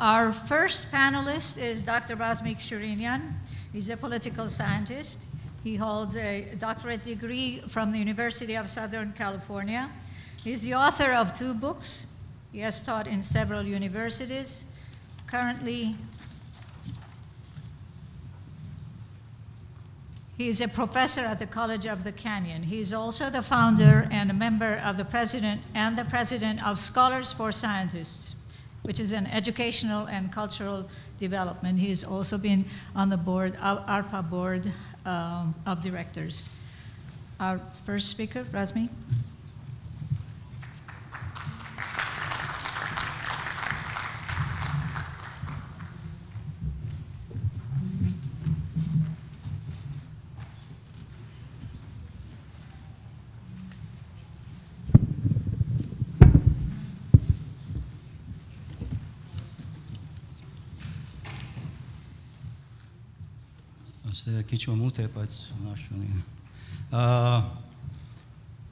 Our first panelist is Dr. Razmik Shirinian. He's a political scientist. He holds a doctorate degree from the University of Southern California. He's the author of 2 books. He has taught in several universities. Currently, he is a professor at the College of the Canyon. He is also the founder and a member of the president of Scholars for Scientists, which is an educational and cultural development. He has also been on the board of ARPA board of directors. Our first speaker, Razmi.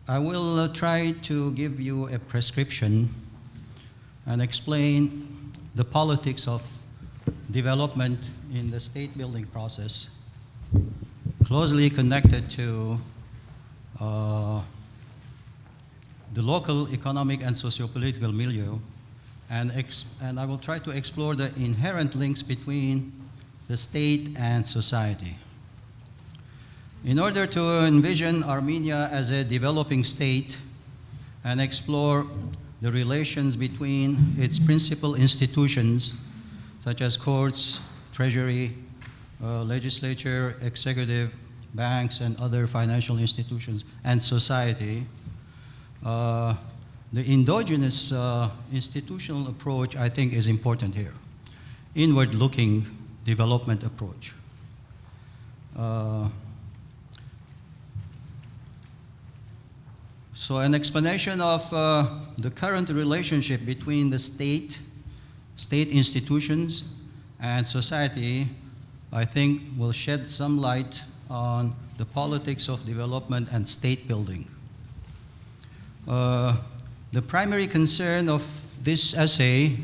I will try to give you a prescription and explain the politics of development in the state building process, closely connected to the local economic and socio-political milieu, and I will try to explore the inherent links between the state and society. In order to envision Armenia as a developing state and explore the relations between its principal institutions, such as courts, treasury, legislature, executive, banks, and other financial institutions, and society, the endogenous institutional approach, I think, is important here. Inward-looking development approach. So an explanation of the current relationship between the state institutions, and society, I think, will shed some light on the politics of development and state building. The primary concern of this essay,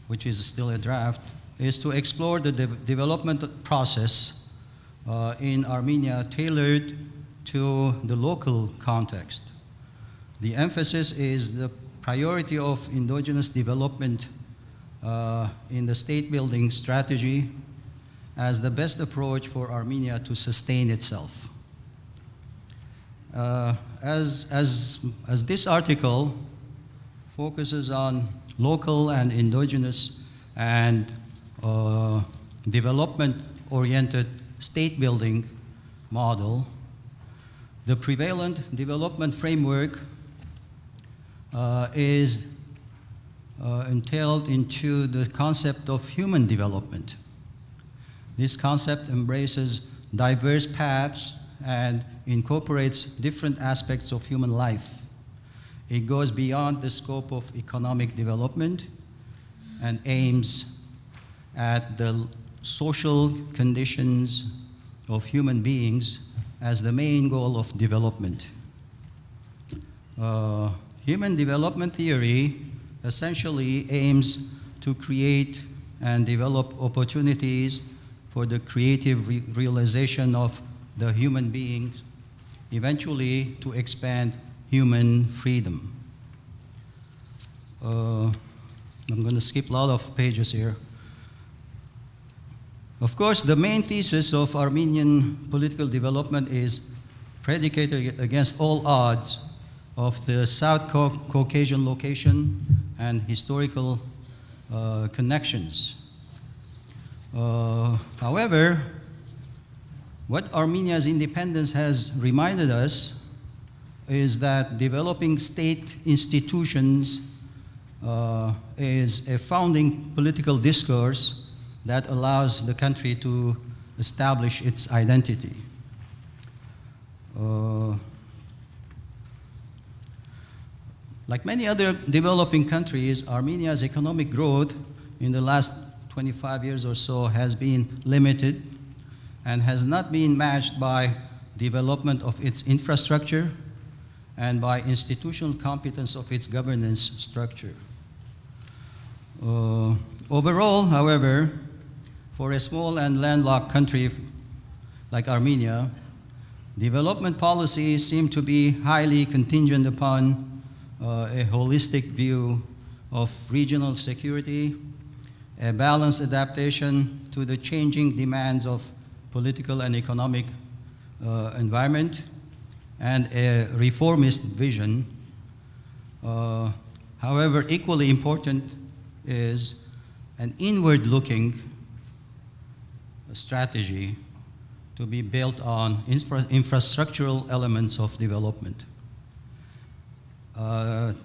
which is still a draft, is to explore the development process in Armenia tailored to the local context. The emphasis is the priority of endogenous development in the state building strategy as the best approach for Armenia to sustain itself. As this article focuses on local and endogenous and development-oriented state building model, the prevalent development framework is entailed into the concept of human development. This concept embraces diverse paths and incorporates different aspects of human life. It goes beyond the scope of economic development and aims at the social conditions of human beings as the main goal of development. Human development theory essentially aims to create and develop opportunities for the creative realization of the human beings, eventually to expand human freedom. I'm going to skip a lot of pages here. Of course, the main thesis of Armenian political development is predicated against all odds of the South Caucasian location and historical connections. However, what Armenia's independence has reminded us is that developing state institutions is a founding political discourse that allows the country to establish its identity. Like many other developing countries, Armenia's economic growth in the last 25 years or so has been limited and has not been matched by development of its infrastructure and by institutional competence of its governance structure. Overall, however, for a small and landlocked country like Armenia, development policies seem to be highly contingent upon a holistic view of regional security, a balanced adaptation to the changing demands of political and economic environment, and a reformist vision. However, equally important is an inward-looking strategy to be built on infrastructural elements of development.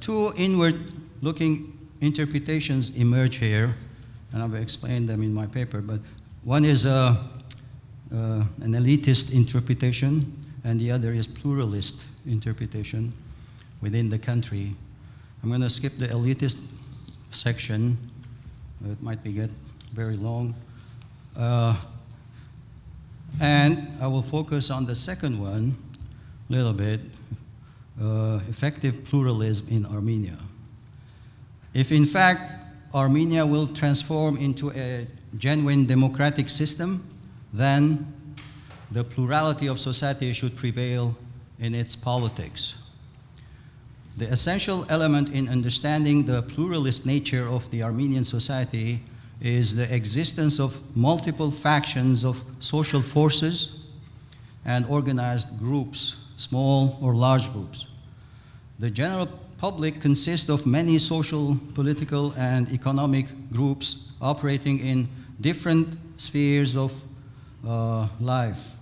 Two inward-looking interpretations emerge here, and I've explained them in my paper, but one is an elitist interpretation, and the other is pluralist interpretation within the country. I'm going to skip the elitist section. It might get very long. And I will focus on the second one a little bit, effective pluralism in Armenia. If in fact Armenia will transform into a genuine democratic system, then the plurality of society should prevail in its politics. The essential element in understanding the pluralist nature of the Armenian society is the existence of multiple factions of social forces and organized groups, small or large groups. The general public consists of many social, political, and economic groups operating in different spheres of life.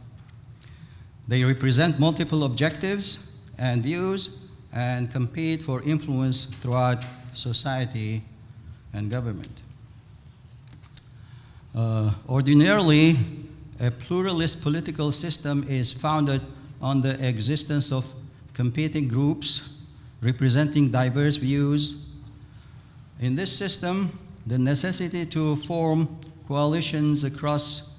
They represent multiple objectives and views and compete for influence throughout society and government. Ordinarily, a pluralist political system is founded on the existence of competing groups representing diverse views. In this system, the necessity to form coalitions across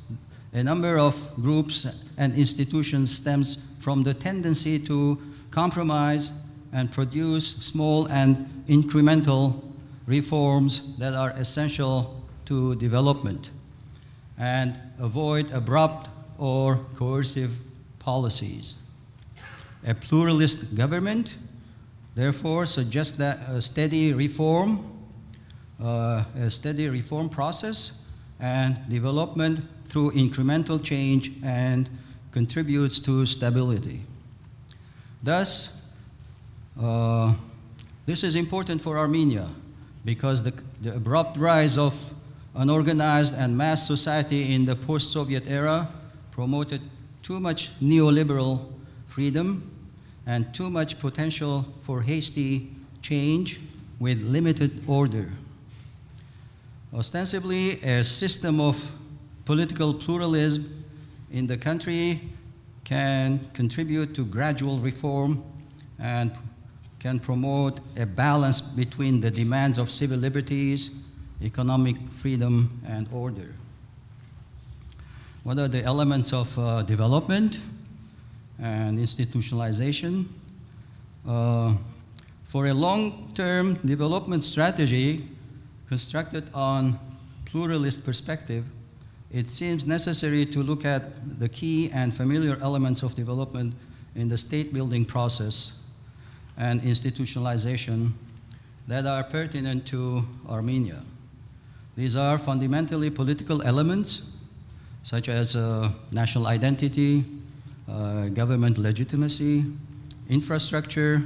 a number of groups and institutions stems from the tendency to compromise and produce small and incremental reforms that are essential to development and avoid abrupt or coercive policies. A pluralist government, therefore, suggests that a steady reform process and development through incremental change and contributes to stability. Thus, this is important for Armenia because the abrupt rise of unorganized and mass society in the post-Soviet era promoted too much neoliberal freedom and too much potential for hasty change with limited order. Ostensibly, a system of political pluralism in the country can contribute to gradual reform and can promote a balance between the demands of civil liberties, economic freedom, and order. What are the elements of development and institutionalization? For a long-term development strategy constructed on pluralist perspective, it seems necessary to look at the key and familiar elements of development in the state-building process and institutionalization that are pertinent to Armenia. These are fundamentally political elements, such as national identity, government legitimacy, infrastructure,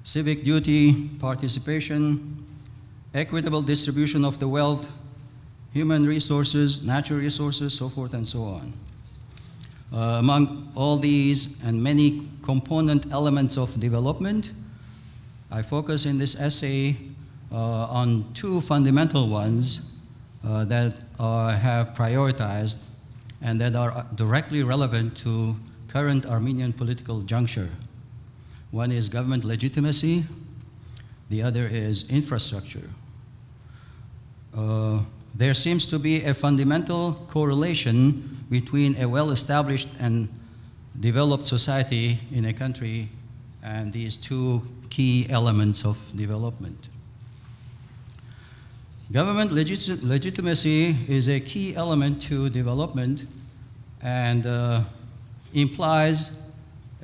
civic duty, participation, equitable distribution of the wealth, human resources, natural resources, so forth and so on. Among all these and many component elements of development, I focus in this essay on two fundamental ones that have prioritized and that are directly relevant to current Armenian political juncture. One is government legitimacy, the other is infrastructure. There seems to be a fundamental correlation between a well-established and developed society in a country and these two key elements of development. Government legitimacy is a key element to development and implies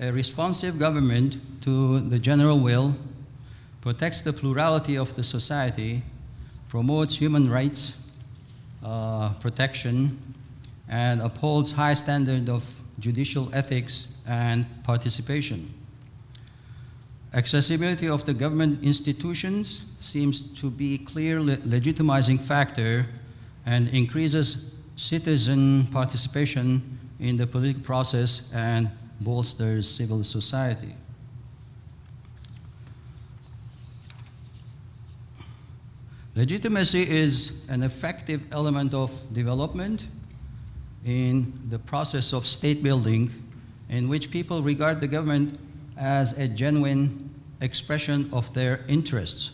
a responsive government to the general will, protects the plurality of the society, promotes human rights protection, and upholds high standard of judicial ethics and participation. Accessibility of the government institutions seems to be clear legitimizing factor and increases citizen participation in the political process and bolsters civil society. Legitimacy is an effective element of development in the process of state building, in which people regard the government as a genuine expression of their interests.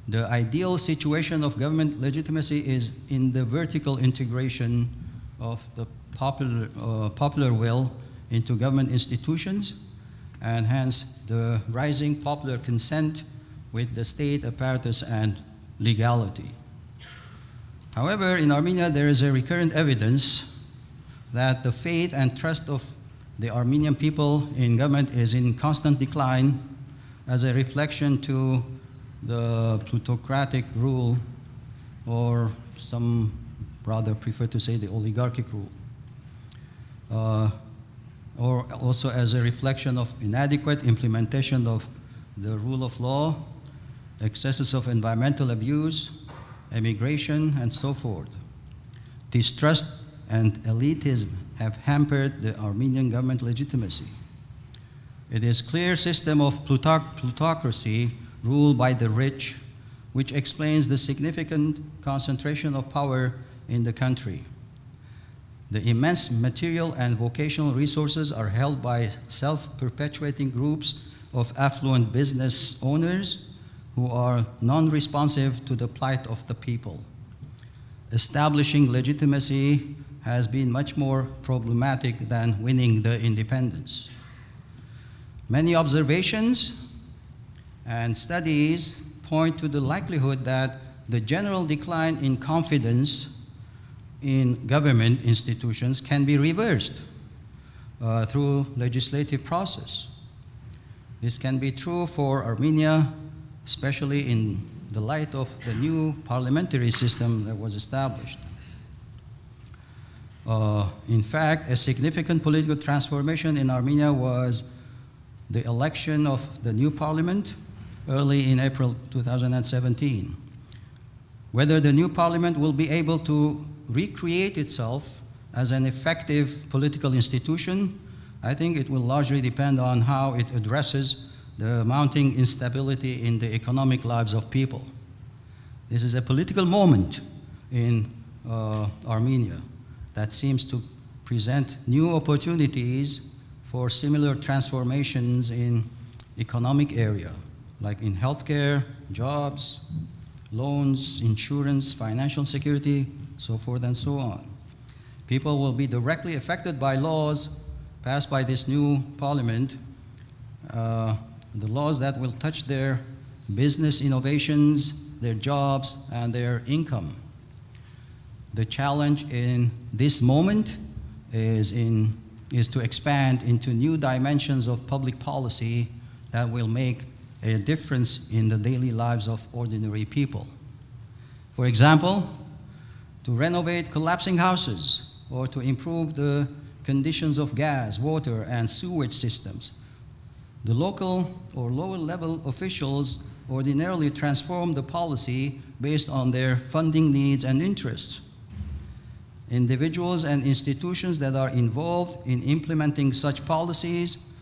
The ideal situation of government legitimacy is in the vertical integration of the popular will into government institutions, and hence the rising popular consent with the state apparatus and legality. However, in Armenia, there is a recurrent evidence that the faith and trust of the Armenian people in government is in constant decline as a reflection to the plutocratic rule, or some rather prefer to say the oligarchic rule, or also as a reflection of inadequate implementation of the rule of law, excesses of environmental abuse, immigration, and so forth. Distrust and elitism have hampered the Armenian government legitimacy. It is a clear system of plutocracy ruled by the rich, which explains the significant concentration of power in the country. The immense material and vocational resources are held by self-perpetuating groups of affluent business owners who are non-responsive to the plight of the people. Establishing legitimacy has been much more problematic than winning the independence. Many observations and studies point to the likelihood that the general decline in confidence in government institutions can be reversed through legislative process. This can be true for Armenia, especially in the light of the new parliamentary system that was established. In fact, a significant political transformation in Armenia was the election of the new parliament early in April 2017. Whether the new parliament will be able to recreate itself as an effective political institution, I think it will largely depend on how it addresses the mounting instability in the economic lives of people. This is a political moment in Armenia that seems to present new opportunities for similar transformations in economic area, like in healthcare, jobs, loans, insurance, financial security, so forth and so on. People will be directly affected by laws passed by this new parliament, the laws that will touch their business innovations, their jobs, and their income. The challenge in this moment is to expand into new dimensions of public policy that will make a difference in the daily lives of ordinary people. For example, to renovate collapsing houses or to improve the conditions of gas, water, and sewage systems. The local or lower level officials ordinarily transform the policy based on their funding needs and interests. Individuals and institutions that are involved in implementing such policies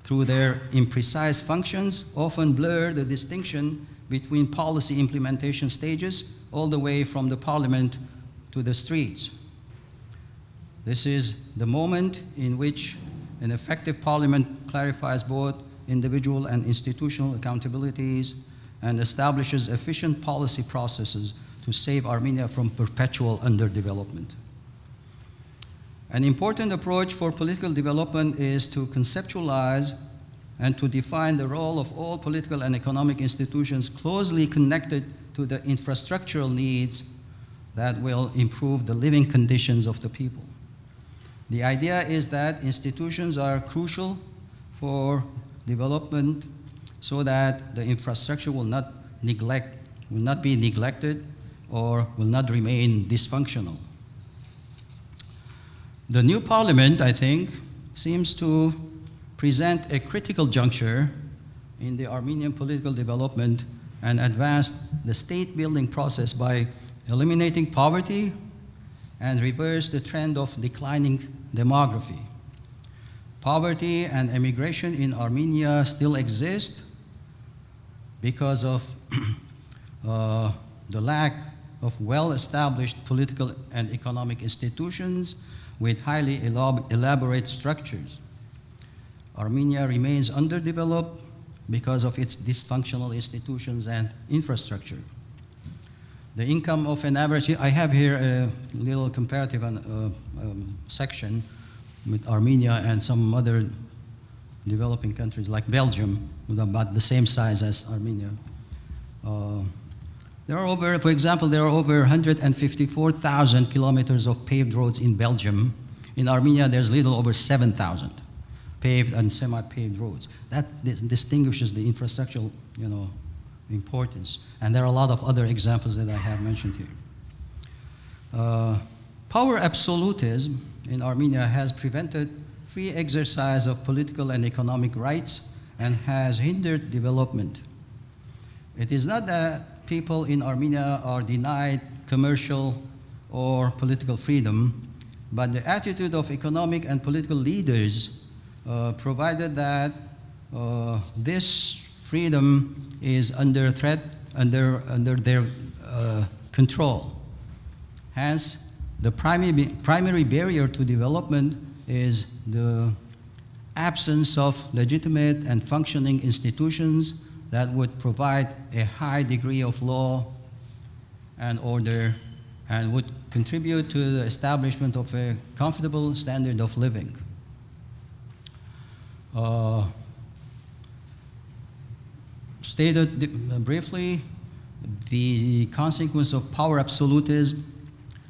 through their imprecise functions often blur the distinction between policy implementation stages all the way from the parliament to the streets. This is the moment in which an effective parliament clarifies both individual and institutional accountabilities and establishes efficient policy processes to save Armenia from perpetual underdevelopment. An important approach for political development is to conceptualize and to define the role of all political and economic institutions closely connected to the infrastructural needs that will improve the living conditions of the people. The idea is that institutions are crucial for development so that the infrastructure will not be neglected or will not remain dysfunctional. The new parliament, I think, seems to present a critical juncture in the Armenian political development and advance the state-building process by eliminating poverty and reverse the trend of declining demography. Poverty and emigration in Armenia still exist because of the lack of well-established political and economic institutions with highly elaborate structures. Armenia remains underdeveloped because of its dysfunctional institutions and infrastructure. The income of an average, I have here a little comparative section with Armenia and some other developing countries like Belgium, with about the same size as Armenia. For example, there are over 154,000 kilometers of paved roads in Belgium. In Armenia, there's little over 7,000 paved and semi-paved roads. That distinguishes the infrastructural, importance. And there are a lot of other examples that I have mentioned here. Power absolutism in Armenia has prevented free exercise of political and economic rights and has hindered development. It is not that people in Armenia are denied commercial or political freedom, but the attitude of economic and political leaders provided that this freedom is under threat, under their control. Hence, the primary barrier to development is the absence of legitimate and functioning institutions that would provide a high degree of law and order and would contribute to the establishment of a comfortable standard of living. Stated briefly, the consequence of power absolutism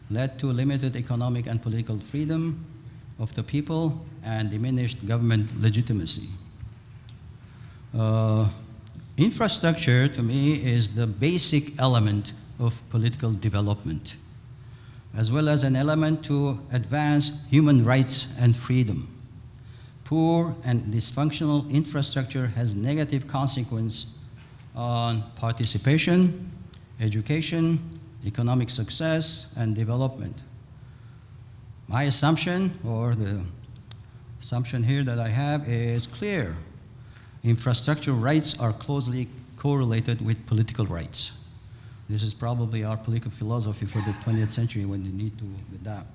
led to limited economic and political freedom of the people and diminished government legitimacy. Infrastructure, to me, is the basic element of political development, as well as an element to advance human rights and freedom. Poor and dysfunctional infrastructure has negative consequences on participation, education, economic success, and development. My assumption, or the assumption here that I have, is clear. Infrastructure rights are closely correlated with political rights. This is probably our political philosophy for the 20th century when you need to adapt.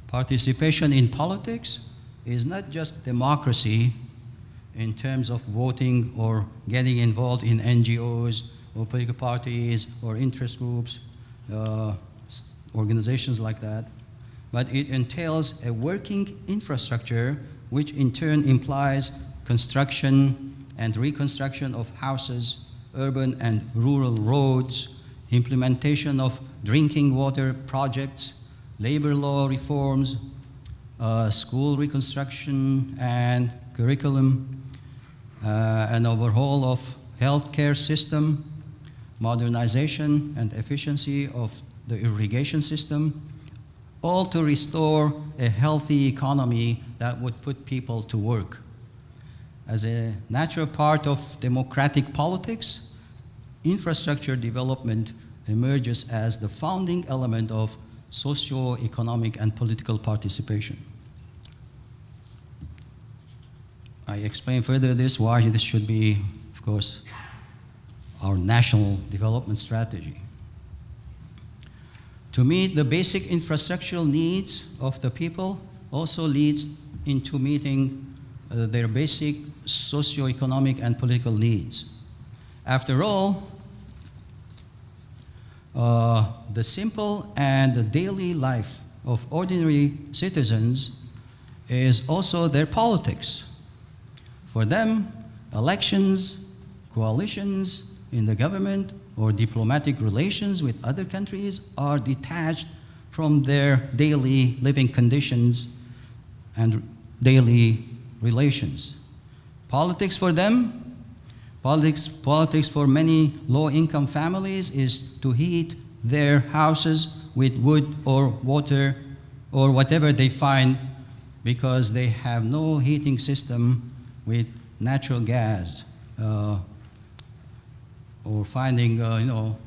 Participation in politics is not just democracy in terms of voting or getting involved in NGOs or political parties or interest groups, organizations like that, but it entails a working infrastructure which in turn implies construction and reconstruction of houses, urban and rural roads, implementation of drinking water projects, labor law reforms, school reconstruction and curriculum, an overhaul of healthcare system, modernization and efficiency of the irrigation system, all to restore a healthy economy that would put people to work. As a natural part of democratic politics, infrastructure development emerges as the founding element of socio-economic and political participation. I explain further why this should be, of course, our national development strategy. To meet the basic infrastructural needs of the people also leads into meeting their basic socio-economic and political needs. After all, the simple and the daily life of ordinary citizens is also their politics. For them, elections, coalitions, in the government or diplomatic relations with other countries are detached from their daily living conditions and daily relations. Politics for them, politics for many low-income families is to heat their houses with wood or water or whatever they find, because they have no heating system with natural gas, or finding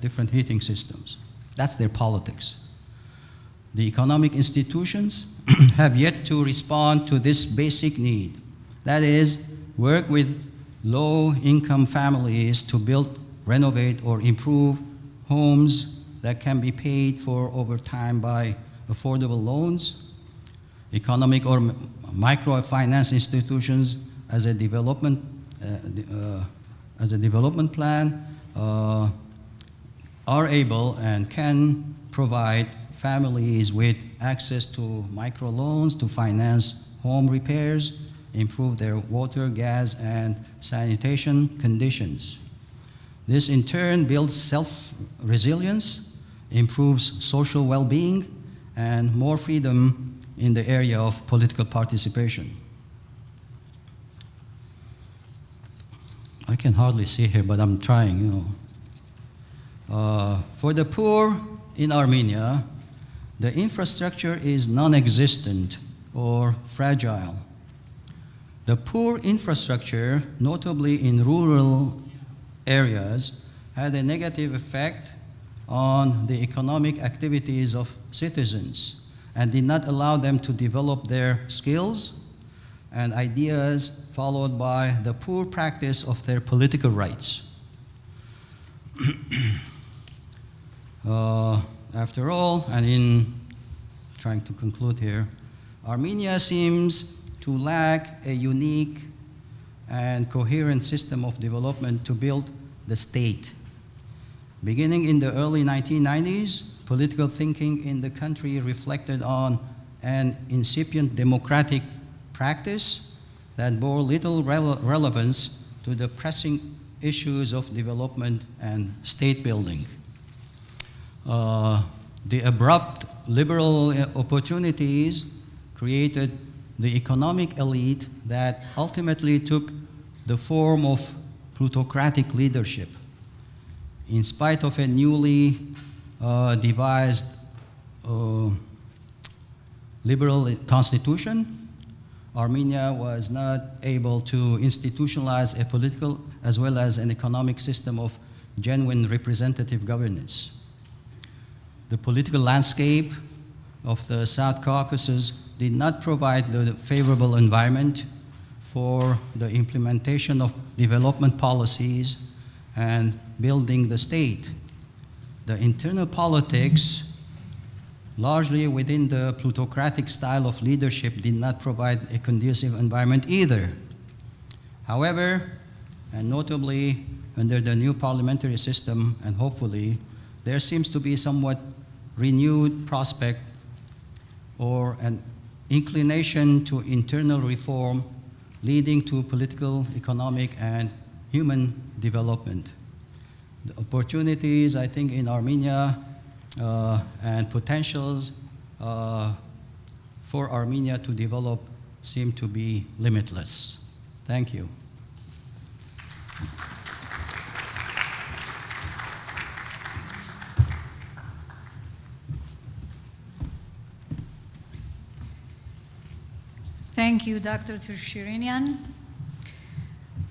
different heating systems. That's their politics. The economic institutions have yet to respond to this basic need. That is, work with low-income families to build, renovate, or improve homes that can be paid for over time by affordable loans. Economic or microfinance institutions as a development plan are able and can provide families with access to microloans to finance home repairs, improve their water, gas, and sanitation conditions. This in turn builds self-resilience, improves social well-being, and more freedom in the area of political participation. I can hardly see here, but I'm trying, For the poor in Armenia, the infrastructure is non-existent or fragile. The poor infrastructure, notably in rural areas, had a negative effect on the economic activities of citizens and did not allow them to develop their skills and ideas, followed by the poor practice of their political rights. After all, and in trying to conclude here, Armenia seems to lack a unique and coherent system of development to build the state. Beginning in the early 1990s, political thinking in the country reflected on an incipient democratic practice that bore little relevance to the pressing issues of development and state building. The abrupt liberal opportunities created the economic elite that ultimately took the form of plutocratic leadership. In spite of a newly devised liberal constitution, Armenia was not able to institutionalize a political as well as an economic system of genuine representative governance. The political landscape of the South Caucasus did not provide the favorable environment for the implementation of development policies and building the state. The internal politics, largely within the plutocratic style of leadership, did not provide a conducive environment either. However, and notably under the new parliamentary system, and hopefully, there seems to be somewhat renewed prospect or an inclination to internal reform leading to political, economic, and human development. The opportunities, I think, in Armenia and potentials for Armenia to develop seem to be limitless. Thank you. Thank you, Dr. Shirinian.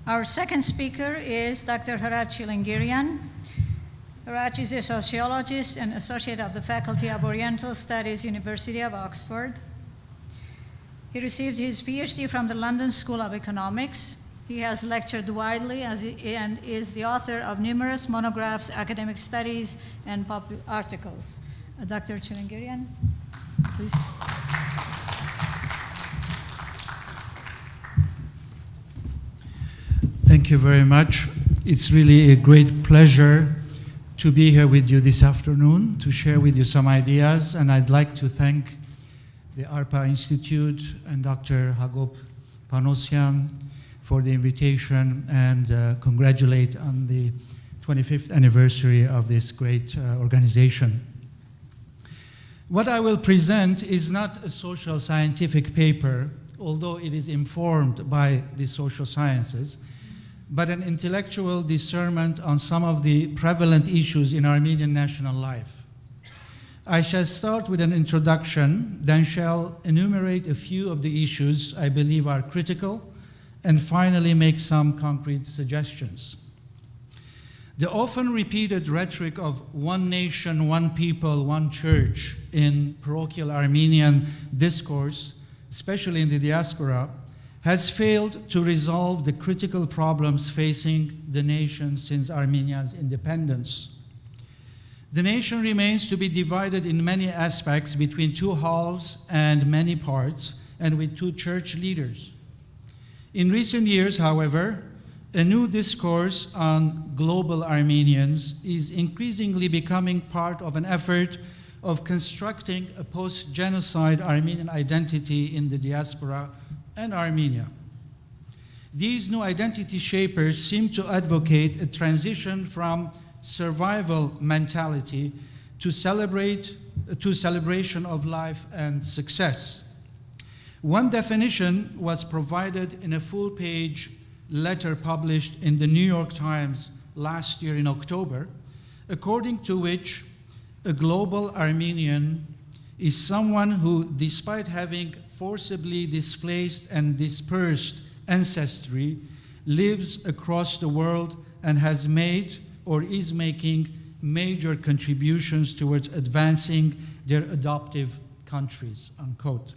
Our second speaker is Dr. Haraj Chilingirian. Haraj is a sociologist and associate of the Faculty of Oriental Studies, University of Oxford. He received his PhD from the London School of Economics. He has lectured widely and is the author of numerous monographs, academic studies, and articles. Dr. Chilingirian, please. Thank you very much. It's really a great pleasure to be here with you this afternoon to share with you some ideas, and I'd like to thank the ARPA Institute and Dr. Hagop Panosyan for the invitation and congratulate on the 25th anniversary of this great organization. What I will present is not a social scientific paper, although it is informed by the social sciences, but an intellectual discernment on some of the prevalent issues in Armenian national life. I shall start with an introduction, then shall enumerate a few of the issues I believe are critical, and finally make some concrete suggestions. The often repeated rhetoric of one nation, one people, one church in parochial Armenian discourse, especially in the diaspora, has failed to resolve the critical problems facing the nation since Armenia's independence. The nation remains to be divided in many aspects between two halves and many parts, and with two church leaders. In recent years, however, a new discourse on global Armenians is increasingly becoming part of an effort of constructing a post-genocide Armenian identity in the diaspora and Armenia. These new identity shapers seem to advocate a transition from survival mentality to celebration of life and success. One definition was provided in a full-page letter published in the New York Times last year in October, according to which a global Armenian is someone who, despite having forcibly displaced and dispersed ancestry, lives across the world and has made or is making major contributions towards advancing their adoptive countries, unquote.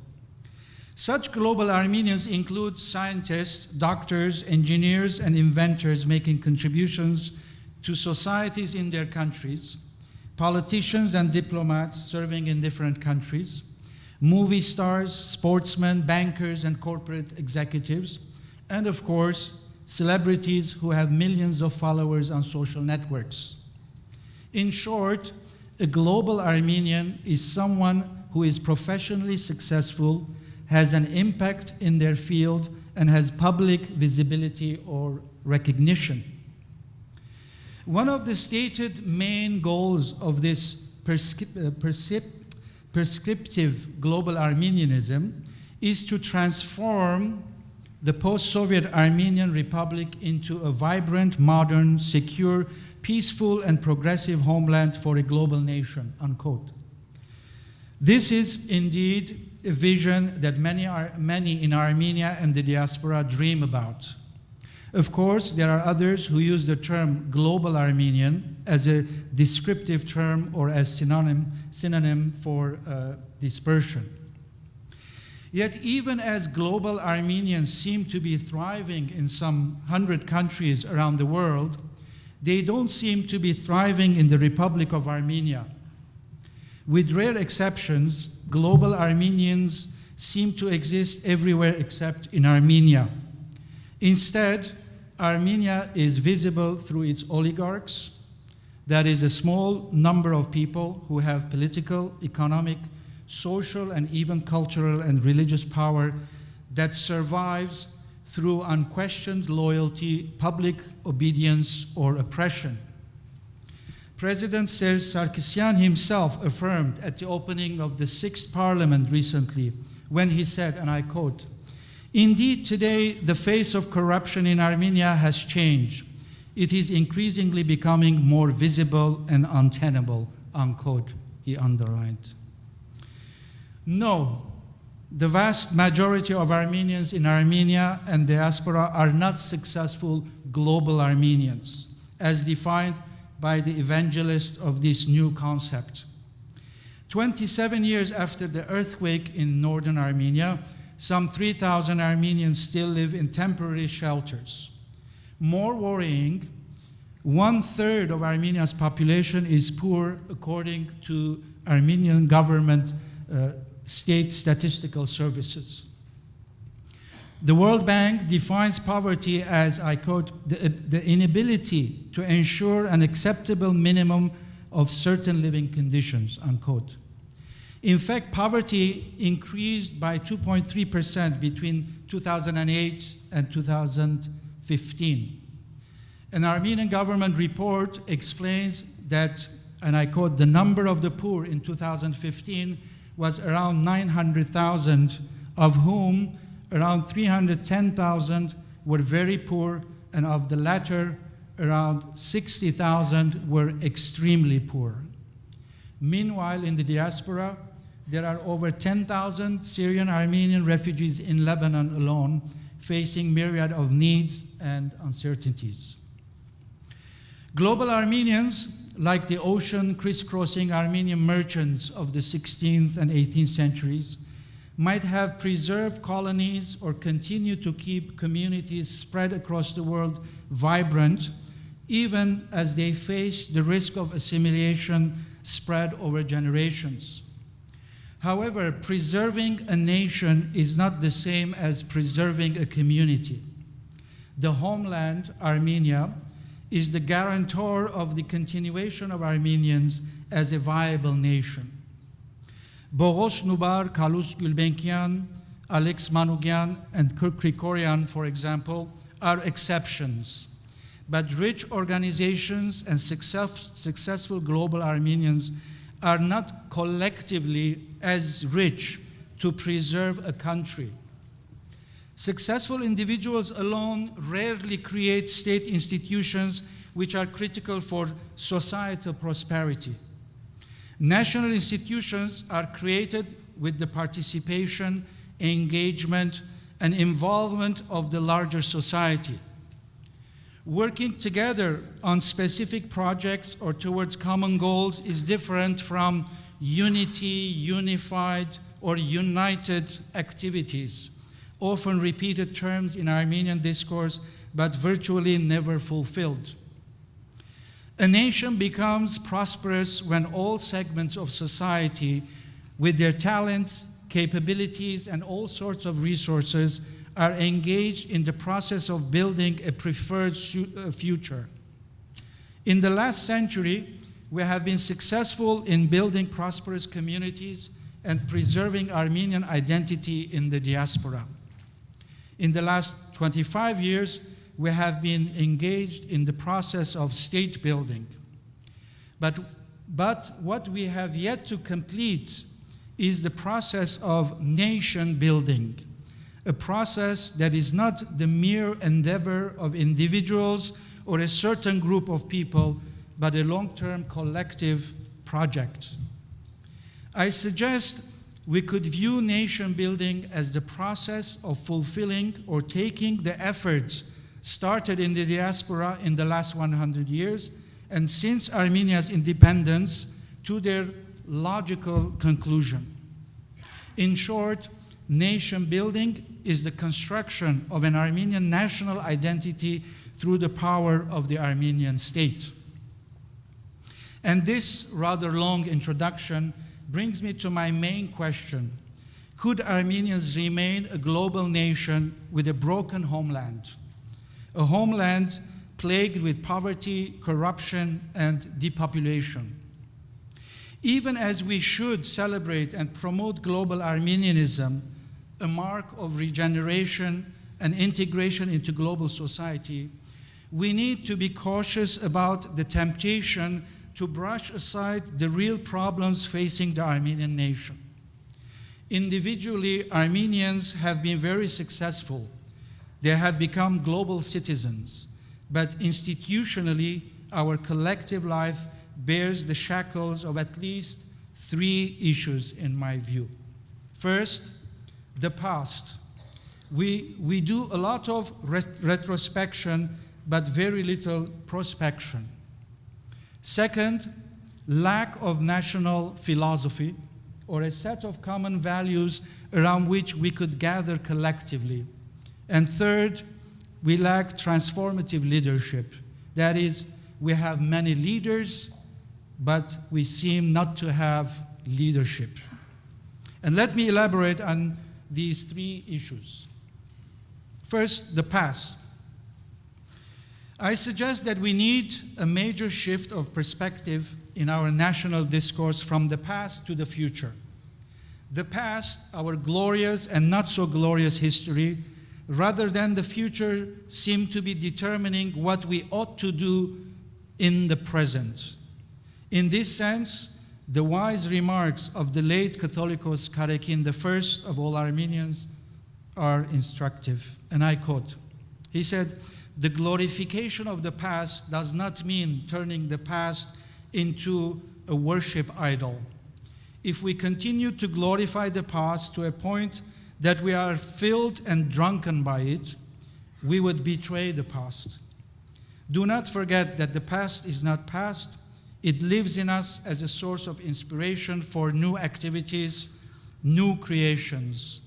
Such global Armenians include scientists, doctors, engineers, and inventors making contributions to societies in their countries, politicians and diplomats serving in different countries, movie stars, sportsmen, bankers, and corporate executives, and of course, celebrities who have millions of followers on social networks. In short, a global Armenian is someone who is professionally successful, has an impact in their field, and has public visibility or recognition. One of the stated main goals of this prescriptive global Armenianism is to transform the post-Soviet Armenian Republic into a vibrant, modern, secure, peaceful, and progressive homeland for a global nation, unquote. This is indeed a vision that many in Armenia and the diaspora dream about. Of course, there are others who use the term global Armenian as a descriptive term or as synonym for dispersion. Yet even as global Armenians seem to be thriving in some 100 countries around the world, they don't seem to be thriving in the Republic of Armenia. With rare exceptions, global Armenians seem to exist everywhere except in Armenia. Instead, Armenia is visible through its oligarchs, that is a small number of people who have political, economic, social, and even cultural and religious power that survives through unquestioned loyalty, public obedience, or oppression. President Serge Sarkisyan himself affirmed at the opening of the 6th Parliament recently when he said, and I quote, "Indeed, today the face of corruption in Armenia has changed. It is increasingly becoming more visible and untenable," unquote, he underlined. No, the vast majority of Armenians in Armenia and diaspora are not successful global Armenians, as defined by the evangelist of this new concept. 27 years after the earthquake in northern Armenia, some 3,000 Armenians still live in temporary shelters. More worrying, 1/3 of Armenia's population is poor, according to Armenian government state statistical services. The World Bank defines poverty as, I quote, the inability to ensure an acceptable minimum of certain living conditions, unquote. In fact, poverty increased by 2.3% between 2008 and 2015. An Armenian government report explains that, and I quote, the number of the poor in 2015 was around 900,000, of whom around 310,000 were very poor, and of the latter, around 60,000 were extremely poor. Meanwhile, in the diaspora, there are over 10,000 Syrian Armenian refugees in Lebanon alone, facing myriad of needs and uncertainties. Global Armenians, like the ocean crisscrossing Armenian merchants of the 16th and 18th centuries, might have preserved colonies or continue to keep communities spread across the world vibrant, even as they face the risk of assimilation spread over generations. However, preserving a nation is not the same as preserving a community. The homeland, Armenia, is the guarantor of the continuation of Armenians as a viable nation. Boghos Nubar, Kalus Gulbenkian, Alex Manugyan, and Kirk Krikorian, for example, are exceptions. But rich organizations and successful global Armenians are not collectively as rich to preserve a country. Successful individuals alone rarely create state institutions which are critical for societal prosperity. National institutions are created with the participation, engagement, and involvement of the larger society. Working together on specific projects or towards common goals is different from unity, unified, or united activities, often repeated terms in Armenian discourse, but virtually never fulfilled. A nation becomes prosperous when all segments of society, with their talents, capabilities, and all sorts of resources, are engaged in the process of building a preferred future. In the last century, we have been successful in building prosperous communities and preserving Armenian identity in the diaspora. In the last 25 years, we have been engaged in the process of state building. But what we have yet to complete is the process of nation building, a process that is not the mere endeavor of individuals or a certain group of people, but a long-term collective project. I suggest we could view nation building as the process of fulfilling or taking the efforts started in the diaspora in the last 100 years, and since Armenia's independence, to their logical conclusion. In short, nation building is the construction of an Armenian national identity through the power of the Armenian state. And this rather long introduction brings me to my main question. Could Armenians remain a global nation with a broken homeland? A homeland plagued with poverty, corruption, and depopulation. Even as we should celebrate and promote global Armenianism, a mark of regeneration and integration into global society, we need to be cautious about the temptation to brush aside the real problems facing the Armenian nation. Individually, Armenians have been very successful. They have become global citizens, but institutionally, our collective life bears the shackles of at least three issues in my view. First, the past. We do a lot of retrospection, but very little prospection. Second, lack of national philosophy or a set of common values around which we could gather collectively. And third, we lack transformative leadership. That is, we have many leaders, but we seem not to have leadership. And let me elaborate on these three issues. First, the past. I suggest that we need a major shift of perspective in our national discourse from the past to the future. The past, our glorious and not so glorious history, rather than the future, seem to be determining what we ought to do in the present. In this sense, the wise remarks of the late Catholicos Karekin, the first of all Armenians, are instructive. And I quote, he said, "The glorification of the past does not mean turning the past into a worship idol. If we continue to glorify the past to a point that we are filled and drunken by it, we would betray the past. Do not forget that the past is not past. It lives in us as a source of inspiration for new activities, new creations.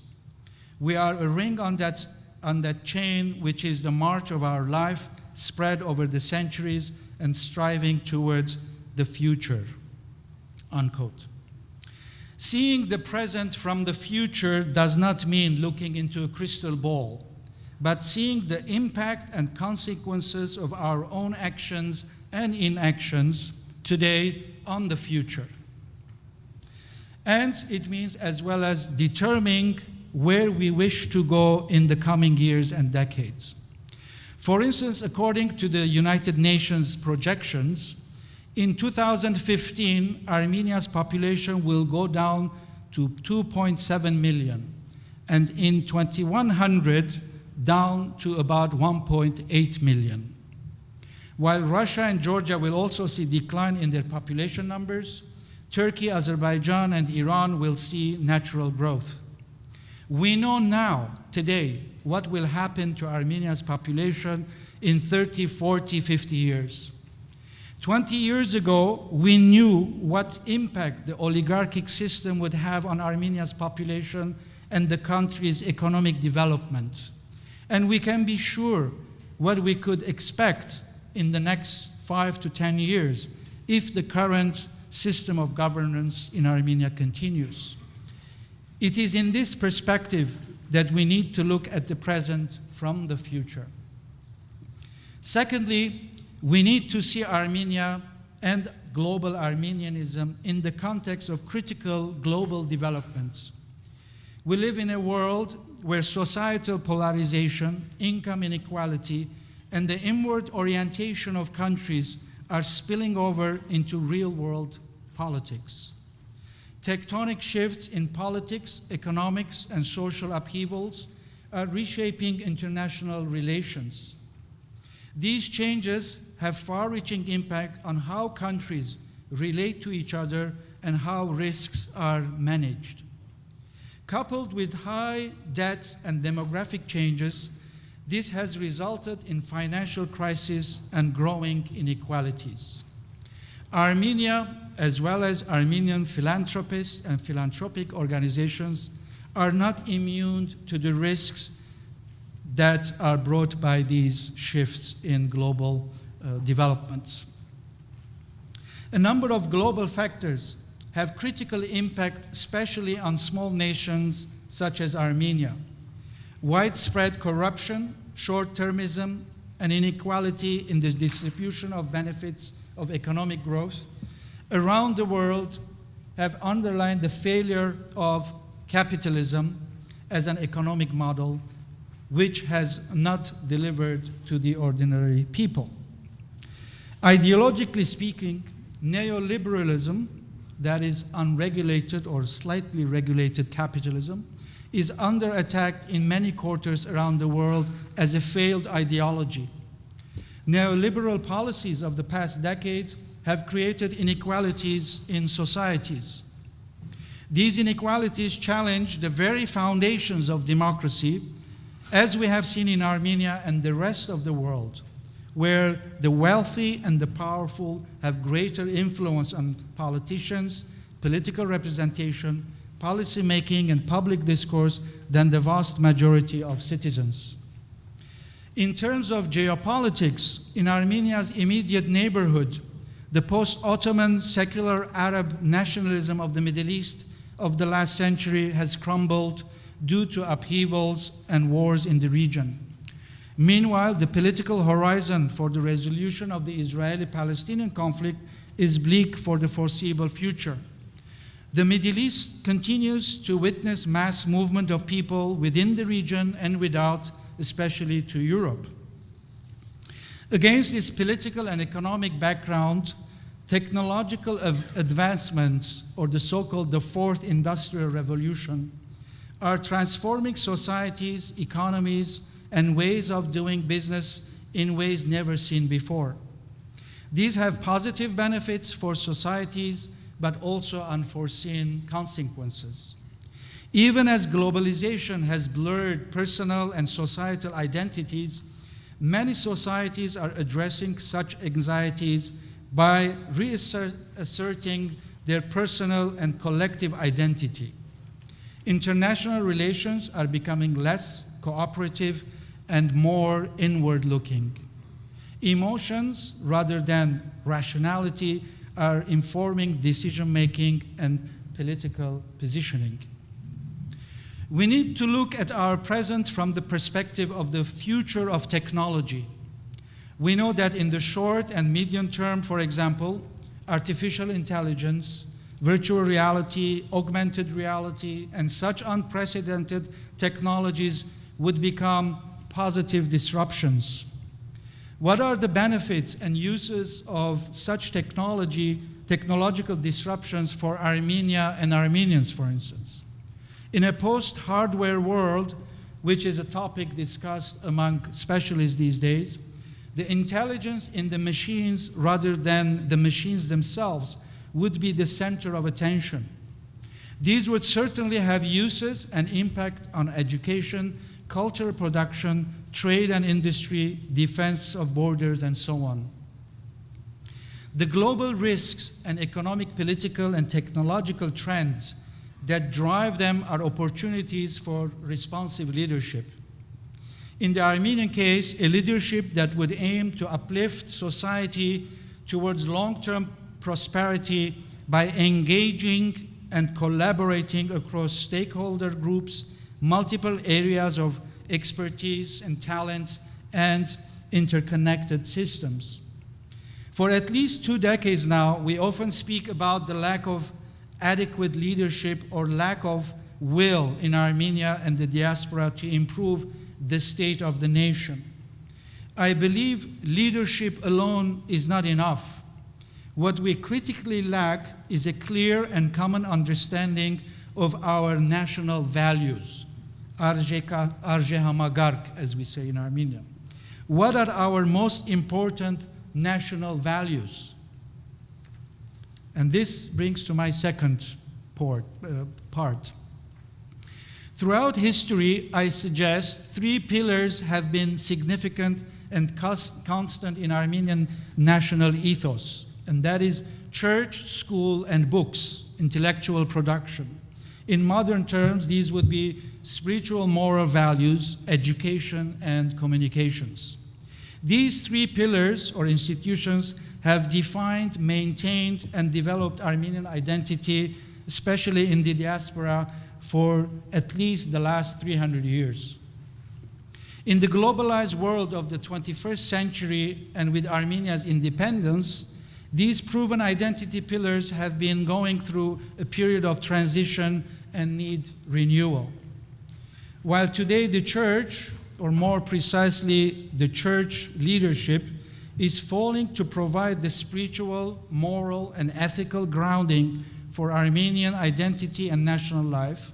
We are a ring on that chain, which is the march of our life, spread over the centuries and striving towards the future." Unquote. Seeing the present from the future does not mean looking into a crystal ball, but seeing the impact and consequences of our own actions and inactions today on the future. And it means as well as determining where we wish to go in the coming years and decades. For instance, according to the United Nations projections, in 2015, Armenia's population will go down to 2.7 million, and in 2100, down to about 1.8 million. While Russia and Georgia will also see decline in their population numbers, Turkey, Azerbaijan, and Iran will see natural growth. We know now, today, what will happen to Armenia's population in 30, 40, 50 years. 20 years ago, we knew what impact the oligarchic system would have on Armenia's population and the country's economic development. And we can be sure what we could expect in the next 5 to 10 years if the current system of governance in Armenia continues. It is in this perspective that we need to look at the present from the future. Secondly, we need to see Armenia and global Armenianism in the context of critical global developments. We live in a world where societal polarization, income inequality, and the inward orientation of countries are spilling over into real-world politics. Tectonic shifts in politics, economics, and social upheavals are reshaping international relations. These changes have far-reaching impact on how countries relate to each other and how risks are managed. Coupled with high debt and demographic changes, this has resulted in financial crisis and growing inequalities. Armenia, as well as Armenian philanthropists and philanthropic organizations, are not immune to the risks that are brought by these shifts in global developments. A number of global factors have critical impact, especially on small nations such as Armenia. Widespread corruption, short-termism, and inequality in the distribution of benefits of economic growth around the world have underlined the failure of capitalism as an economic model which has not delivered to the ordinary people. Ideologically speaking, neoliberalism, that is unregulated or slightly regulated capitalism, is under attack in many quarters around the world as a failed ideology. Neoliberal policies of the past decades have created inequalities in societies. These inequalities challenge the very foundations of democracy, as we have seen in Armenia and the rest of the world, where the wealthy and the powerful have greater influence on politicians, political representation, policy making, and public discourse than the vast majority of citizens. In terms of geopolitics, in Armenia's immediate neighborhood, the post-Ottoman secular Arab nationalism of the Middle East of the last century has crumbled due to upheavals and wars in the region. Meanwhile, the political horizon for the resolution of the Israeli-Palestinian conflict is bleak for the foreseeable future. The Middle East continues to witness mass movement of people within the region and without especially to Europe. Against this political and economic background, technological advancements, or the so-called the fourth industrial revolution, are transforming societies, economies, and ways of doing business in ways never seen before. These have positive benefits for societies, but also unforeseen consequences. Even as globalization has blurred personal and societal identities, many societies are addressing such anxieties by reasserting their personal and collective identity. International relations are becoming less cooperative and more inward-looking. Emotions, rather than rationality, are informing decision-making and political positioning. We need to look at our present from the perspective of the future of technology. We know that in the short and medium term, for example, artificial intelligence, virtual reality, augmented reality, and such unprecedented technologies would become positive disruptions. What are the benefits and uses of such technological disruptions for Armenia and Armenians, for instance? In a post-hardware world, which is a topic discussed among specialists these days, the intelligence in the machines rather than the machines themselves would be the center of attention. These would certainly have uses and impact on education, cultural production, trade and industry, defense of borders, and so on. The global risks and economic, political, and technological trends that drive them are opportunities for responsive leadership. In the Armenian case, a leadership that would aim to uplift society towards long-term prosperity by engaging and collaborating across stakeholder groups, multiple areas of expertise and talents, and interconnected systems. For at least 2 decades now, we often speak about the lack of adequate leadership or lack of will in Armenia and the diaspora to improve the state of the nation. I believe leadership alone is not enough. What we critically lack is a clear and common understanding of our national values, Arje hamagark, as we say in Armenian. What are our most important national values? And this brings to my second part. Throughout history, I suggest 3 pillars have been significant and constant in Armenian national ethos, and that is church, school, and books, intellectual production. In modern terms, these would be spiritual moral values, education, and communications. These 3 pillars or institutions have defined, maintained, and developed Armenian identity, especially in the diaspora, for at least the last 300 years. In the globalized world of the 21st century and with Armenia's independence, these proven identity pillars have been going through a period of transition and need renewal. While today the church, or more precisely the church leadership, is falling to provide the spiritual, moral, and ethical grounding for Armenian identity and national life,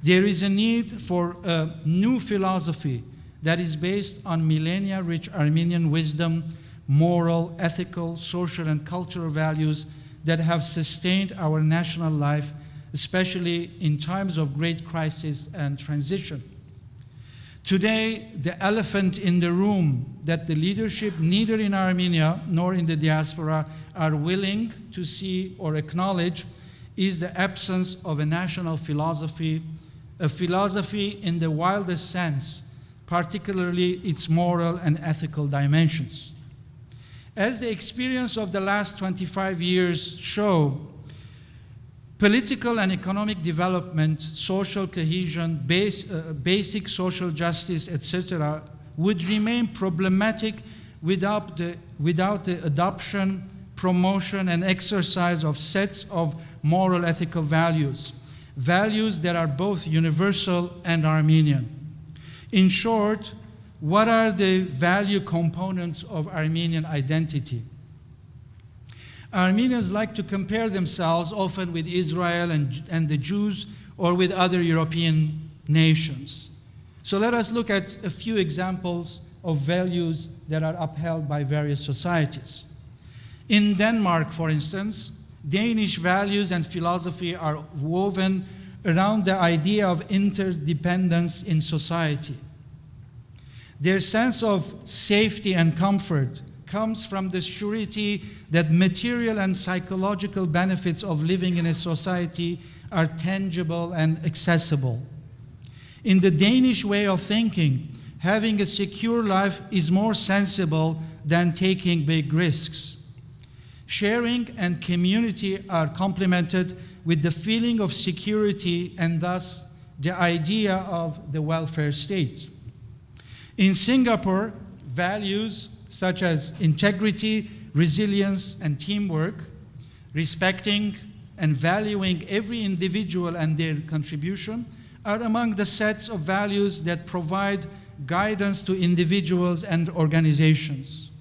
there is a need for a new philosophy that is based on millennia-rich Armenian wisdom, moral, ethical, social, and cultural values that have sustained our national life, especially in times of great crisis and transition. Today, the elephant in the room that the leadership, neither in Armenia nor in the diaspora, are willing to see or acknowledge is the absence of a national philosophy, a philosophy in the wildest sense, particularly its moral and ethical dimensions. As the experience of the last 25 years show, political and economic development, social cohesion, basic social justice, etc., would remain problematic without the adoption, promotion, and exercise of sets of moral ethical values, values that are both universal and Armenian. In short, what are the value components of Armenian identity? Armenians like to compare themselves often with Israel and the Jews or with other European nations. So let us look at a few examples of values that are upheld by various societies. In Denmark, for instance, Danish values and philosophy are woven around the idea of interdependence in society. Their sense of safety and comfort comes from the surety that material and psychological benefits of living in a society are tangible and accessible. In the Danish way of thinking, having a secure life is more sensible than taking big risks. Sharing and community are complemented with the feeling of security and thus the idea of the welfare state. In Singapore, values such as integrity, resilience, and teamwork, respecting and valuing every individual and their contribution, are among the sets of values that provide guidance to individuals and organizations.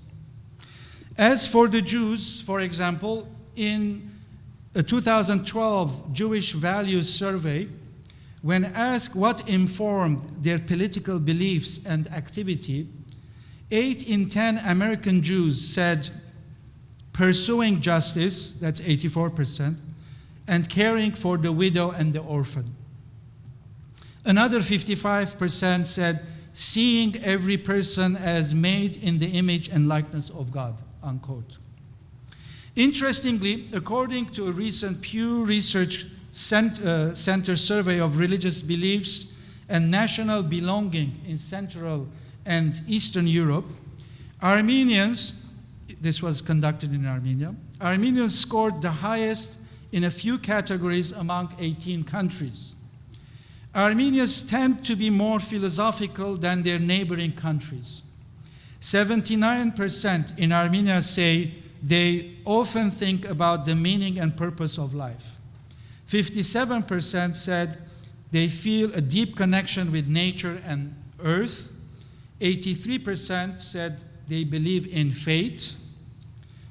As for the Jews, for example, in a 2012 Jewish Values Survey, when asked what informed their political beliefs and activity, 8 in 10 American Jews said pursuing justice, that's 84%, and caring for the widow and the orphan. Another 55% said seeing every person as made in the image and likeness of God, unquote. Interestingly, according to a recent Pew Research Center survey of religious beliefs and national belonging in Central and Eastern Europe, Armenians, this was conducted in Armenia, Armenians scored the highest in a few categories among 18 countries. Armenians tend to be more philosophical than their neighboring countries. 79% in Armenia say they often think about the meaning and purpose of life. 57% said they feel a deep connection with nature and earth. 83% said they believe in fate.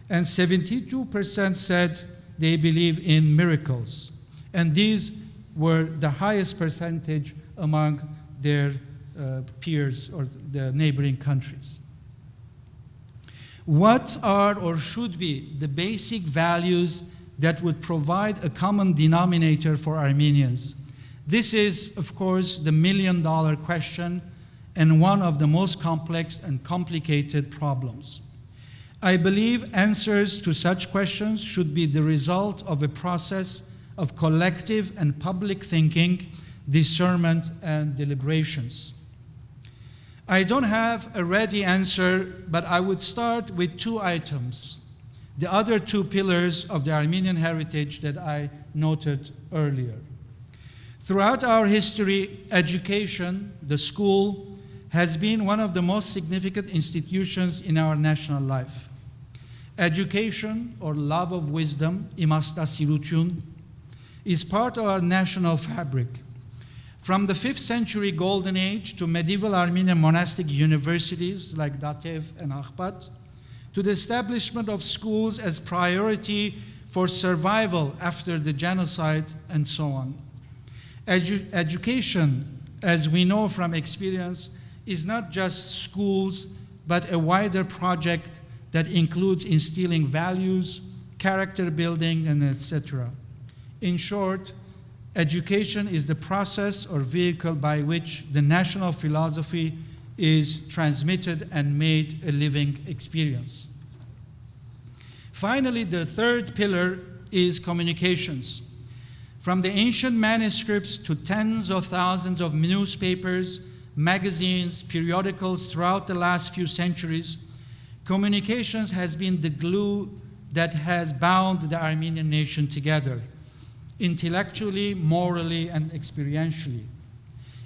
And 72% said they believe in miracles. And these were the highest percentage among their peers or the neighboring countries. What are or should be the basic values that would provide a common denominator for Armenians? This is, of course, the million-dollar question and one of the most complex and complicated problems. I believe answers to such questions should be the result of a process of collective and public thinking, discernment, and deliberations. I don't have a ready answer, but I would start with 2 items, the other 2 pillars of the Armenian heritage that I noted earlier. Throughout our history, education, the school, has been one of the most significant institutions in our national life. Education, or love of wisdom, imasta-sirutun, is part of our national fabric. From the 5th century Golden Age to medieval Armenian monastic universities like Datev and Akhbat, to the establishment of schools as priority for survival after the genocide, and so on. Education, as we know from experience, is not just schools, but a wider project that includes instilling values, character building, and etc. In short, education is the process or vehicle by which the national philosophy is transmitted and made a living experience. Finally, the 3rd pillar is communications. From the ancient manuscripts to tens of thousands of newspapers, magazines, periodicals throughout the last few centuries, communications has been the glue that has bound the Armenian nation together, intellectually, morally, and experientially.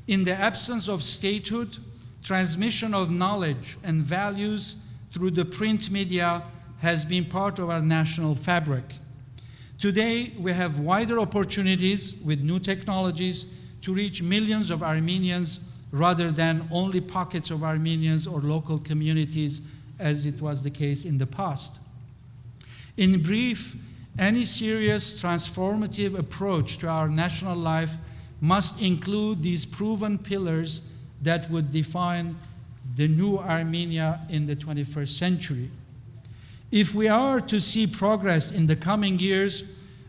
In the absence of statehood, transmission of knowledge and values through the print media has been part of our national fabric. Today, we have wider opportunities with new technologies to reach millions of Armenians rather than only pockets of Armenians or local communities as it was the case in the past. In brief, any serious transformative approach to our national life must include these proven pillars that would define the new Armenia in the 21st century. If we are to see progress in the coming years,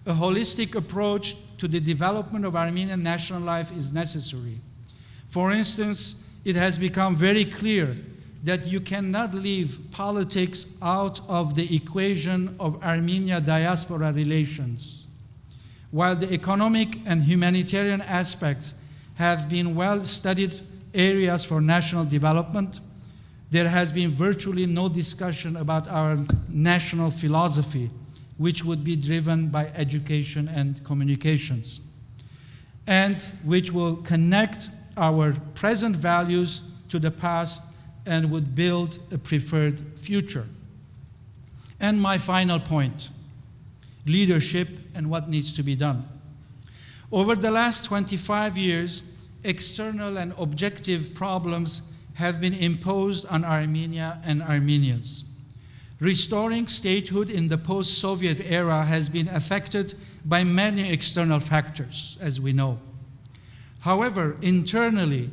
a holistic approach to the development of Armenian national life is necessary. For instance, it has become very clear that you cannot leave politics out of the equation of Armenia-diaspora relations. While the economic and humanitarian aspects have been well-studied areas for national development, there has been virtually no discussion about our national philosophy, which would be driven by education and communications, and which will connect our present values to the past and would build a preferred future. And my final point, leadership and what needs to be done. Over the last 25 years, external and objective problems have been imposed on Armenia and Armenians. Restoring statehood in the post-Soviet era has been affected by many external factors, as we know. However, internally,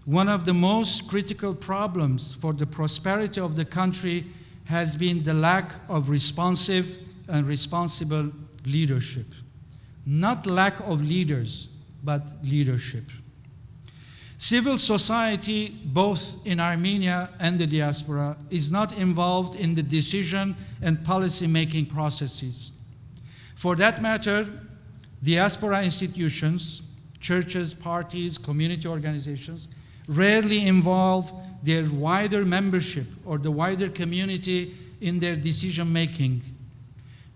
one of the most critical problems for the prosperity of the country has been the lack of responsive and responsible leadership. Not lack of leaders, but leadership. Civil society, both in Armenia and the diaspora, is not involved in the decision and policy-making processes. For that matter, diaspora institutions, churches, parties, community organizations, rarely involve their wider membership or the wider community in their decision-making.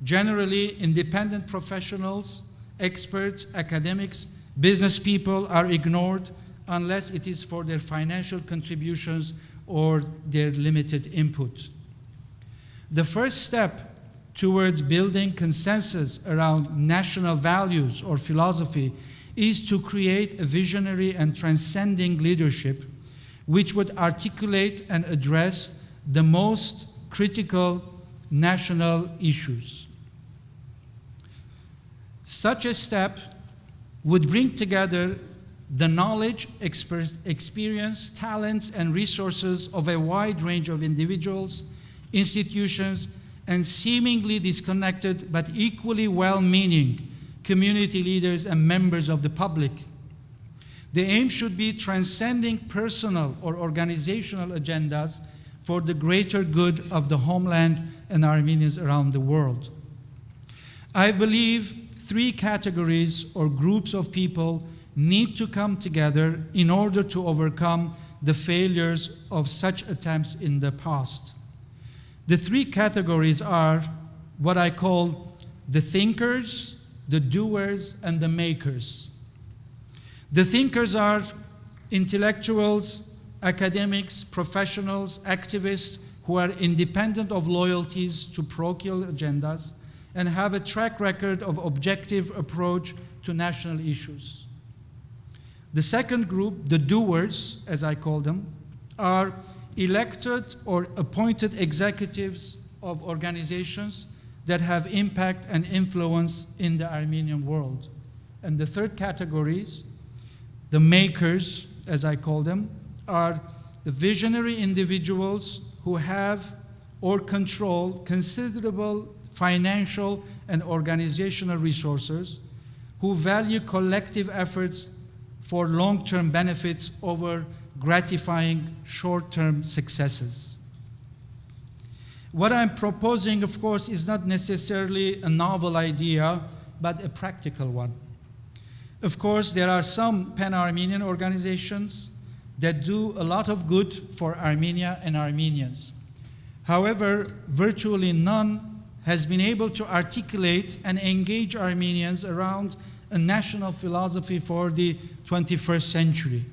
Generally, independent professionals, experts, academics, business people are ignored unless it is for their financial contributions or their limited input. The first step towards building consensus around national values or philosophy is to create a visionary and transcending leadership which would articulate and address the most critical national issues. Such a step would bring together the knowledge, experience, talents, and resources of a wide range of individuals, institutions, and seemingly disconnected but equally well-meaning community leaders and members of the public. The aim should be transcending personal or organizational agendas for the greater good of the homeland and Armenians around the world. I believe three categories or groups of people need to come together in order to overcome the failures of such attempts in the past. The three categories are what I call the thinkers, the doers, and the makers. The thinkers are intellectuals, academics, professionals, activists who are independent of loyalties to parochial agendas and have a track record of objective approach to national issues. The second group, the doers, as I call them, are elected or appointed executives of organizations that have impact and influence in the Armenian world. And the third categories, the makers, as I call them, are the visionary individuals who have or control considerable financial and organizational resources, who value collective efforts for long-term benefits over gratifying short-term successes. What I'm proposing, of course, is not necessarily a novel idea, but a practical one. Of course, there are some pan-Armenian organizations that do a lot of good for Armenia and Armenians. However, virtually none has been able to articulate and engage Armenians around a national philosophy for the 21st century.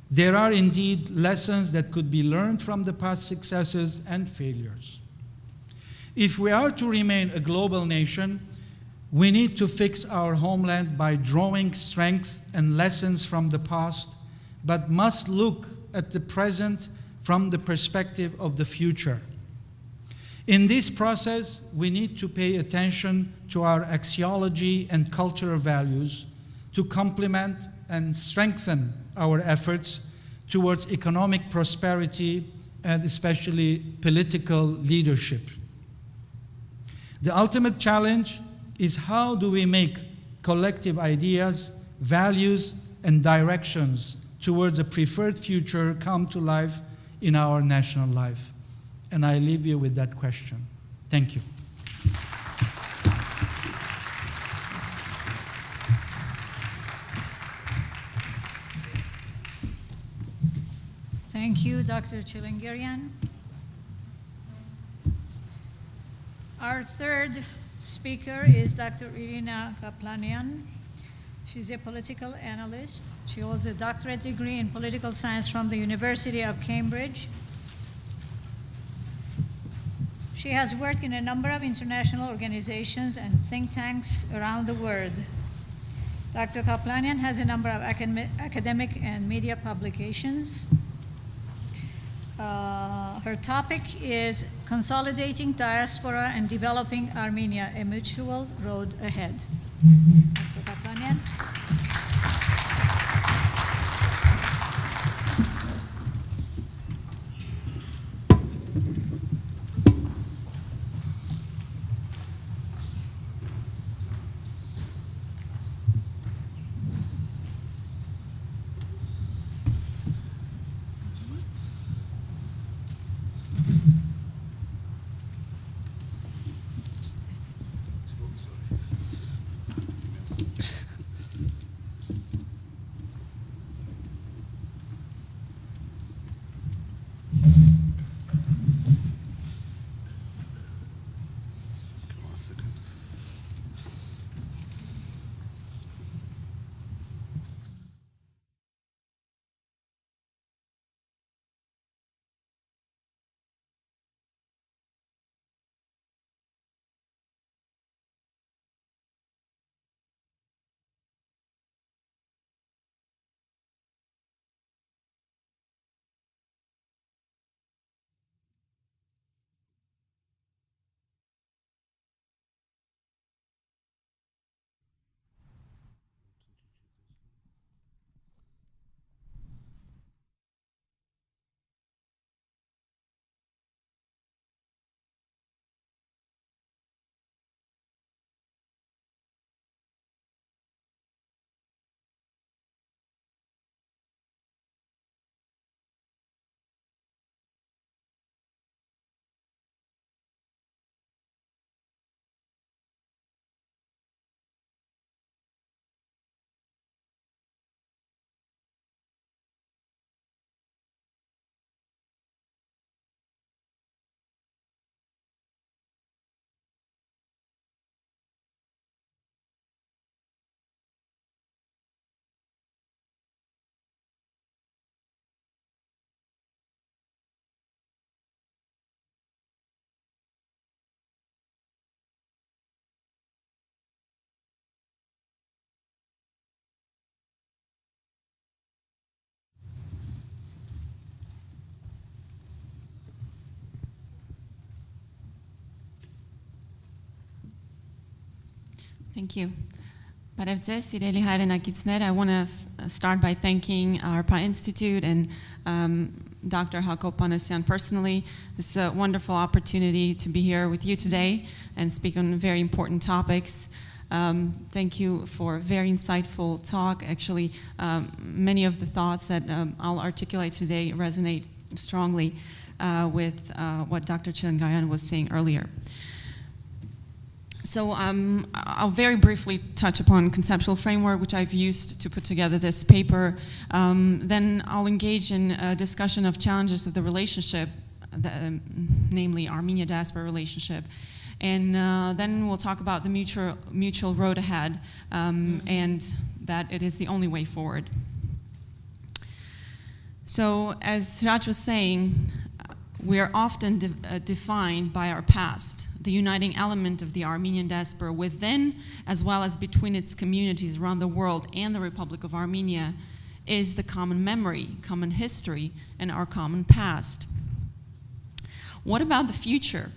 There are indeed lessons that could be learned from the past successes and failures. If we are to remain a global nation, we need to fix our homeland by drawing strength and lessons from the past, but must look at the present from the perspective of the future. In this process, we need to pay attention to our axiology and cultural values to complement and strengthen our efforts towards economic prosperity and especially political leadership. The ultimate challenge is how do we make collective ideas, values, and directions towards a preferred future come to life in our national life? And I leave you with that question. Thank you. Thank you, Dr. Chilingirian. Our third speaker is Dr. Irina Kaplanian. She's a political analyst. She holds a doctorate degree in political science from the University of Cambridge. She has worked in a number of international organizations and think tanks around the world. Dr. Kaplanian has a number of academic and media publications. Her topic is Consolidating Diaspora and Developing Armenia, a Mutual Road Ahead. Dr. Kaplanian. Thank you. Բարև սիրելի հայրենակիցներ, I want to start by thanking ARPA Institute and Dr. Jacob Panosyan personally. This is a wonderful opportunity to be here with you today and speak on very important topics. Thank you for a very insightful talk. Actually, many of the thoughts that I'll articulate today resonate strongly with what Dr. Chilingirian was saying earlier. So I'll very briefly touch upon conceptual framework, which I've used to put together this paper. Then I'll engage in a discussion of challenges of the relationship, namely Armenia diaspora relationship. And then we'll talk about the mutual road ahead, and that it is the only way forward. So as Raj was saying, we are often defined by our past, the uniting element of the Armenian diaspora within as well as between its communities around the world and the Republic of Armenia is the common memory, common history, and our common past. What about the future?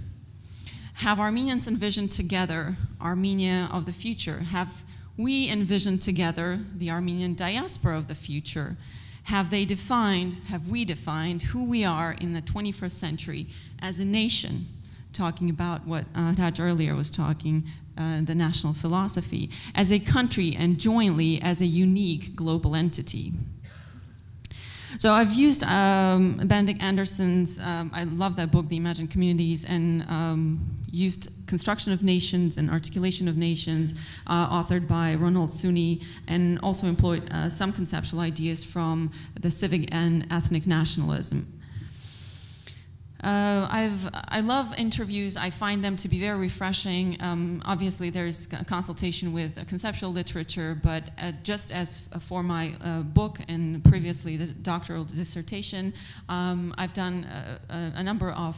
Have Armenians envisioned together Armenia of the future? Have we envisioned together the Armenian diaspora of the future? Have we defined who we are in the 21st century as a nation? Talking about what Raj earlier was talking, the national philosophy, as a country and jointly as a unique global entity. So I've used Benedict Anderson's, I love that book, The Imagined Communities, and used Construction of Nations and Articulation of Nations, authored by Ronald Suni, and also employed some conceptual ideas from the civic and ethnic nationalism. I love interviews. I find them to be very refreshing. Obviously, there's a consultation with conceptual literature, but just as for my book and previously the doctoral dissertation, I've done a number of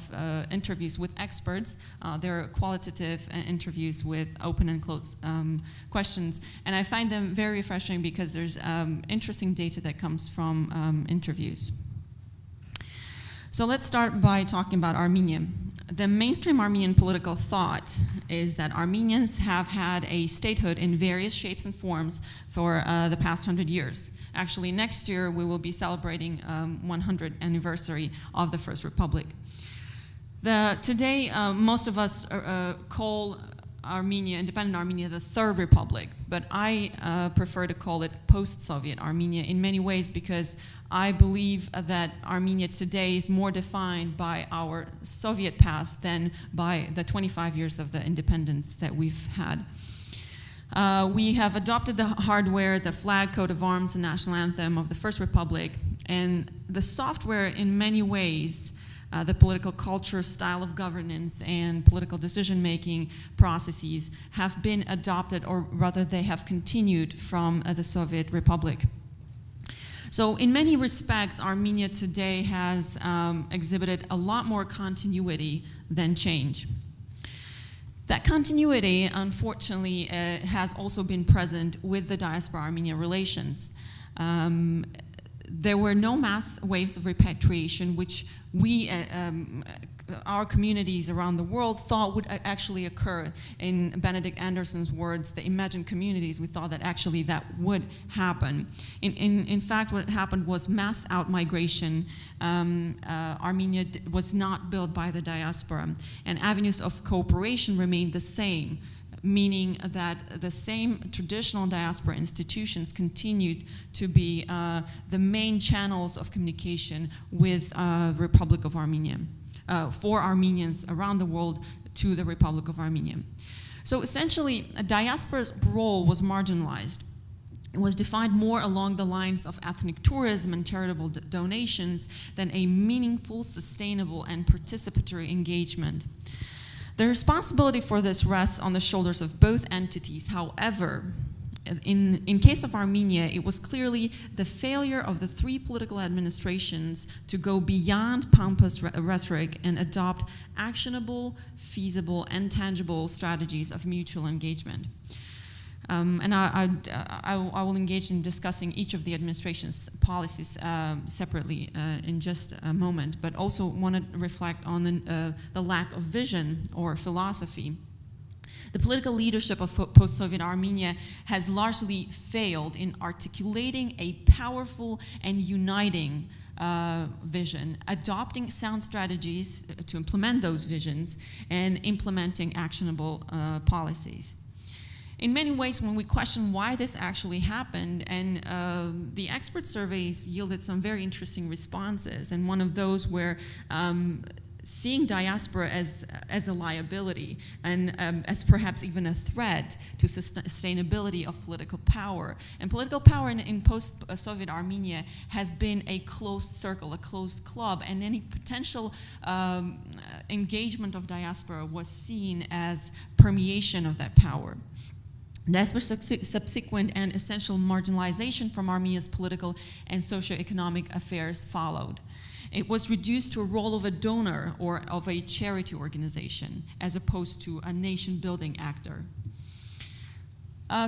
interviews with experts. They're qualitative interviews with open and closed questions, and I find them very refreshing because there's interesting data that comes from interviews. So let's start by talking about Armenia. The mainstream Armenian political thought is that Armenians have had a statehood in various shapes and forms for the past 100 years. Actually, next year we will be celebrating 100th anniversary of the First Republic. Today, most of us call Armenia, independent Armenia, the Third Republic, but I prefer to call it post-Soviet Armenia in many ways because I believe that Armenia today is more defined by our Soviet past than by the 25 years of the independence that we've had. We have adopted the hardware, the flag, coat of arms, the national anthem of the First Republic, and the software in many ways, the political culture, style of governance, and political decision-making processes have been adopted, or rather they have continued from the Soviet Republic. So in many respects, Armenia today has exhibited a lot more continuity than change. That continuity, unfortunately, has also been present with the diaspora-Armenia relations. There were no mass waves of repatriation, which we, our communities around the world, thought would actually occur. In Benedict Anderson's words, the imagined communities, we thought that actually that would happen. In fact, what happened was mass out-migration. Armenia was not built by the diaspora, and avenues of cooperation remained the same, meaning that the same traditional diaspora institutions continued to be the main channels of communication with Republic of Armenia, for Armenians around the world to the Republic of Armenia. So essentially, a diaspora's role was marginalized. It was defined more along the lines of ethnic tourism and charitable donations than a meaningful, sustainable, and participatory engagement. The responsibility for this rests on the shoulders of both entities. However, in case of Armenia, it was clearly the failure of the three political administrations to go beyond pompous rhetoric and adopt actionable, feasible, and tangible strategies of mutual engagement. And I will engage in discussing each of the administration's policies separately in just a moment, but also want to reflect on the lack of vision or philosophy. The political leadership of post-Soviet Armenia has largely failed in articulating a powerful and uniting vision, adopting sound strategies to implement those visions, and implementing actionable policies. In many ways, when we question why this actually happened, and the expert surveys yielded some very interesting responses, and one of those were seeing diaspora as a liability and as perhaps even a threat to sustainability of political power. And political power in post-Soviet Armenia has been a closed circle, a closed club, and any potential engagement of diaspora was seen as permeation of that power. Diaspora's subsequent and essential marginalization from Armenia's political and socio-economic affairs followed. It was reduced to a role of a donor or of a charity organization, as opposed to a nation-building actor.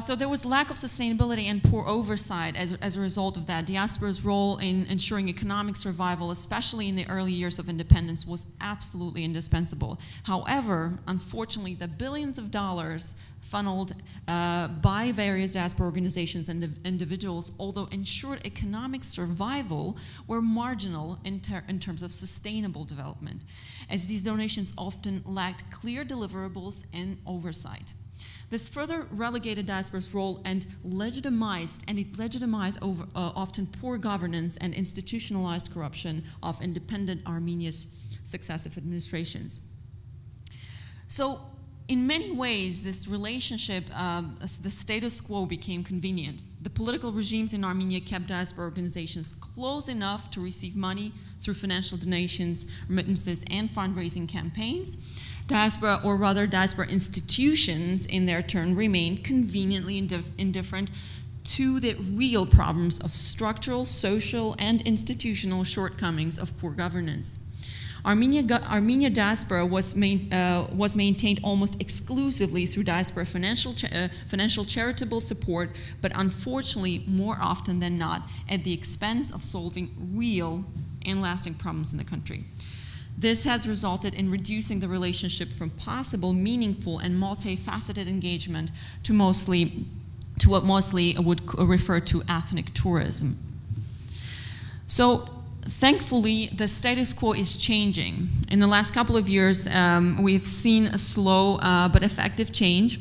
So there was lack of sustainability and poor oversight as a result of that. Diaspora's role in ensuring economic survival, especially in the early years of independence, was absolutely indispensable. However, unfortunately, the billions of dollars funneled by various diaspora organizations and individuals, although ensured economic survival, were marginal in terms of sustainable development, as these donations often lacked clear deliverables and oversight. This further relegated diaspora's role and legitimized often poor governance and institutionalized corruption of independent Armenia's successive administrations. So, in many ways, this relationship, the status quo became convenient. The political regimes in Armenia kept diaspora organizations close enough to receive money through financial donations, remittances, and fundraising campaigns. Diaspora, or rather diaspora institutions, in their turn, remained conveniently indifferent to the real problems of structural, social, and institutional shortcomings of poor governance. Armenia diaspora was maintained almost exclusively through diaspora financial charitable support, but unfortunately, more often than not, at the expense of solving real and lasting problems in the country. This has resulted in reducing the relationship from possible, meaningful, and multifaceted engagement to what mostly would refer to ethnic tourism. So, thankfully, the status quo is changing. In the last couple of years, we've seen a slow but effective change,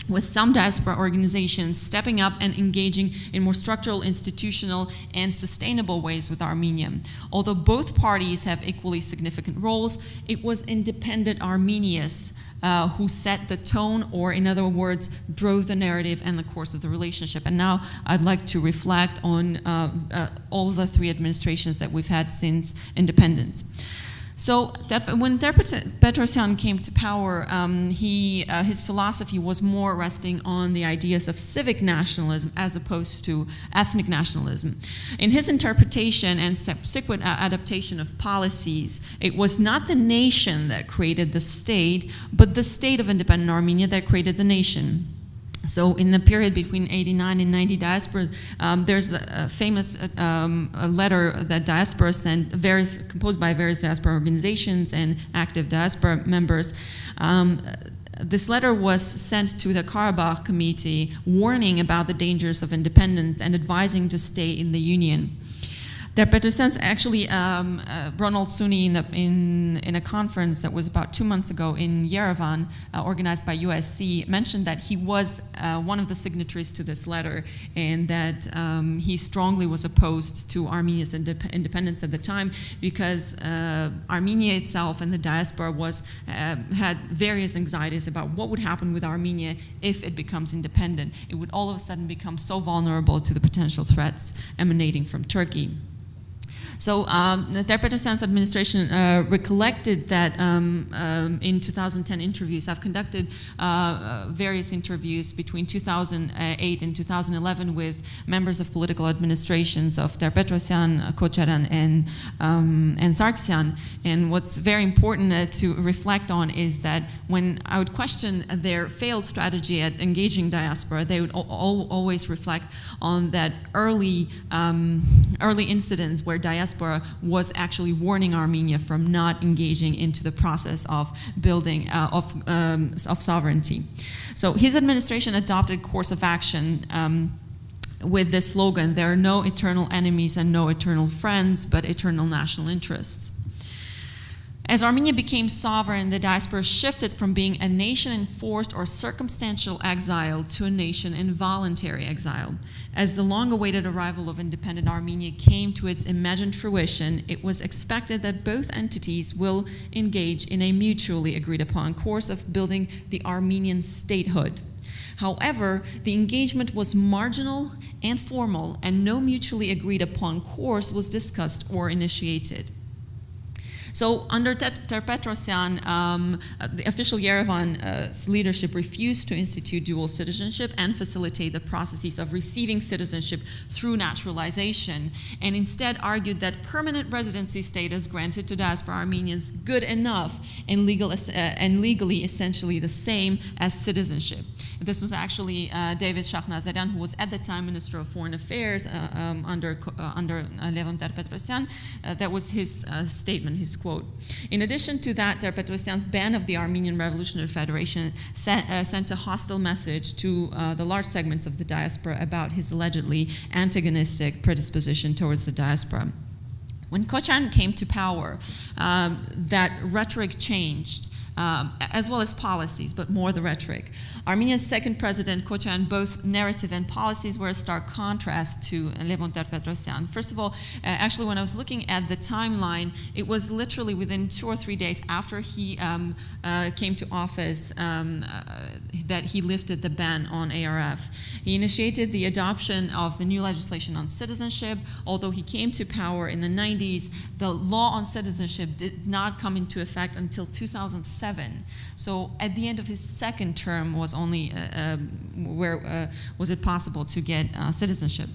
with some diaspora organizations stepping up and engaging in more structural, institutional, and sustainable ways with Armenia. Although both parties have equally significant roles, it was independent Armenians who set the tone, or in other words, drove the narrative and the course of the relationship. And now I'd like to reflect on all the three administrations that we've had since independence. So when Petrosyan came to power, his philosophy was more resting on the ideas of civic nationalism as opposed to ethnic nationalism. In his interpretation and subsequent adaptation of policies, it was not the nation that created the state, but the state of independent Armenia that created the nation. So in the period between 89 and 90 diaspora, there's a famous letter that diaspora sent, composed by various diaspora organizations and active diaspora members. This letter was sent to the Karabakh Committee, warning about the dangers of independence and advising to stay in the Union. There, Petrosyan actually, Ronald Suni in a conference that was about 2 months ago in Yerevan, organized by USC, mentioned that he was one of the signatories to this letter, and that he strongly was opposed to Armenia's independence at the time, because Armenia itself and the diaspora had various anxieties about what would happen with Armenia if it becomes independent. It would all of a sudden become so vulnerable to the potential threats emanating from Turkey. So Petrosyan's administration recollected that in 2010 interviews, I've conducted various interviews between 2008 and 2011 with members of political administrations of Petrosyan, Kocharan, and Sargsyan. And what's very important to reflect on is that when I would question their failed strategy at engaging diaspora, they would always reflect on that early incidents where diaspora was actually warning Armenia from not engaging into the process of building of sovereignty. So his administration adopted a course of action with this slogan: "There are no eternal enemies and no eternal friends, but eternal national interests." As Armenia became sovereign, the diaspora shifted from being a nation in forced or circumstantial exile to a nation in voluntary exile. As the long-awaited arrival of independent Armenia came to its imagined fruition, it was expected that both entities will engage in a mutually agreed-upon course of building the Armenian statehood. However, the engagement was marginal and formal, and no mutually agreed-upon course was discussed or initiated. So under Petrosyan, the official Yerevan's leadership refused to institute dual citizenship and facilitate the processes of receiving citizenship through naturalization, and instead argued that permanent residency status granted to diaspora Armenians good enough and legally essentially the same as citizenship. This was actually David Shakhnazarian, who was at the time Minister of Foreign Affairs under Levon Ter-Petrosyan. That was his statement, his quote. In addition to that, Ter-Petrosyan's ban of the Armenian Revolutionary Federation sent a hostile message to the large segments of the diaspora about his allegedly antagonistic predisposition towards the diaspora. When Kocan came to power, that rhetoric changed, as well as policies, but more the rhetoric. Armenia's second president, Kocan, both narrative and policies were a stark contrast to Levon Ter-Petrosyan. First of all, actually, when I was looking at the timeline, it was literally within 2 or 3 days after he came to office that he lifted the ban on ARF. He initiated the adoption of the new legislation on citizenship. Although he came to power in the 90s, the law on citizenship did not come into effect until 2007. So at the end of his second term was only where was it possible to get citizenship.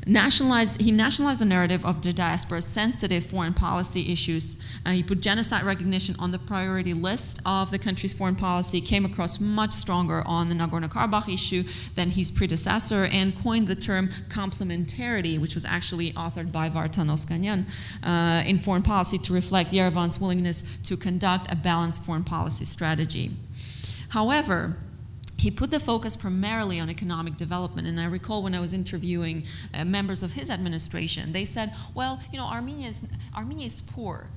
He nationalized the narrative of the diaspora's sensitive foreign policy issues. He put genocide recognition on the priority list of the country's foreign policy, came across much stronger on the Nagorno-Karabakh issue than his predecessor, and coined the term complementarity, which was actually authored by Vartan Oskanyan in foreign policy to reflect Yerevan's willingness to conduct a balanced foreign policy strategy. However, he put the focus primarily on economic development, and I recall when I was interviewing members of his administration, they said, well, you know, Armenia is poor.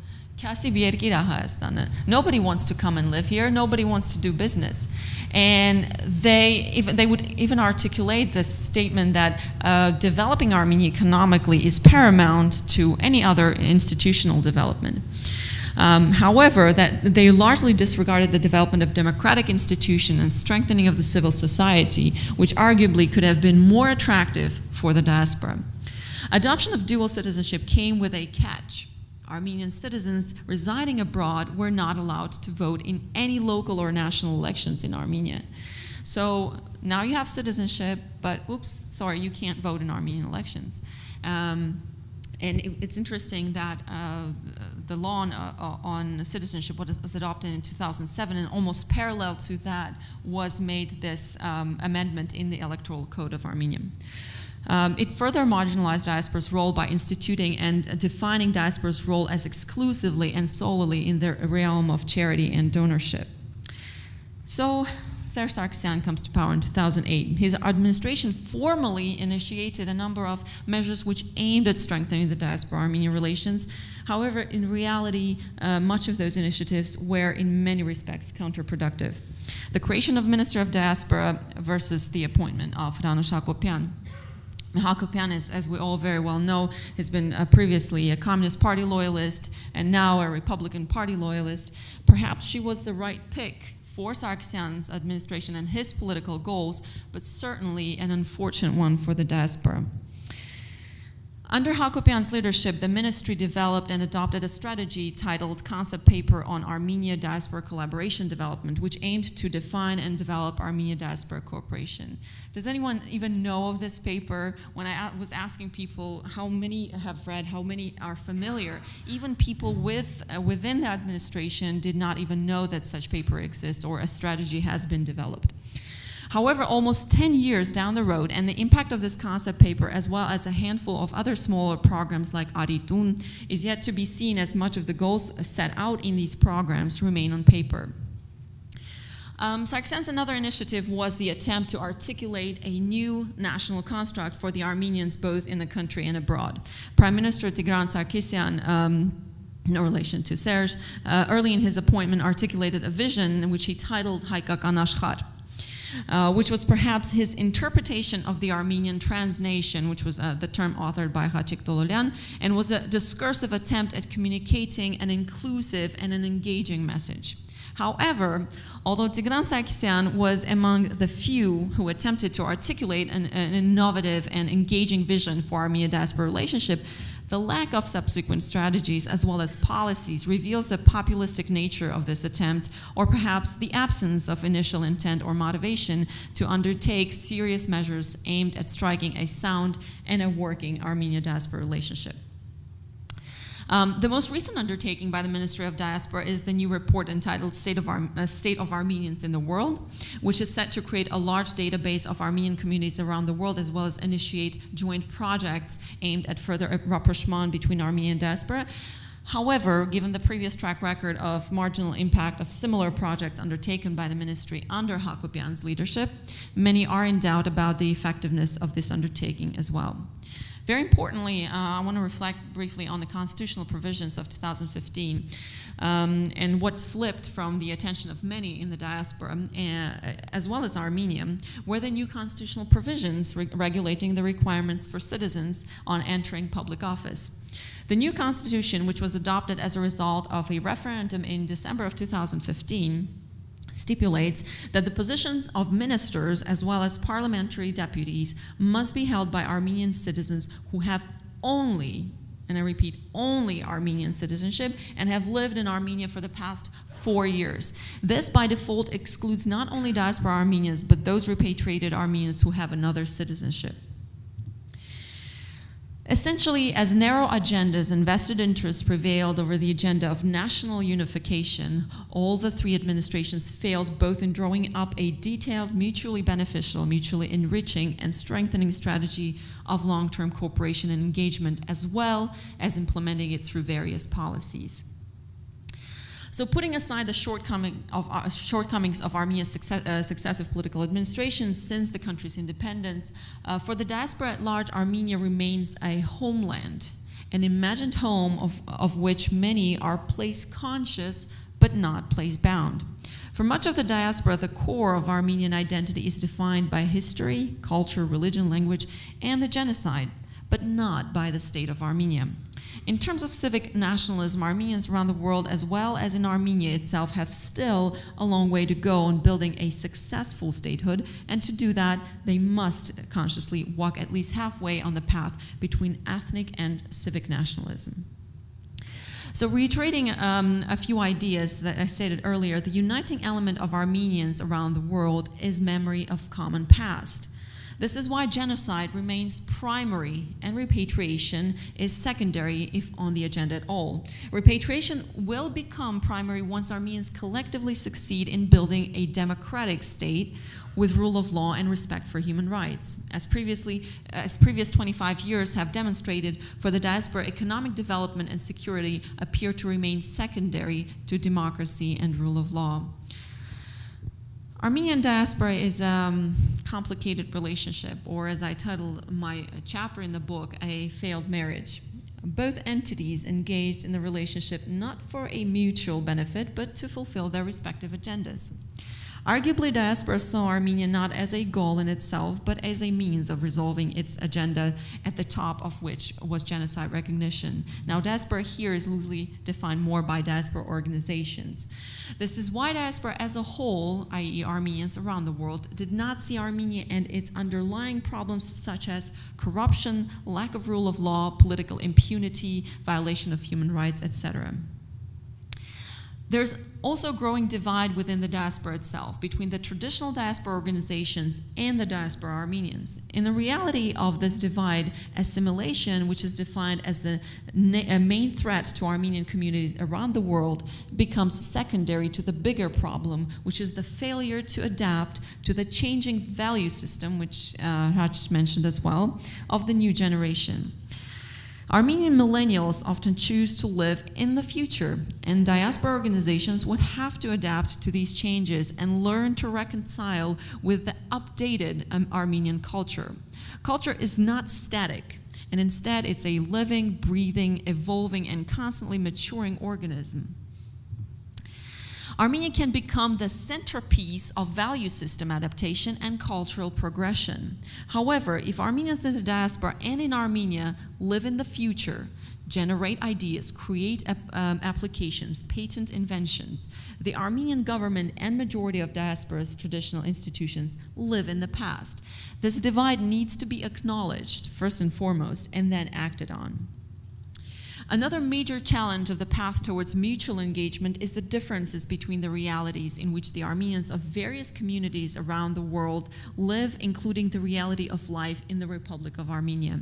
Nobody wants to come and live here. Nobody wants to do business. And they would even articulate this statement that developing Armenia economically is paramount to any other institutional development. However, that they largely disregarded the development of democratic institutions and strengthening of the civil society, which arguably could have been more attractive for the diaspora. Adoption of dual citizenship came with a catch. Armenian citizens residing abroad were not allowed to vote in any local or national elections in Armenia. So now you have citizenship, but oops, sorry, you can't vote in Armenian elections. And it's interesting that the law on citizenship was adopted in 2007, and almost parallel to that was made this amendment in the Electoral Code of Armenia. It further marginalized diaspora's role by instituting and defining diaspora's role as exclusively and solely in the realm of charity and donorship. So Serge Sargsyan comes to power in 2008. His administration formally initiated a number of measures which aimed at strengthening the diaspora-Armenian relations. However, in reality, much of those initiatives were in many respects counterproductive. The creation of Minister of Diaspora versus the appointment of Ranush Hakopian. Hakopian, as we all very well know, has been previously a Communist Party loyalist and now a Republican Party loyalist. Perhaps she was the right pick for Sargsyan's administration and his political goals, but certainly an unfortunate one for the diaspora. Under Hakopian's leadership, the ministry developed and adopted a strategy titled Concept Paper on Armenia Diaspora Collaboration Development, which aimed to define and develop Armenia Diaspora Cooperation. Does anyone even know of this paper? When I was asking people how many have read, how many are familiar, even people within the administration did not even know that such paper exists or a strategy has been developed. However, almost 10 years down the road, and the impact of this concept paper, as well as a handful of other smaller programs like Aritun, is yet to be seen, as much of the goals set out in these programs remain on paper. Sargsyan's another initiative was the attempt to articulate a new national construct for the Armenians both in the country and abroad. Prime Minister Tigran Sargsyan, no relation to Serge, early in his appointment articulated a vision which he titled Haikakan Ashkar, which was perhaps his interpretation of the Armenian transnation, which was the term authored by Khachik Tololyan, and was a discursive attempt at communicating an inclusive and an engaging message. However, although Tigran Sargsyan was among the few who attempted to articulate an innovative and engaging vision for Armenia-diaspora relationship, the lack of subsequent strategies as well as policies reveals the populistic nature of this attempt, or perhaps the absence of initial intent or motivation to undertake serious measures aimed at striking a sound and a working Armenia-diaspora relationship. The most recent undertaking by the Ministry of Diaspora is the new report entitled State of Armenians in the World, which is set to create a large database of Armenian communities around the world, as well as initiate joint projects aimed at further rapprochement between Armenian diaspora. However, given the previous track record of marginal impact of similar projects undertaken by the ministry under Hakopian's leadership, many are in doubt about the effectiveness of this undertaking as well. Very importantly, I want to reflect briefly on the constitutional provisions of 2015 and what slipped from the attention of many in the diaspora, as well as Armenia, were the new constitutional provisions regulating the requirements for citizens on entering public office. The new constitution, which was adopted as a result of a referendum in December of 2015, stipulates that the positions of ministers as well as parliamentary deputies must be held by Armenian citizens who have only, and I repeat, only Armenian citizenship and have lived in Armenia for the past 4 years. This by default excludes not only diaspora Armenians, but those repatriated Armenians who have another citizenship. Essentially, as narrow agendas and vested interests prevailed over the agenda of national unification, all the three administrations failed both in drawing up a detailed, mutually beneficial, mutually enriching, and strengthening strategy of long-term cooperation and engagement, as well as implementing it through various policies. So putting aside the shortcomings of Armenia's successive political administrations since the country's independence, for the diaspora at large, Armenia remains a homeland, an imagined home of which many are place-conscious but not place-bound. For much of the diaspora, the core of Armenian identity is defined by history, culture, religion, language, and the genocide, but not by the state of Armenia. In terms of civic nationalism, Armenians around the world, as well as in Armenia itself, have still a long way to go on building a successful statehood, and to do that, they must consciously walk at least halfway on the path between ethnic and civic nationalism. So reiterating a few ideas that I stated earlier, the uniting element of Armenians around the world is memory of common past. This is why genocide remains primary and repatriation is secondary, if on the agenda at all. Repatriation will become primary once Armenians collectively succeed in building a democratic state with rule of law and respect for human rights. As previous 25 years have demonstrated, for the diaspora, economic development and security appear to remain secondary to democracy and rule of law. Armenian diaspora is a complicated relationship, or as I titled my chapter in the book, a failed marriage. Both entities engaged in the relationship not for a mutual benefit, but to fulfill their respective agendas. Arguably, diaspora saw Armenia not as a goal in itself, but as a means of resolving its agenda, at the top of which was genocide recognition. Now, diaspora here is loosely defined more by diaspora organizations. This is why diaspora as a whole, i.e. Armenians around the world, did not see Armenia and its underlying problems such as corruption, lack of rule of law, political impunity, violation of human rights, etc. There's also a growing divide within the diaspora itself between the traditional diaspora organizations and the diaspora Armenians. In the reality of this divide, assimilation, which is defined as the main threat to Armenian communities around the world, becomes secondary to the bigger problem, which is the failure to adapt to the changing value system, which Raj mentioned as well, of the new generation. Armenian millennials often choose to live in the future, and diaspora organizations would have to adapt to these changes and learn to reconcile with the updated Armenian culture. Culture is not static, and instead it's a living, breathing, evolving, and constantly maturing organism. Armenia can become the centerpiece of value system adaptation and cultural progression. However, if Armenians in the diaspora and in Armenia live in the future, generate ideas, create applications, patent inventions, the Armenian government and majority of diaspora's traditional institutions live in the past. This divide needs to be acknowledged first and foremost, and then acted on. Another major challenge of the path towards mutual engagement is the differences between the realities in which the Armenians of various communities around the world live, including the reality of life in the Republic of Armenia.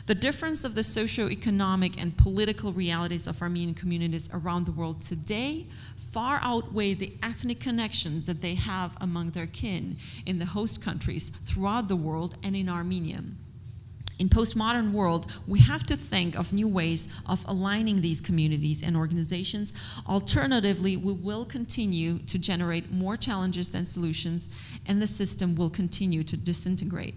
The difference of the socioeconomic and political realities of Armenian communities around the world today far outweigh the ethnic connections that they have among their kin in the host countries throughout the world and in Armenia. In postmodern world, we have to think of new ways of aligning these communities and organizations. Alternatively, we will continue to generate more challenges than solutions, and the system will continue to disintegrate.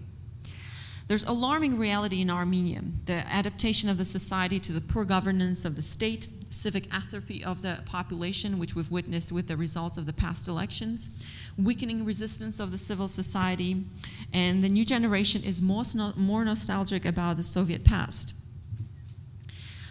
There's alarming reality in Armenia: the adaptation of the society to the poor governance of the state, civic atrophy of the population, which we've witnessed with the results of the past elections, weakening resistance of the civil society, and the new generation is more nostalgic about the Soviet past.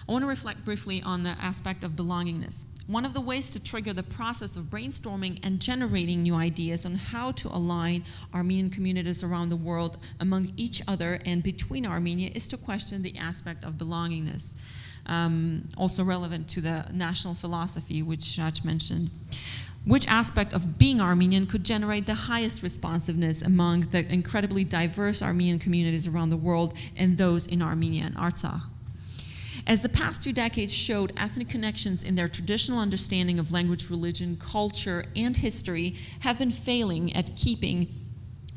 I want to reflect briefly on the aspect of belongingness. One of the ways to trigger the process of brainstorming and generating new ideas on how to align Armenian communities around the world among each other and between Armenia is to question the aspect of belongingness. Also relevant to the national philosophy, which Shach mentioned. Which aspect of being Armenian could generate the highest responsiveness among the incredibly diverse Armenian communities around the world and those in Armenia and Artsakh? As the past few decades showed, ethnic connections in their traditional understanding of language, religion, culture, and history have been failing at keeping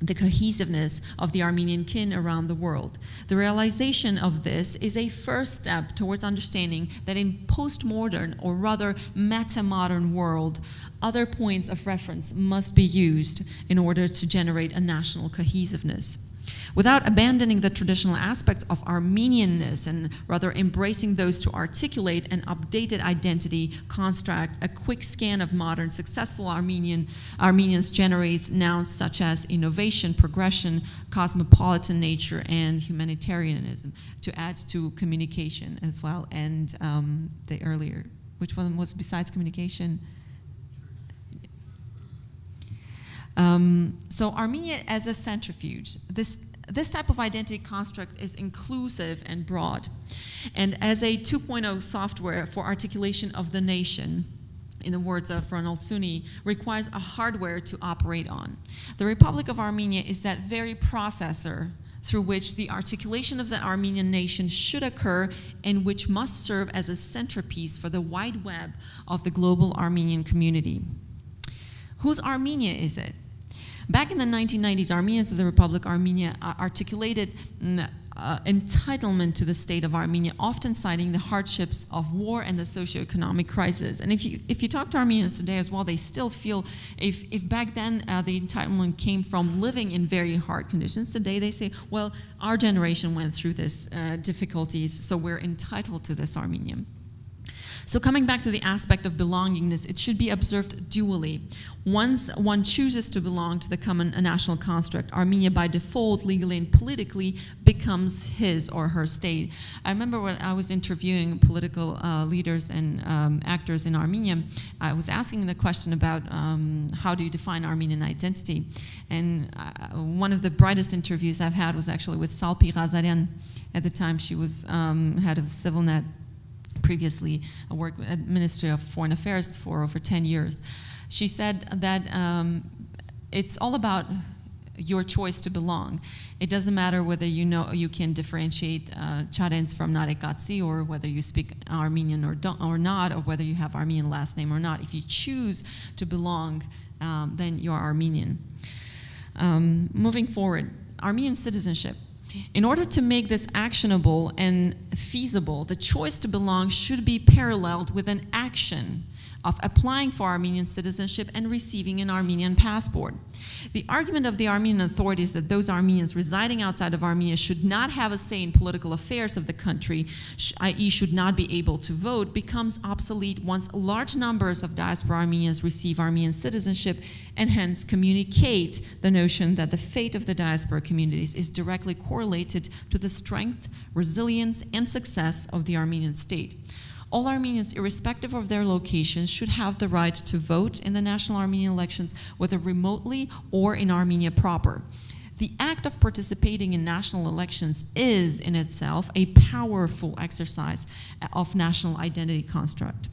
the cohesiveness of the Armenian kin around the world. The realization of this is a first step towards understanding that in postmodern, or rather meta-modern world, other points of reference must be used in order to generate a national cohesiveness. Without abandoning the traditional aspects of Armenianness and rather embracing those to articulate an updated identity construct, a quick scan of modern successful Armenians generates nouns such as innovation, progression, cosmopolitan nature, and humanitarianism, to add to communication as well. And the earlier, which one was besides communication? So Armenia as a centrifuge. This type of identity construct is inclusive and broad. And as a 2.0 software for articulation of the nation, in the words of Ronald Suni, requires a hardware to operate on. The Republic of Armenia is that very processor through which the articulation of the Armenian nation should occur and which must serve as a centerpiece for the wide web of the global Armenian community. Whose Armenia is it? Back in the 1990s, Armenians of the Republic of Armenia articulated entitlement to the state of Armenia, often citing the hardships of war and the socioeconomic crisis. And if you talk to Armenians today as well, they still feel, if back then the entitlement came from living in very hard conditions, today they say, well, our generation went through this difficulties, so we're entitled to this Armenian. So coming back to the aspect of belongingness, it should be observed dually. Once one chooses to belong to the common national construct, Armenia by default, legally and politically, becomes his or her state. I remember when I was interviewing political leaders and actors in Armenia, I was asking the question about how do you define Armenian identity? And one of the brightest interviews I've had was actually with Salpi Ghazarian. At the time, she was head of CivilNet. Previously, I worked at Ministry of Foreign Affairs for over 10 years. She said that it's all about your choice to belong. It doesn't matter whether you know you can differentiate Charens from Narekatsi, or whether you speak Armenian or not, or whether you have Armenian last name or not. If you choose to belong, then you're Armenian. Moving forward, Armenian citizenship. In order to make this actionable and feasible, the choice to belong should be paralleled with an action of applying for Armenian citizenship and receiving an Armenian passport. The argument of the Armenian authorities that those Armenians residing outside of Armenia should not have a say in political affairs of the country, i.e. should not be able to vote, becomes obsolete once large numbers of diaspora Armenians receive Armenian citizenship and hence communicate the notion that the fate of the diaspora communities is directly correlated to the strength, resilience, and success of the Armenian state. All Armenians, irrespective of their location, should have the right to vote in the national Armenian elections, whether remotely or in Armenia proper. The act of participating in national elections is, in itself, a powerful exercise of national identity construct.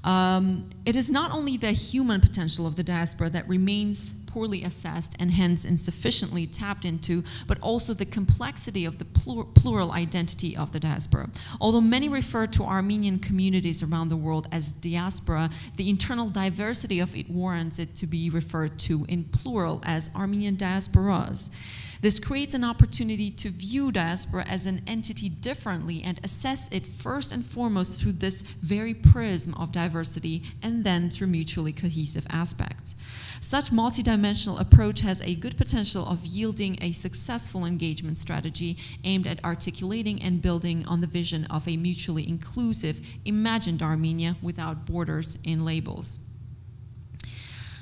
It is not only the human potential of the diaspora that remains poorly assessed and hence insufficiently tapped into, but also the complexity of the plural identity of the diaspora. Although many refer to Armenian communities around the world as diaspora, the internal diversity of it warrants it to be referred to in plural as Armenian diasporas. This creates an opportunity to view diaspora as an entity differently and assess it first and foremost through this very prism of diversity and then through mutually cohesive aspects. Such multidimensional approach has a good potential of yielding a successful engagement strategy aimed at articulating and building on the vision of a mutually inclusive, imagined Armenia without borders and labels.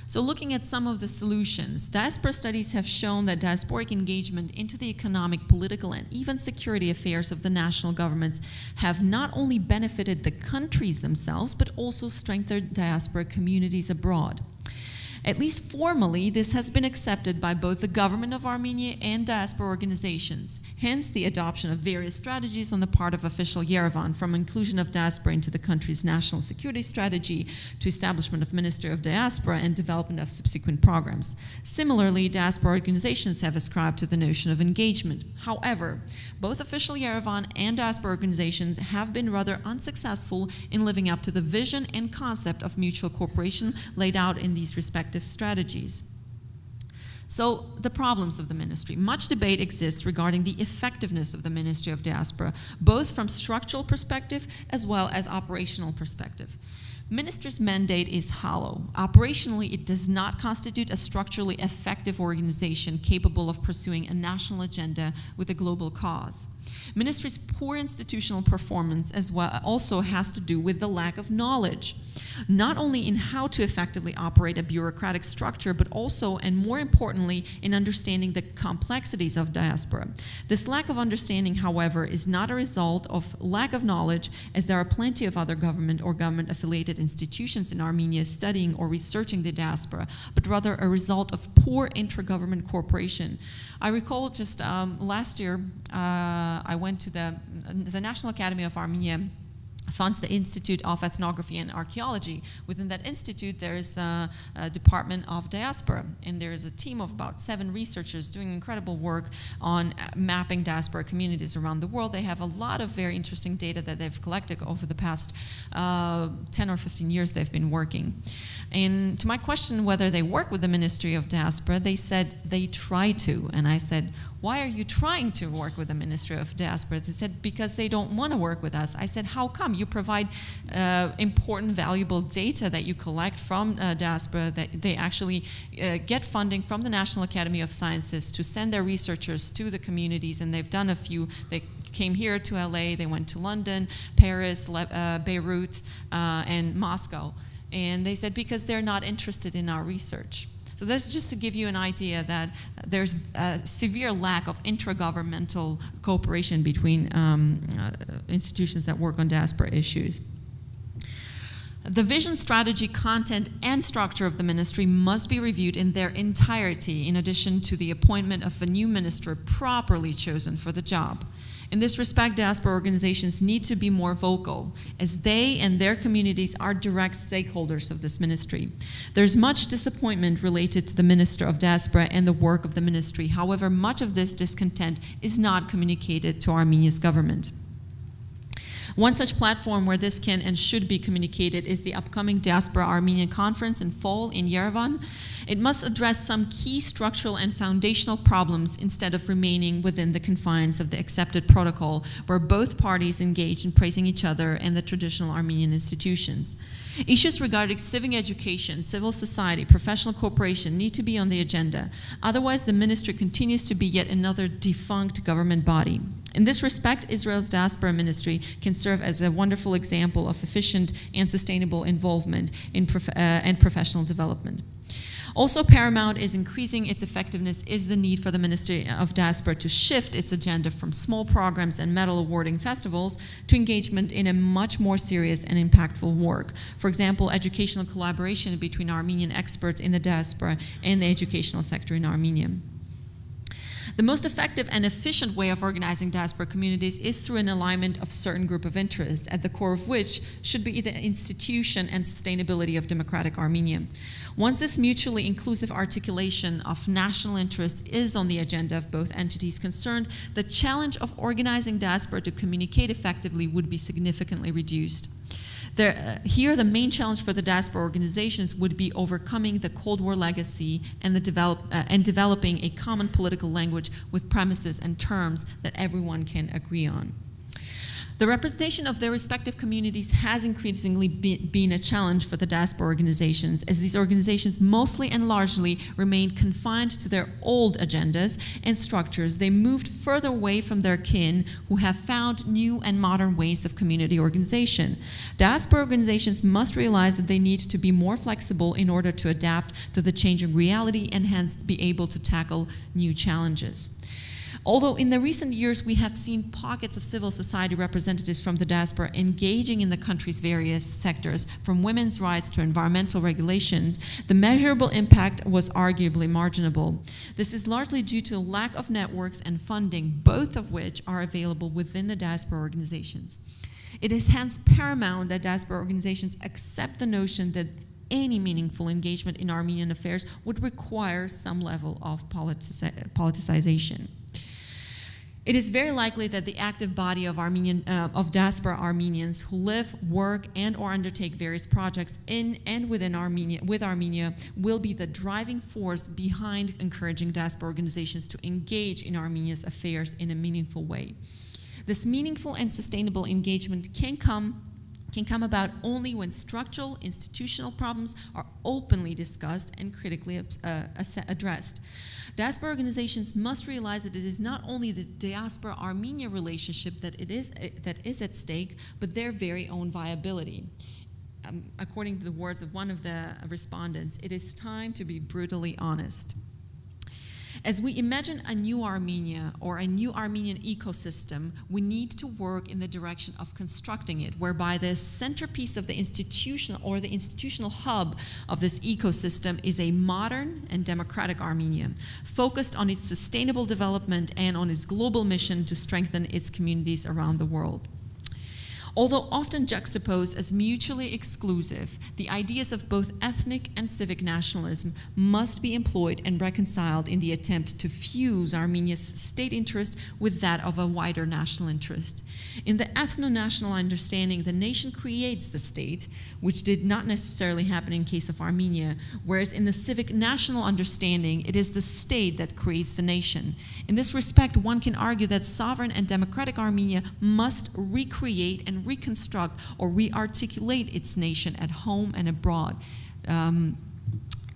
So looking at some of the solutions, diaspora studies have shown that diasporic engagement into the economic, political, and even security affairs of the national governments have not only benefited the countries themselves, but also strengthened diaspora communities abroad. At least formally, this has been accepted by both the government of Armenia and diaspora organizations, hence the adoption of various strategies on the part of official Yerevan, from inclusion of diaspora into the country's national security strategy to establishment of Ministry of Diaspora and development of subsequent programs. Similarly, diaspora organizations have ascribed to the notion of engagement. However, both official Yerevan and diaspora organizations have been rather unsuccessful in living up to the vision and concept of mutual cooperation laid out in these respective strategies. So, the problems of the ministry. Much debate exists regarding the effectiveness of the Ministry of Diaspora, both from structural perspective as well as operational perspective. Ministry's mandate is hollow. Operationally, it does not constitute a structurally effective organization capable of pursuing a national agenda with a global cause. Ministry's poor institutional performance as well also has to do with the lack of knowledge, not only in how to effectively operate a bureaucratic structure, but also, and more importantly, in understanding the complexities of diaspora. This lack of understanding, however, is not a result of lack of knowledge, as there are plenty of other government or government-affiliated institutions in Armenia studying or researching the diaspora, but rather a result of poor intra-government cooperation. I recall just last year, I went to the National Academy of Armenia funds the Institute of Ethnography and Archaeology. Within that institute, there is a Department of Diaspora, and there is a team of about 7 researchers doing incredible work on mapping diaspora communities around the world. They have a lot of very interesting data that they've collected over the past 10 or 15 years they've been working. And to my question whether they work with the Ministry of Diaspora, they said they try to. And I said, why are you trying to work with the Ministry of Diaspora? They said, because they don't want to work with us. I said, how come? You provide important, valuable data that you collect from diaspora, that they actually get funding from the National Academy of Sciences to send their researchers to the communities, and they've done a few. They came here to LA, they went to London, Paris, Beirut, and Moscow. And they said, because they're not interested in our research. So that's just to give you an idea that there's a severe lack of intragovernmental cooperation between institutions that work on diaspora issues. The vision, strategy, content, and structure of the ministry must be reviewed in their entirety, in addition to the appointment of a new minister properly chosen for the job. In this respect, diaspora organizations need to be more vocal, as they and their communities are direct stakeholders of this ministry. There's much disappointment related to the Minister of Diaspora and the work of the ministry. However, much of this discontent is not communicated to Armenia's government. One such platform where this can and should be communicated is the upcoming Diaspora Armenian Conference in fall in Yerevan. It must address some key structural and foundational problems instead of remaining within the confines of the accepted protocol, where both parties engage in praising each other and the traditional Armenian institutions. Issues regarding civic education, civil society, professional cooperation need to be on the agenda. Otherwise, the ministry continues to be yet another defunct government body. In this respect, Israel's diaspora ministry can serve as a wonderful example of efficient and sustainable involvement in professional development. Also paramount is increasing its effectiveness is the need for the Ministry of Diaspora to shift its agenda from small programs and medal awarding festivals to engagement in a much more serious and impactful work. For example, educational collaboration between Armenian experts in the diaspora and the educational sector in Armenia. The most effective and efficient way of organizing diaspora communities is through an alignment of certain group of interests, at the core of which should be the institution and sustainability of democratic Armenia. Once this mutually inclusive articulation of national interest is on the agenda of both entities concerned, the challenge of organizing diaspora to communicate effectively would be significantly reduced. Here, the main challenge for the diaspora organizations would be overcoming the Cold War legacy and, developing a common political language with premises and terms that everyone can agree on. The representation of their respective communities has increasingly been a challenge for the diaspora organizations, as these organizations mostly and largely remained confined to their old agendas and structures. They moved further away from their kin, who have found new and modern ways of community organization. Diaspora organizations must realize that they need to be more flexible in order to adapt to the changing reality and hence be able to tackle new challenges. Although in the recent years we have seen pockets of civil society representatives from the diaspora engaging in the country's various sectors, from women's rights to environmental regulations, the measurable impact was arguably marginal. This is largely due to a lack of networks and funding, both of which are available within the diaspora organizations. It is hence paramount that diaspora organizations accept the notion that any meaningful engagement in Armenian affairs would require some level of politicization. It is very likely that the active body of diaspora Armenians who live, work, and/or undertake various projects in and within Armenia, will be the driving force behind encouraging diaspora organizations to engage in Armenia's affairs in a meaningful way. This meaningful and sustainable engagement can come about only when structural, institutional problems are openly discussed and critically addressed. Diaspora organizations must realize that it is not only the diaspora-Armenia relationship that is at stake, but their very own viability. According to the words of one of the respondents, it is time to be brutally honest. As we imagine a new Armenia or a new Armenian ecosystem, we need to work in the direction of constructing it, whereby the centerpiece of the institutional hub of this ecosystem is a modern and democratic Armenia, focused on its sustainable development and on its global mission to strengthen its communities around the world. Although often juxtaposed as mutually exclusive, the ideas of both ethnic and civic nationalism must be employed and reconciled in the attempt to fuse Armenia's state interest with that of a wider national interest. In the ethno-national understanding, the nation creates the state, which did not necessarily happen in case of Armenia, whereas in the civic national understanding, it is the state that creates the nation. In this respect, one can argue that sovereign and democratic Armenia must recreate and reconstruct or re-articulate its nation at home and abroad. And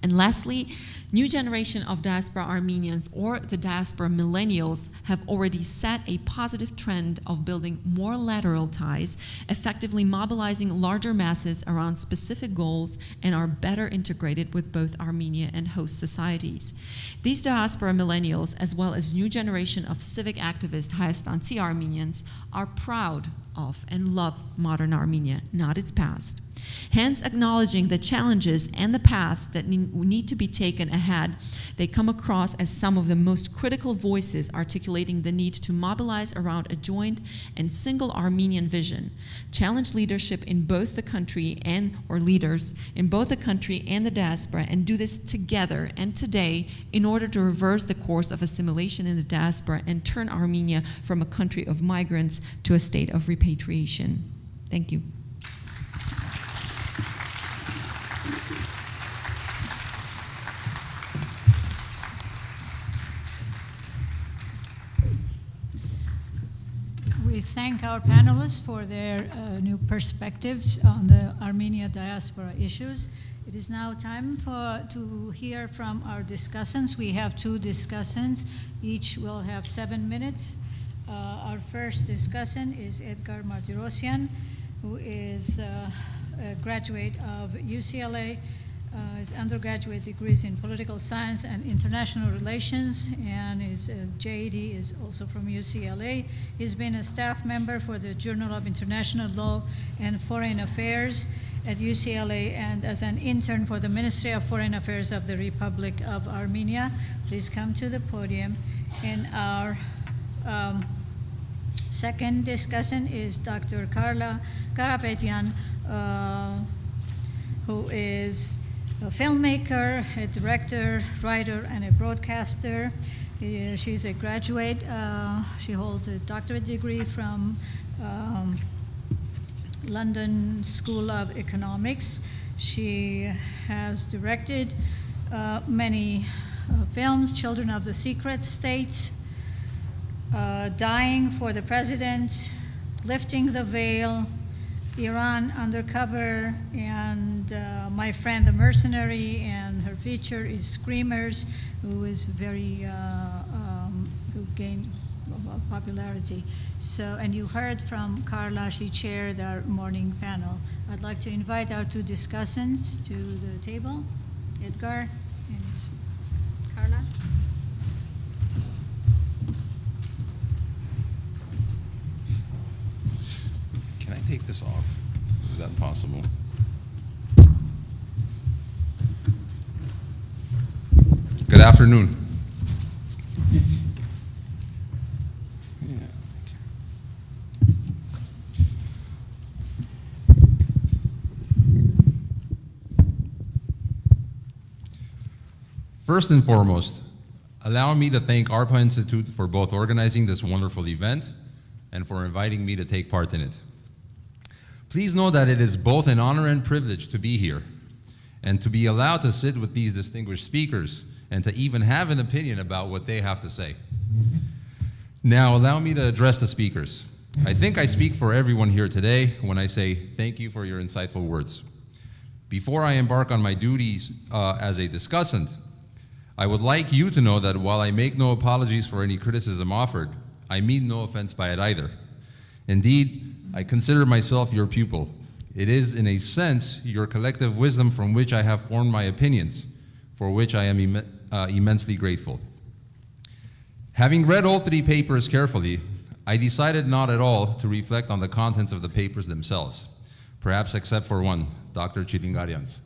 lastly, new generation of diaspora Armenians or the diaspora millennials have already set a positive trend of building more lateral ties, effectively mobilizing larger masses around specific goals, and are better integrated with both Armenia and host societies. These diaspora millennials, as well as new generation of civic activist Hayastansi Armenians, are proud of and love modern Armenia, not its past. Hence, acknowledging the challenges and the paths that need to be taken ahead, they come across as some of the most critical voices articulating the need to mobilize around a joint and single Armenian vision, challenge leadership in both the country or leaders in both the country and the diaspora, and do this together and today in order to reverse the course of assimilation in the diaspora and turn Armenia from a country of migrants to a state of repatriation. Thank you. We thank our panelists for their new perspectives on the Armenia diaspora issues. It is now time to hear from our discussants. We have two discussants. Each will have 7 minutes. Our first discussant is Edgar Martirosyan, who is a graduate of UCLA. His undergraduate degrees in political science and international relations, and his JD is also from UCLA. He's been a staff member for the Journal of International Law and Foreign Affairs, at UCLA and as an intern for the Ministry of Foreign Affairs of the Republic of Armenia. Please come to the podium. And our second discussant is Dr. Carla Karapetyan, who is a filmmaker, a director, writer, and a broadcaster. She's a graduate. She holds a doctorate degree from London School of Economics. She has directed many films: Children of the Secret State, Dying for the President, Lifting the Veil, Iran Undercover, and My Friend the Mercenary, and her feature is Screamers, who is very, who gained popularity. So, and you heard from Carla, she chaired our morning panel. I'd like to invite our two discussants to the table, Edgar and Carla. Can I take this off? Is that possible? Good afternoon. Yeah, First and foremost, allow me to thank ARPA Institute for both organizing this wonderful event and for inviting me to take part in it. Please know that it is both an honor and privilege to be here and to be allowed to sit with these distinguished speakers and to even have an opinion about what they have to say. Now, allow me to address the speakers. I think I speak for everyone here today when I say thank you for your insightful words. Before I embark on my duties as a discussant, I would like you to know that while I make no apologies for any criticism offered, I mean no offense by it either. Indeed, I consider myself your pupil. It is, in a sense, your collective wisdom from which I have formed my opinions, for which I am immensely grateful. Having read all three papers carefully, I decided not at all to reflect on the contents of the papers themselves, perhaps except for one, Dr. Chilingarian's.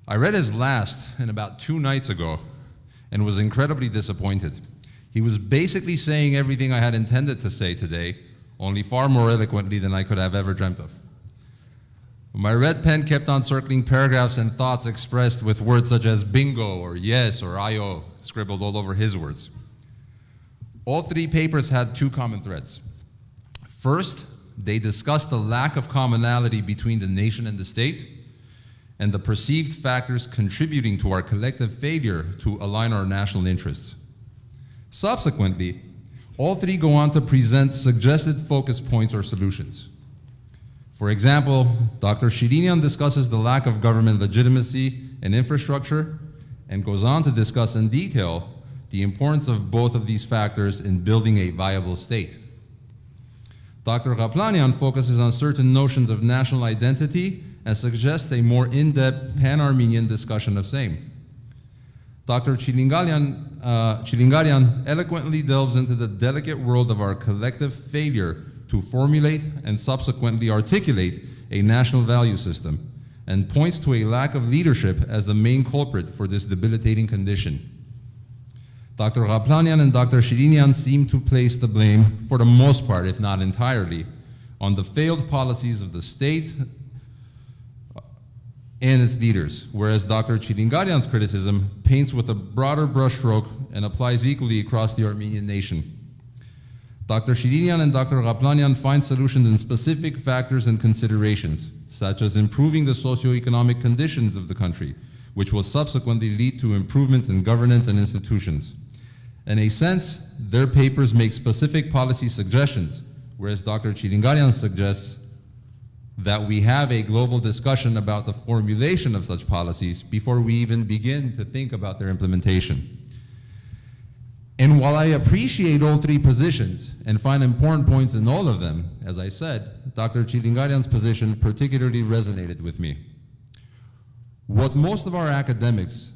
I read his last about 2 nights ago and was incredibly disappointed. He was basically saying everything I had intended to say today, only far more eloquently than I could have ever dreamt of. My red pen kept on circling paragraphs and thoughts expressed with words such as bingo or yes or IO scribbled all over his words. All three papers had 2 common threads. First, they discussed the lack of commonality between the nation and the state and the perceived factors contributing to our collective failure to align our national interests. Subsequently, all 3 go on to present suggested focus points or solutions. For example, Dr. Shirinian discusses the lack of government legitimacy and infrastructure and goes on to discuss in detail the importance of both of these factors in building a viable state. Dr. Raplanian focuses on certain notions of national identity and suggests a more in-depth pan-Armenian discussion of same. Dr. Chilingarian eloquently delves into the delicate world of our collective failure to formulate and subsequently articulate a national value system and points to a lack of leadership as the main culprit for this debilitating condition. Dr. Raplanian and Dr. Shirinian seem to place the blame, for the most part, if not entirely, on the failed policies of the state and its leaders, whereas Dr. Chilingarian's criticism paints with a broader brushstroke and applies equally across the Armenian nation. Dr. Shirinian and Dr. Raplanian find solutions in specific factors and considerations, such as improving the socioeconomic conditions of the country, which will subsequently lead to improvements in governance and institutions. In a sense, their papers make specific policy suggestions, whereas Dr. Chilingarian suggests that we have a global discussion about the formulation of such policies before we even begin to think about their implementation. And while I appreciate all 3 positions and find important points in all of them, as I said, Dr. Chilingarian's position particularly resonated with me. What most of our academics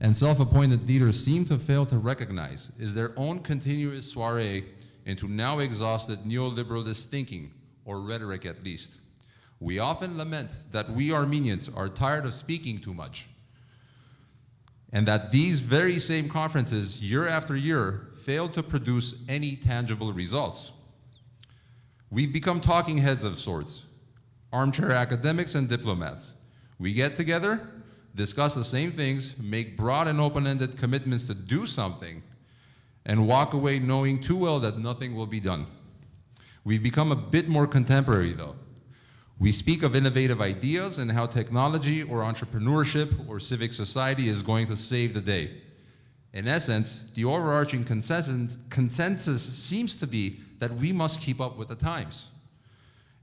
and self-appointed leaders seem to fail to recognize is their own continuous soiree into now exhausted neoliberalist thinking, or rhetoric at least, We often lament that we Armenians are tired of speaking too much, and that these very same conferences, year after year, fail to produce any tangible results. We've become talking heads of sorts, armchair academics and diplomats. We get together, discuss the same things, make broad and open-ended commitments to do something, and walk away knowing too well that nothing will be done. We've become a bit more contemporary, though. We speak of innovative ideas and how technology or entrepreneurship or civic society is going to save the day. In essence, the overarching consensus seems to be that we must keep up with the times.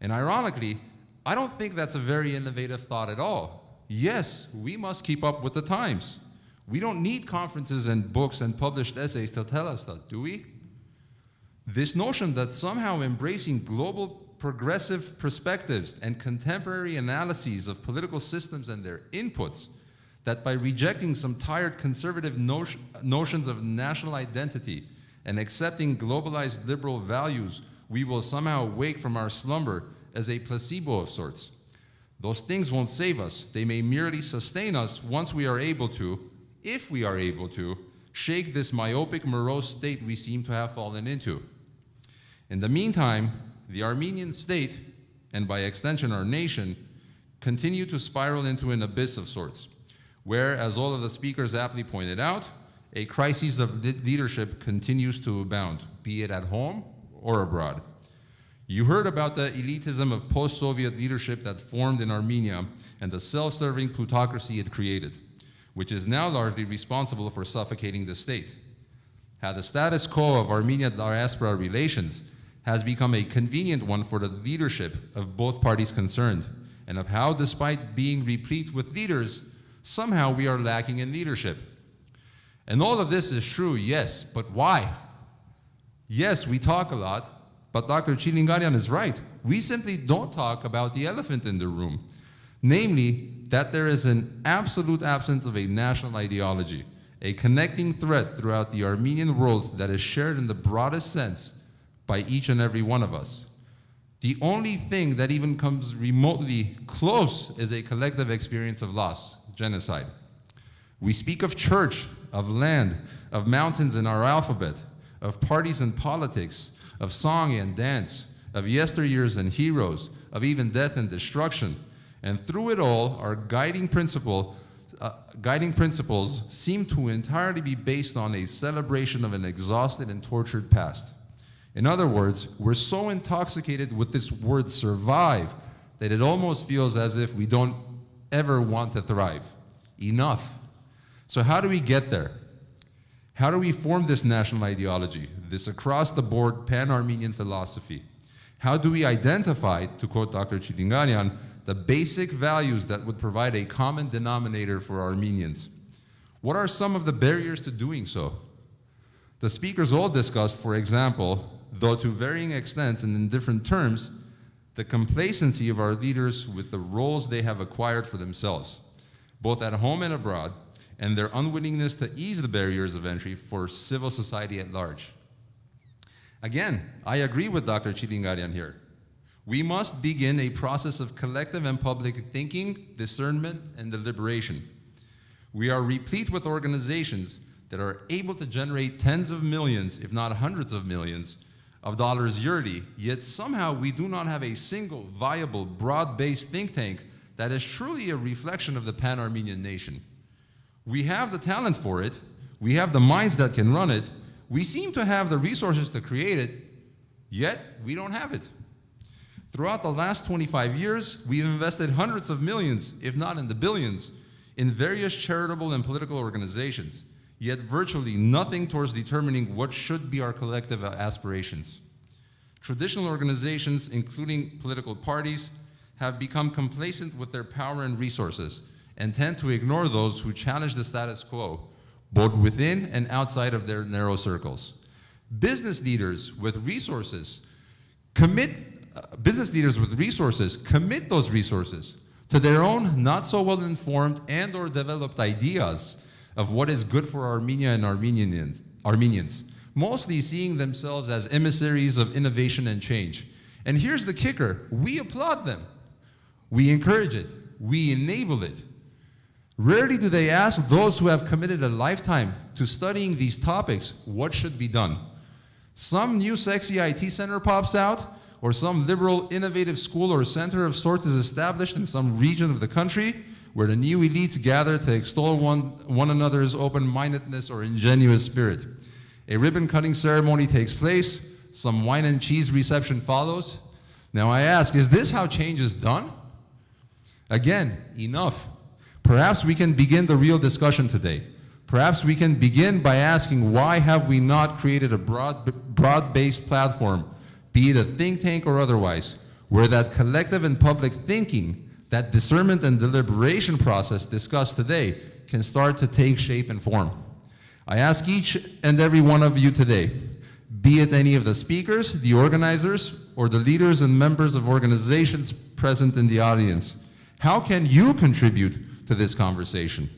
And ironically, I don't think that's a very innovative thought at all. Yes, we must keep up with the times. We don't need conferences and books and published essays to tell us that, do we? This notion that somehow embracing global progressive perspectives and contemporary analyses of political systems and their inputs, that by rejecting some tired conservative notions of national identity and accepting globalized liberal values, we will somehow wake from our slumber as a placebo of sorts. Those things won't save us. They may merely sustain us once we are able to, if we are able to, shake this myopic, morose state we seem to have fallen into. In the meantime, the Armenian state, and by extension our nation, continue to spiral into an abyss of sorts, where, as all of the speakers aptly pointed out, a crisis of leadership continues to abound, be it at home or abroad. You heard about the elitism of post-Soviet leadership that formed in Armenia and the self-serving plutocracy it created, which is now largely responsible for suffocating the state. How the status quo of Armenia-diaspora relations has become a convenient one for the leadership of both parties concerned, and of how, despite being replete with leaders, somehow we are lacking in leadership. And all of this is true, yes, but why? Yes, we talk a lot, but Dr. Chilingarian is right. We simply don't talk about the elephant in the room, namely that there is an absolute absence of a national ideology, a connecting thread throughout the Armenian world that is shared in the broadest sense by each and every one of us. The only thing that even comes remotely close is a collective experience of loss, genocide. We speak of church, of land, of mountains in our alphabet, of parties and politics, of song and dance, of yesteryears and heroes, of even death and destruction. And through it all, our guiding principles seem to entirely be based on a celebration of an exhausted and tortured past. In other words, we're so intoxicated with this word survive that it almost feels as if we don't ever want to thrive. Enough. So how do we get there? How do we form this national ideology, this across-the-board pan-Armenian philosophy? How do we identify, to quote Dr. Chilingarian, the basic values that would provide a common denominator for Armenians? What are some of the barriers to doing so? The speakers all discussed, for example, though to varying extents and in different terms, the complacency of our leaders with the roles they have acquired for themselves, both at home and abroad, and their unwillingness to ease the barriers of entry for civil society at large. Again, I agree with Dr. Chilingarian here. We must begin a process of collective and public thinking, discernment, and deliberation. We are replete with organizations that are able to generate tens of millions, if not hundreds of millions, of dollars yearly, yet somehow we do not have a single viable, broad-based think tank that is truly a reflection of the pan-Armenian nation. We have the talent for it, we have the minds that can run it, we seem to have the resources to create it, yet we don't have it. Throughout the last 25 years, we've invested hundreds of millions, if not in the billions, in various charitable and political organizations, yet virtually nothing towards determining what should be our collective aspirations. Traditional organizations, including political parties, have become complacent with their power and resources and tend to ignore those who challenge the status quo, both within and outside of their narrow circles. Business leaders with resources commit those resources to their own not so well-informed and or developed ideas of what is good for Armenia and Armenians, mostly seeing themselves as emissaries of innovation and change. And here's the kicker, we applaud them. We encourage it. We enable it. Rarely do they ask those who have committed a lifetime to studying these topics what should be done. Some new sexy IT center pops out, or some liberal innovative school or center of sorts is established in some region of the country where the new elites gather to extol one another's open-mindedness or ingenuous spirit. A ribbon-cutting ceremony takes place, some wine and cheese reception follows. Now I ask, is this how change is done? Again, enough. Perhaps we can begin the real discussion today. Perhaps we can begin by asking, why have we not created a broad-based platform, be it a think tank or otherwise, where that collective and public thinking, that discernment and deliberation process discussed today can start to take shape and form? I ask each and every one of you today, be it any of the speakers, the organizers, or the leaders and members of organizations present in the audience, how can you contribute to this conversation?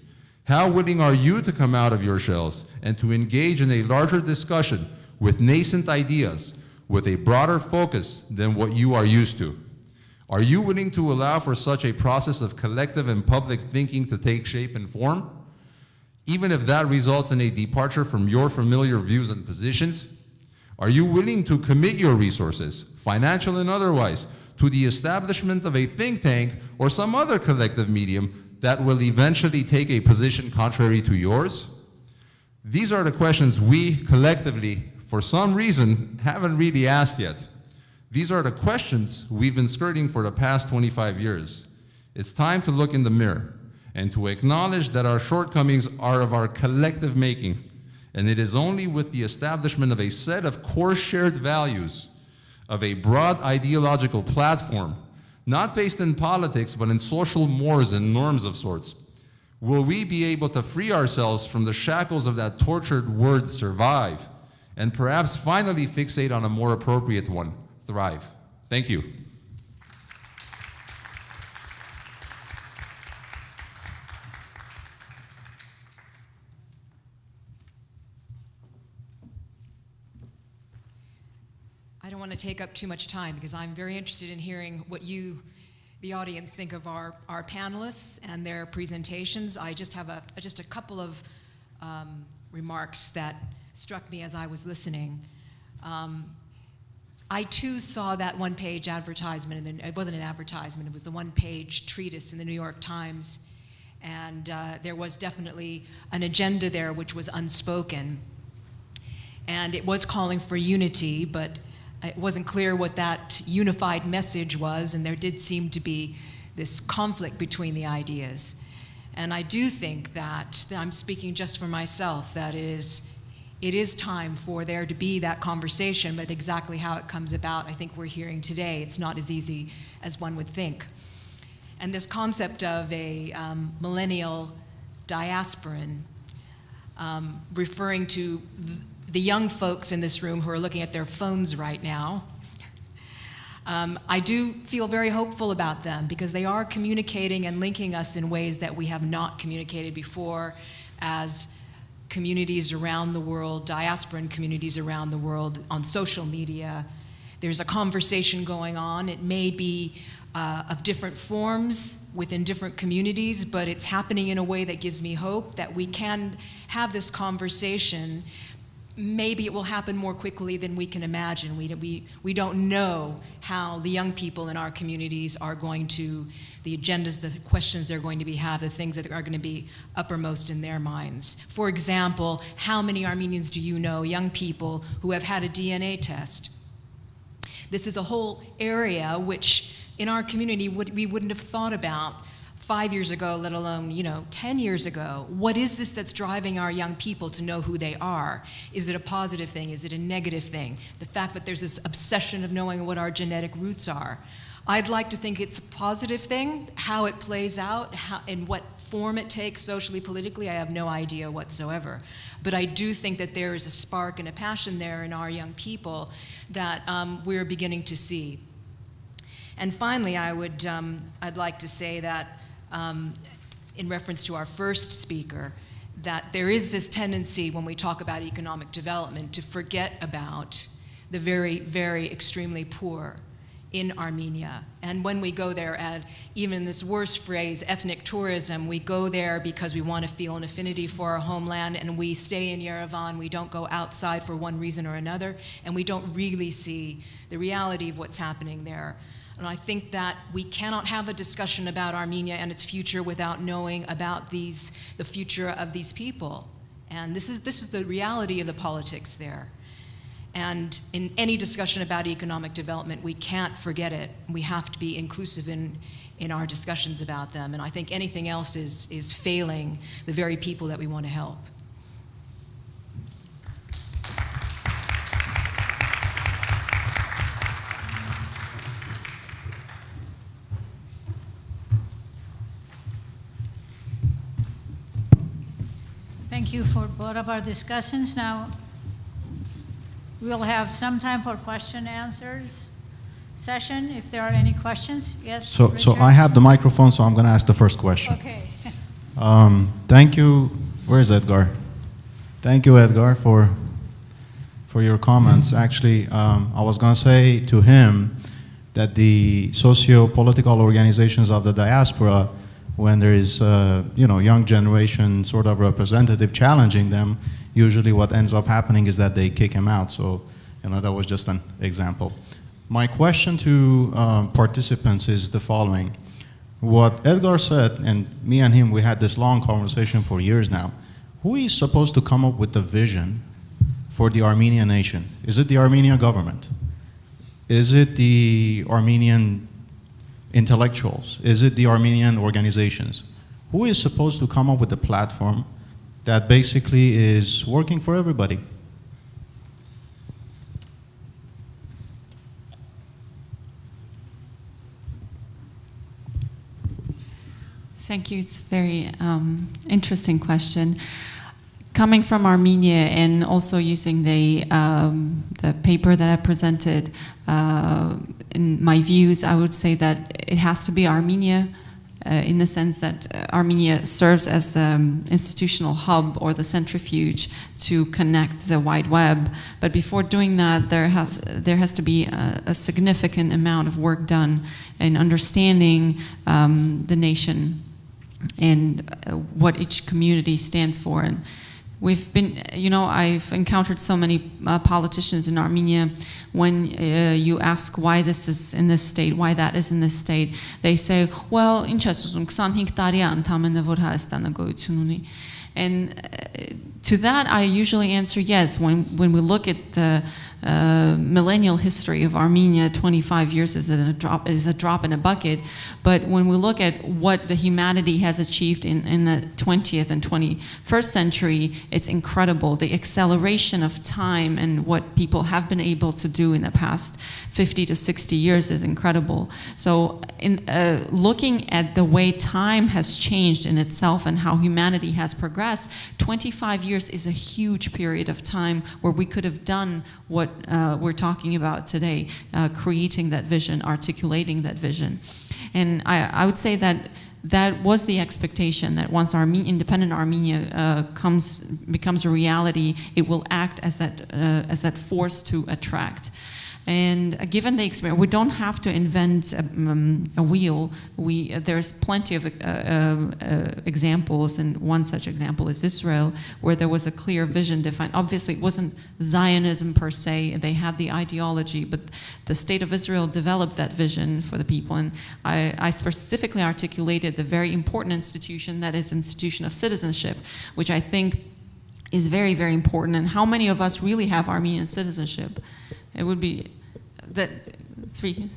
How willing are you to come out of your shells and to engage in a larger discussion with nascent ideas, with a broader focus than what you are used to? Are you willing to allow for such a process of collective and public thinking to take shape and form, even if that results in a departure from your familiar views and positions? Are you willing to commit your resources, financial and otherwise, to the establishment of a think tank or some other collective medium that will eventually take a position contrary to yours? These are the questions we collectively, for some reason, haven't really asked yet. These are the questions we've been skirting for the past 25 years. It's time to look in the mirror and to acknowledge that our shortcomings are of our collective making, and it is only with the establishment of a set of core shared values, of a broad ideological platform, not based in politics, but in social mores and norms of sorts, will we be able to free ourselves from the shackles of that tortured word survive, and perhaps finally fixate on a more appropriate one, thrive. Thank you. I don't want to take up too much time because I'm very interested in hearing what you, the audience, think of our panelists and their presentations. I just have a couple of remarks that struck me as I was listening. I too saw that one-page advertisement, and it wasn't an advertisement, it was the one-page treatise in the New York Times, and there was definitely an agenda there which was unspoken, and it was calling for unity, but it wasn't clear what that unified message was, and there did seem to be this conflict between the ideas. And I do think that, I'm speaking just for myself, that it is time for there to be that conversation, but exactly how it comes about, I think we're hearing today. It's not as easy as one would think. And this concept of a millennial diasporan, referring to the young folks in this room who are looking at their phones right now, I do feel very hopeful about them because they are communicating and linking us in ways that we have not communicated before as communities around the world, diasporan communities around the world on social media. There's a conversation going on. It may be of different forms within different communities, but it's happening in a way that gives me hope that we can have this conversation. Maybe it will happen more quickly than we can imagine. We don't know how the young people in our communities are going to, the agendas, the questions they're going to have, the things that are going to be uppermost in their minds. For example, how many Armenians do you know, young people, who have had a DNA test? This is a whole area which in our community we wouldn't have thought about 5 years ago, let alone 10 years ago. What is this that's driving our young people to know who they are? Is it a positive thing? Is it a negative thing? The fact that there's this obsession of knowing what our genetic roots are. I'd like to think it's a positive thing. How it plays out, in what form it takes socially, politically, I have no idea whatsoever. But I do think that there is a spark and a passion there in our young people that we're beginning to see. And finally, I'd like to say that in reference to our first speaker, that there is this tendency when we talk about economic development to forget about the very, very extremely poor in Armenia. And when we go there, and even this worst phrase, ethnic tourism, we go there because we want to feel an affinity for our homeland, and we stay in Yerevan. We don't go outside for one reason or another, and we don't really see the reality of what's happening there. And I think that we cannot have a discussion about Armenia and its future without knowing about the future of these people. And this is the reality of the politics there. And in any discussion about economic development, we can't forget it. We have to be inclusive in our discussions about them. And I think anything else is failing the very people that we want to help. Thank you for both of our discussions. Now, we'll have some time for question answers session, if there are any questions. Yes, So Richard? I have the microphone, so I'm going to ask the first question. Okay. Thank you. Where is Edgar? Thank you, Edgar, for your comments. Actually, I was going to say to him that the socio-political organizations of the diaspora, when there is, young generation sort of representative challenging them, usually what ends up happening is that they kick him out. So, that was just an example. My question to participants is the following. What Edgar said, and me and him, we had this long conversation for years now. Who is supposed to come up with the vision for the Armenian nation? Is it the Armenian government? Is it the Armenian intellectuals? Is it the Armenian organizations? Who is supposed to come up with a platform that basically is working for everybody? Thank you. It's a very interesting question. Coming from Armenia and also using the paper that I presented, in my views, I would say that it has to be Armenia, in the sense that Armenia serves as the institutional hub or the centrifuge to connect the wide web. But before doing that, there has to be a significant amount of work done in understanding the nation and what each community stands for. And we've been, I've encountered so many politicians in Armenia. When you ask why this is in this state, why that is in this state, they say, well, ինչ ես ուզում 25 տարի է ընդամենը որ Հայաստանը գոյություն ունի. And to that, I usually answer yes. When we look at the millennial history of Armenia, 25 years is a drop in a bucket. But when we look at what the humanity has achieved in the 20th and 21st century, it's incredible. The acceleration of time and what people have been able to do in the past 50 to 60 years is incredible. So in looking at the way time has changed in itself and how humanity has progressed, 25 years is a huge period of time where we could have done what we're talking about today, creating that vision, articulating that vision. And I would say that that was the expectation, that once independent Armenia becomes a reality, it will act as that force to attract. And given the experience, we don't have to invent a wheel. There's plenty of examples, and one such example is Israel, where there was a clear vision defined. Obviously, it wasn't Zionism per se. They had the ideology, but the state of Israel developed that vision for the people. And I specifically articulated the very important institution that is institution of citizenship, which I think is very, very important. And how many of us really have Armenian citizenship? It would be that 3,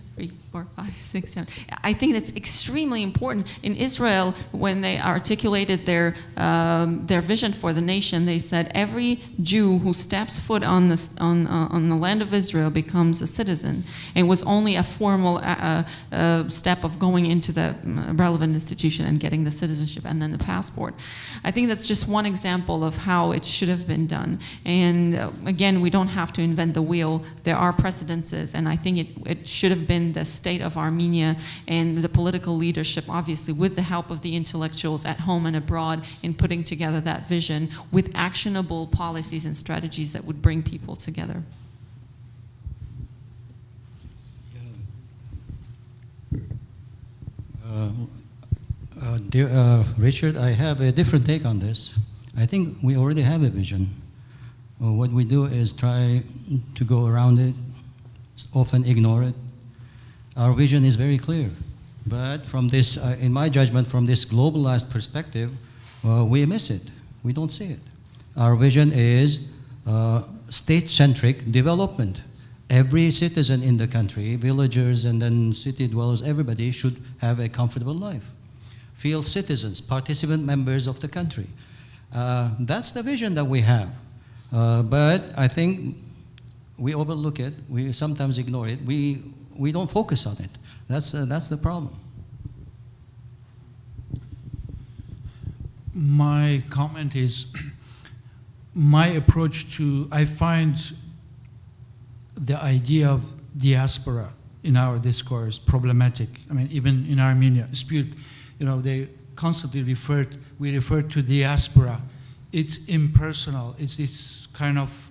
4, 5, 6, 7. I think that's extremely important. In Israel, when they articulated their vision for the nation, they said every Jew who steps foot on the land of Israel becomes a citizen. It was only a formal step of going into the relevant institution and getting the citizenship and then the passport. I think that's just one example of how it should have been done. And again, we don't have to invent the wheel. There are precedences, and I think it should have been the state of Armenia and the political leadership, obviously with the help of the intellectuals at home and abroad, in putting together that vision with actionable policies and strategies that would bring people together. Dear Richard, I have a different take on this. I think we already have a vision. What we do is try to go around it, often ignore it. Our vision is very clear. But from this, in my judgment, from this globalized perspective, we miss it. We don't see it. Our vision is state-centric development. Every citizen in the country, villagers and then city dwellers, everybody should have a comfortable life. Feel citizens, participant members of the country. That's the vision that we have. But I think we overlook it. We sometimes ignore it. We don't focus on it. That's the problem. My comment is, my approach to, I find the idea of diaspora in our discourse problematic. I mean, even in Armenia, they constantly we refer to diaspora. It's impersonal. It's this kind of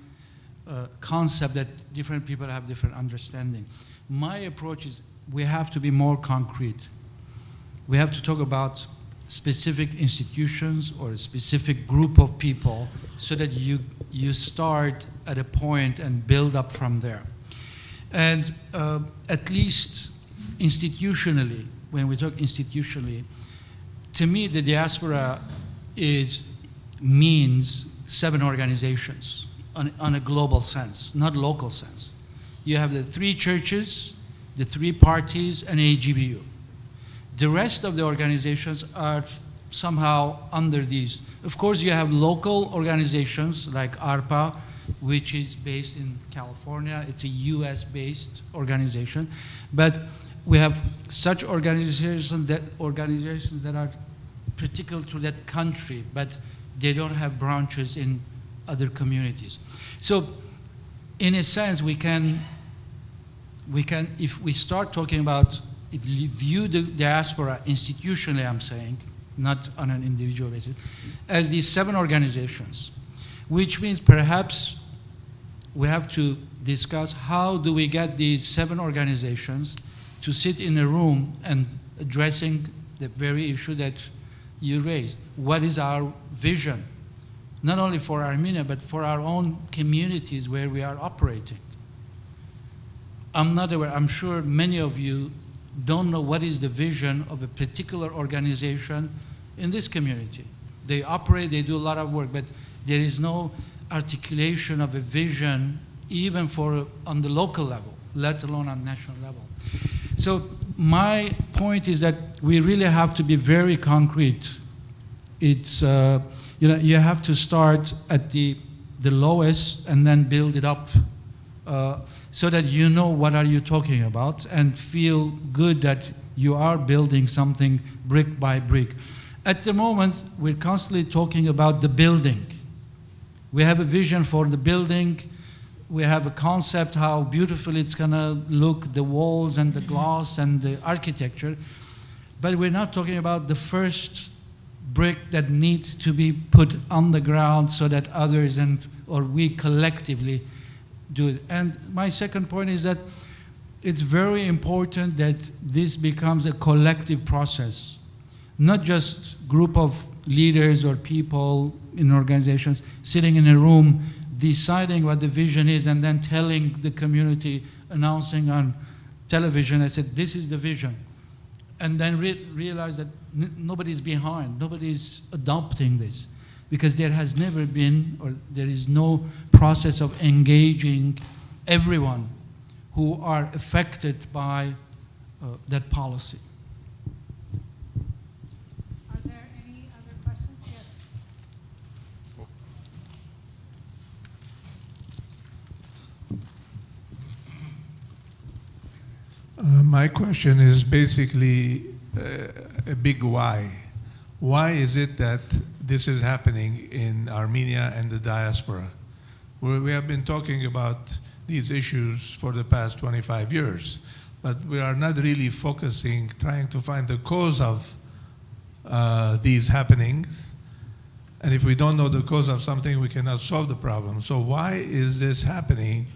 concept that different people have different understanding. My approach is we have to be more concrete. We have to talk about specific institutions or a specific group of people so that you start at a point and build up from there. And at least institutionally, when we talk institutionally, to me the diaspora means 7 organizations on a global sense, not local sense. You have the 3 churches, the 3 parties, and AGBU. The rest of the organizations are somehow under these. Of course, you have local organizations like ARPA, which is based in California. It's a US-based organization. But we have such organizations that are particular to that country, but they don't have branches in other communities. So in a sense, we can, if we start talking about, if you view the diaspora institutionally, I'm saying, not on an individual basis, as these 7 organizations, which means perhaps we have to discuss how do we get these 7 organizations to sit in a room and addressing the very issue that you raised. What is our vision, not only for Armenia, but for our own communities where we are operating? I'm not aware, I'm sure many of you don't know what is the vision of a particular organization in this community. They operate, they do a lot of work, but there is no articulation of a vision even on the local level, let alone on national level. So my point is that we really have to be very concrete. It's, you have to start at the lowest and then build it up so that you know what are you talking about and feel good that you are building something brick by brick. At the moment, we're constantly talking about the building. We have a vision for the building. We have a concept how beautiful it's going to look, the walls and the glass and the architecture. But we're not talking about the first brick that needs to be put on the ground so that others or we collectively do it. And my second point is that it's very important that this becomes a collective process, not just group of leaders or people in organizations sitting in a room deciding what the vision is and then telling the community, announcing on television, I said, this is the vision. And then realize that nobody's behind, nobody's adopting this. Because there has never been, or there is no process of engaging everyone who are affected by that policy. Are there any other questions? Yes. My question is basically a big why. Why is it that this is happening in Armenia and the diaspora? We have been talking about these issues for the past 25 years, but we are not really focusing, trying to find the cause of these happenings. And if we don't know the cause of something, we cannot solve the problem. So why is this happening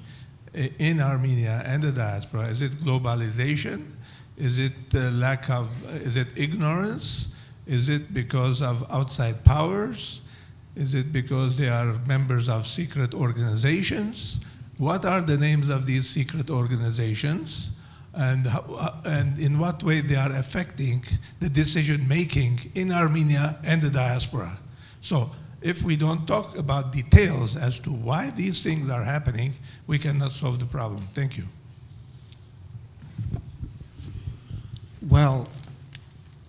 in Armenia and the diaspora? Is it globalization? Is it is it ignorance? Is it because of outside powers? Is it because they are members of secret organizations? What are the names of these secret organizations? And in what way they are affecting the decision making in Armenia and the diaspora? So if we don't talk about details as to why these things are happening, we cannot solve the problem. Thank you. Well,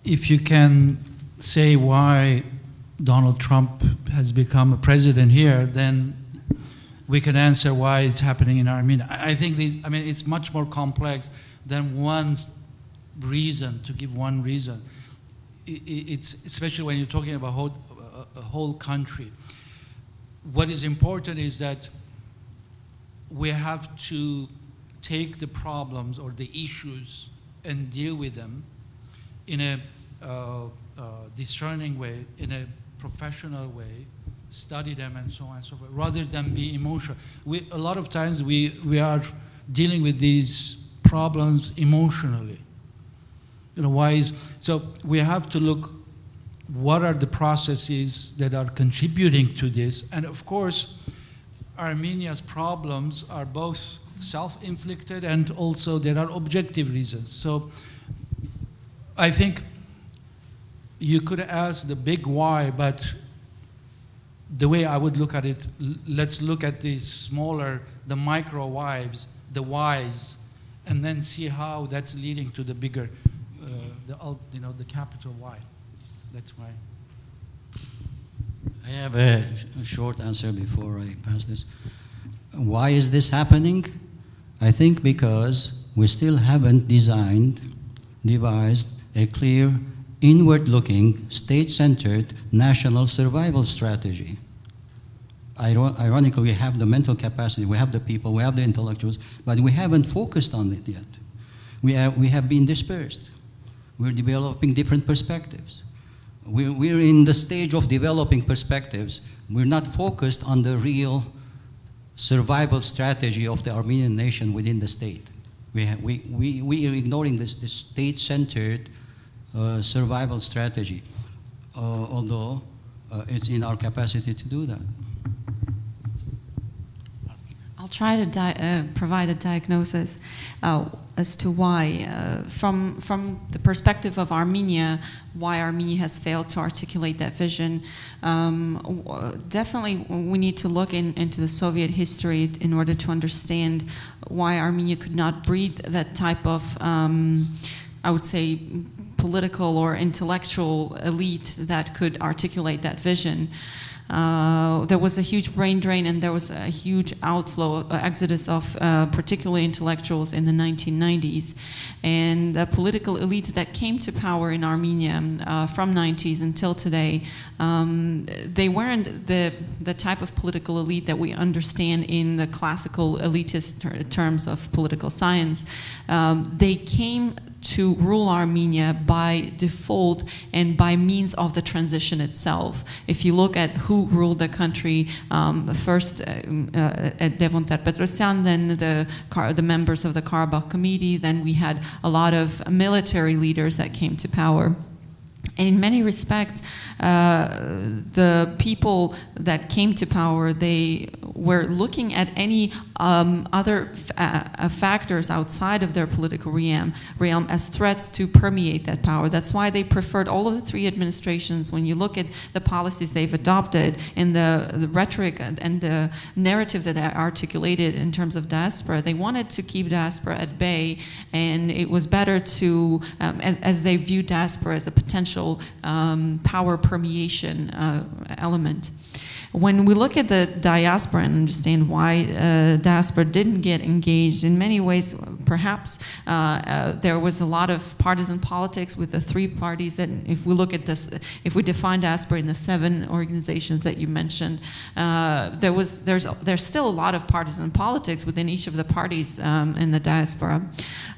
if you can say why Donald Trump has become a president here, then we can answer why it's happening in Armenia. I think it's much more complex than one reason, to give one reason. It's especially when you're talking about a whole country. What is important is that we have to take the problems or the issues and deal with them in a discerning way, in a professional way, study them and so on and so forth, rather than be emotional. A lot of times we are dealing with these problems emotionally. So we have to look what are the processes that are contributing to this. And of course, Armenia's problems are both self-inflicted and also there are objective reasons. So I think you could ask the big why, but the way I would look at it, let's look at the smaller, the micro whys, and then see how that's leading to the bigger, the capital why. That's why. I have a short answer before I pass this. Why is this happening? I think because we still haven't devised a clear, inward-looking, state-centered national survival strategy. Ironically, we have the mental capacity, we have the people, we have the intellectuals, but we haven't focused on it yet. We have been dispersed. We're developing different perspectives. We're in the stage of developing perspectives. We're not focused on the real survival strategy of the Armenian nation within the state. We are ignoring this state-centered survival strategy, although it's in our capacity to do that. I'll try to provide a diagnosis as to why, from the perspective of Armenia, why Armenia has failed to articulate that vision. Definitely, we need to look into the Soviet history in order to understand why Armenia could not breed that type of, I would say, political or intellectual elite that could articulate that vision. There was a huge brain drain and there was a huge exodus of particularly intellectuals in the 1990s. And the political elite that came to power in Armenia from 90s until today, they weren't the type of political elite that we understand in the classical elitist terms of political science. They came to rule Armenia by default and by means of the transition itself. If you look at who ruled the country, first Devontar Petrosyan, then the members of the Karabakh Committee, then we had a lot of military leaders that came to power. And in many respects, the people that came to power, they were looking at any other factors outside of their political realm as threats to permeate that power. That's why they preferred all of the three administrations. When you look at the policies they've adopted and the rhetoric and the narrative that they articulated in terms of diaspora, they wanted to keep diaspora at bay, and it was better to, as they viewed diaspora as a potential power permeation element. When we look at the diaspora and understand why diaspora didn't get engaged, in many ways, perhaps there was a lot of partisan politics with the three parties that, if we look at this, if we define diaspora in the 7 organizations that you mentioned, there's still a lot of partisan politics within each of the parties in the diaspora.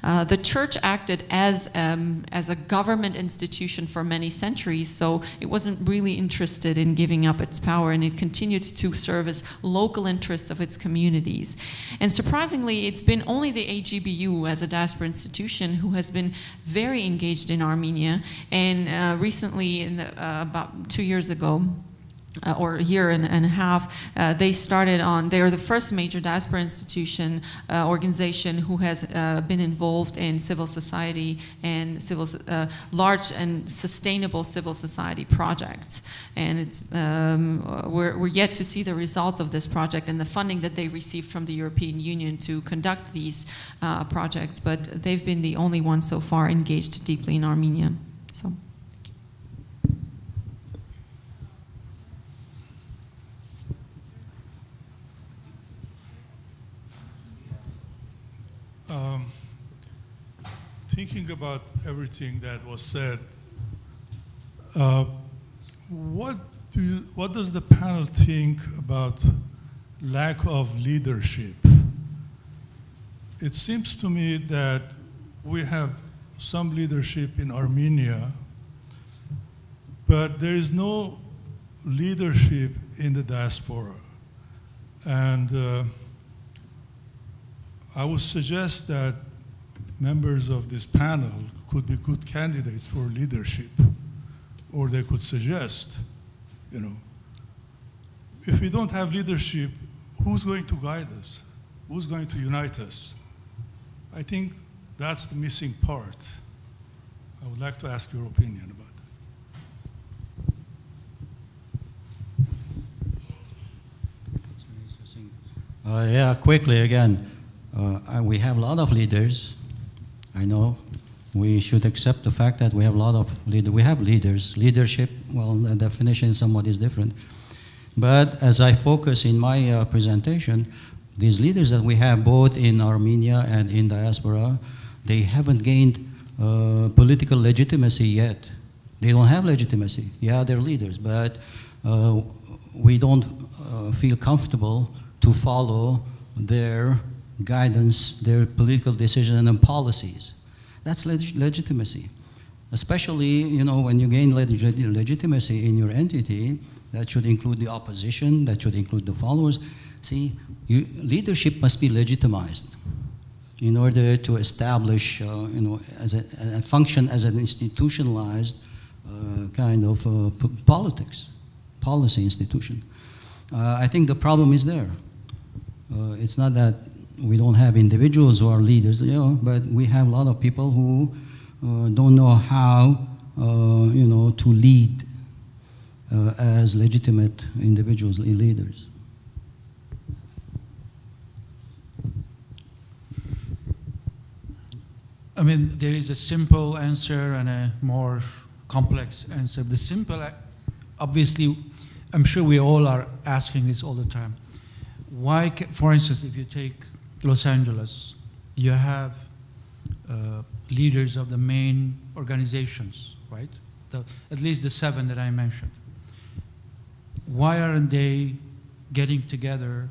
The church acted as a government institution for many centuries, so it wasn't really interested in giving up its power, and it continued to service local interests of its communities. And surprisingly, it's been only the AGBU you as a diaspora institution who has been very engaged in Armenia. And recently, about 2 years ago, or a year and a half, they are the first major diaspora institution organization who has been involved in civil society and large and sustainable civil society projects. And it's, we're yet to see the results of this project and the funding that they received from the European Union to conduct these projects, but they've been the only ones so far engaged deeply in Armenia. So. Thinking about everything that was said, what does the panel think about lack of leadership? It seems to me that we have some leadership in Armenia, but there is no leadership in the diaspora. And I would suggest that members of this panel could be good candidates for leadership, or they could suggest, if we don't have leadership, who's going to guide us? Who's going to unite us? I think that's the missing part. I would like to ask your opinion about that. That's very interesting. Yeah, quickly again. We have a lot of leaders. I know we should accept the fact that we have a lot of leaders. We have leaders. Leadership, well, the definition somewhat is different. But as I focus in my presentation, these leaders that we have both in Armenia and in diaspora, they haven't gained political legitimacy yet. They don't have legitimacy. Yeah, they're leaders, but we don't feel comfortable to follow their guidance, their political decisions and policies. That's legitimacy. Especially, when you gain legitimacy in your entity, that should include the opposition, that should include the followers. See, leadership must be legitimized in order to establish, as a function as an institutionalized kind of policy institution. I think the problem is there. It's not that we don't have individuals who are leaders, but we have a lot of people who don't know how, to lead as legitimate individuals, leaders. I mean, there is a simple answer and a more complex answer. The simple, obviously, I'm sure we all are asking this all the time. Why, for instance, if you take Los Angeles, you have leaders of the main organizations, right? At least the 7 that I mentioned. Why aren't they getting together,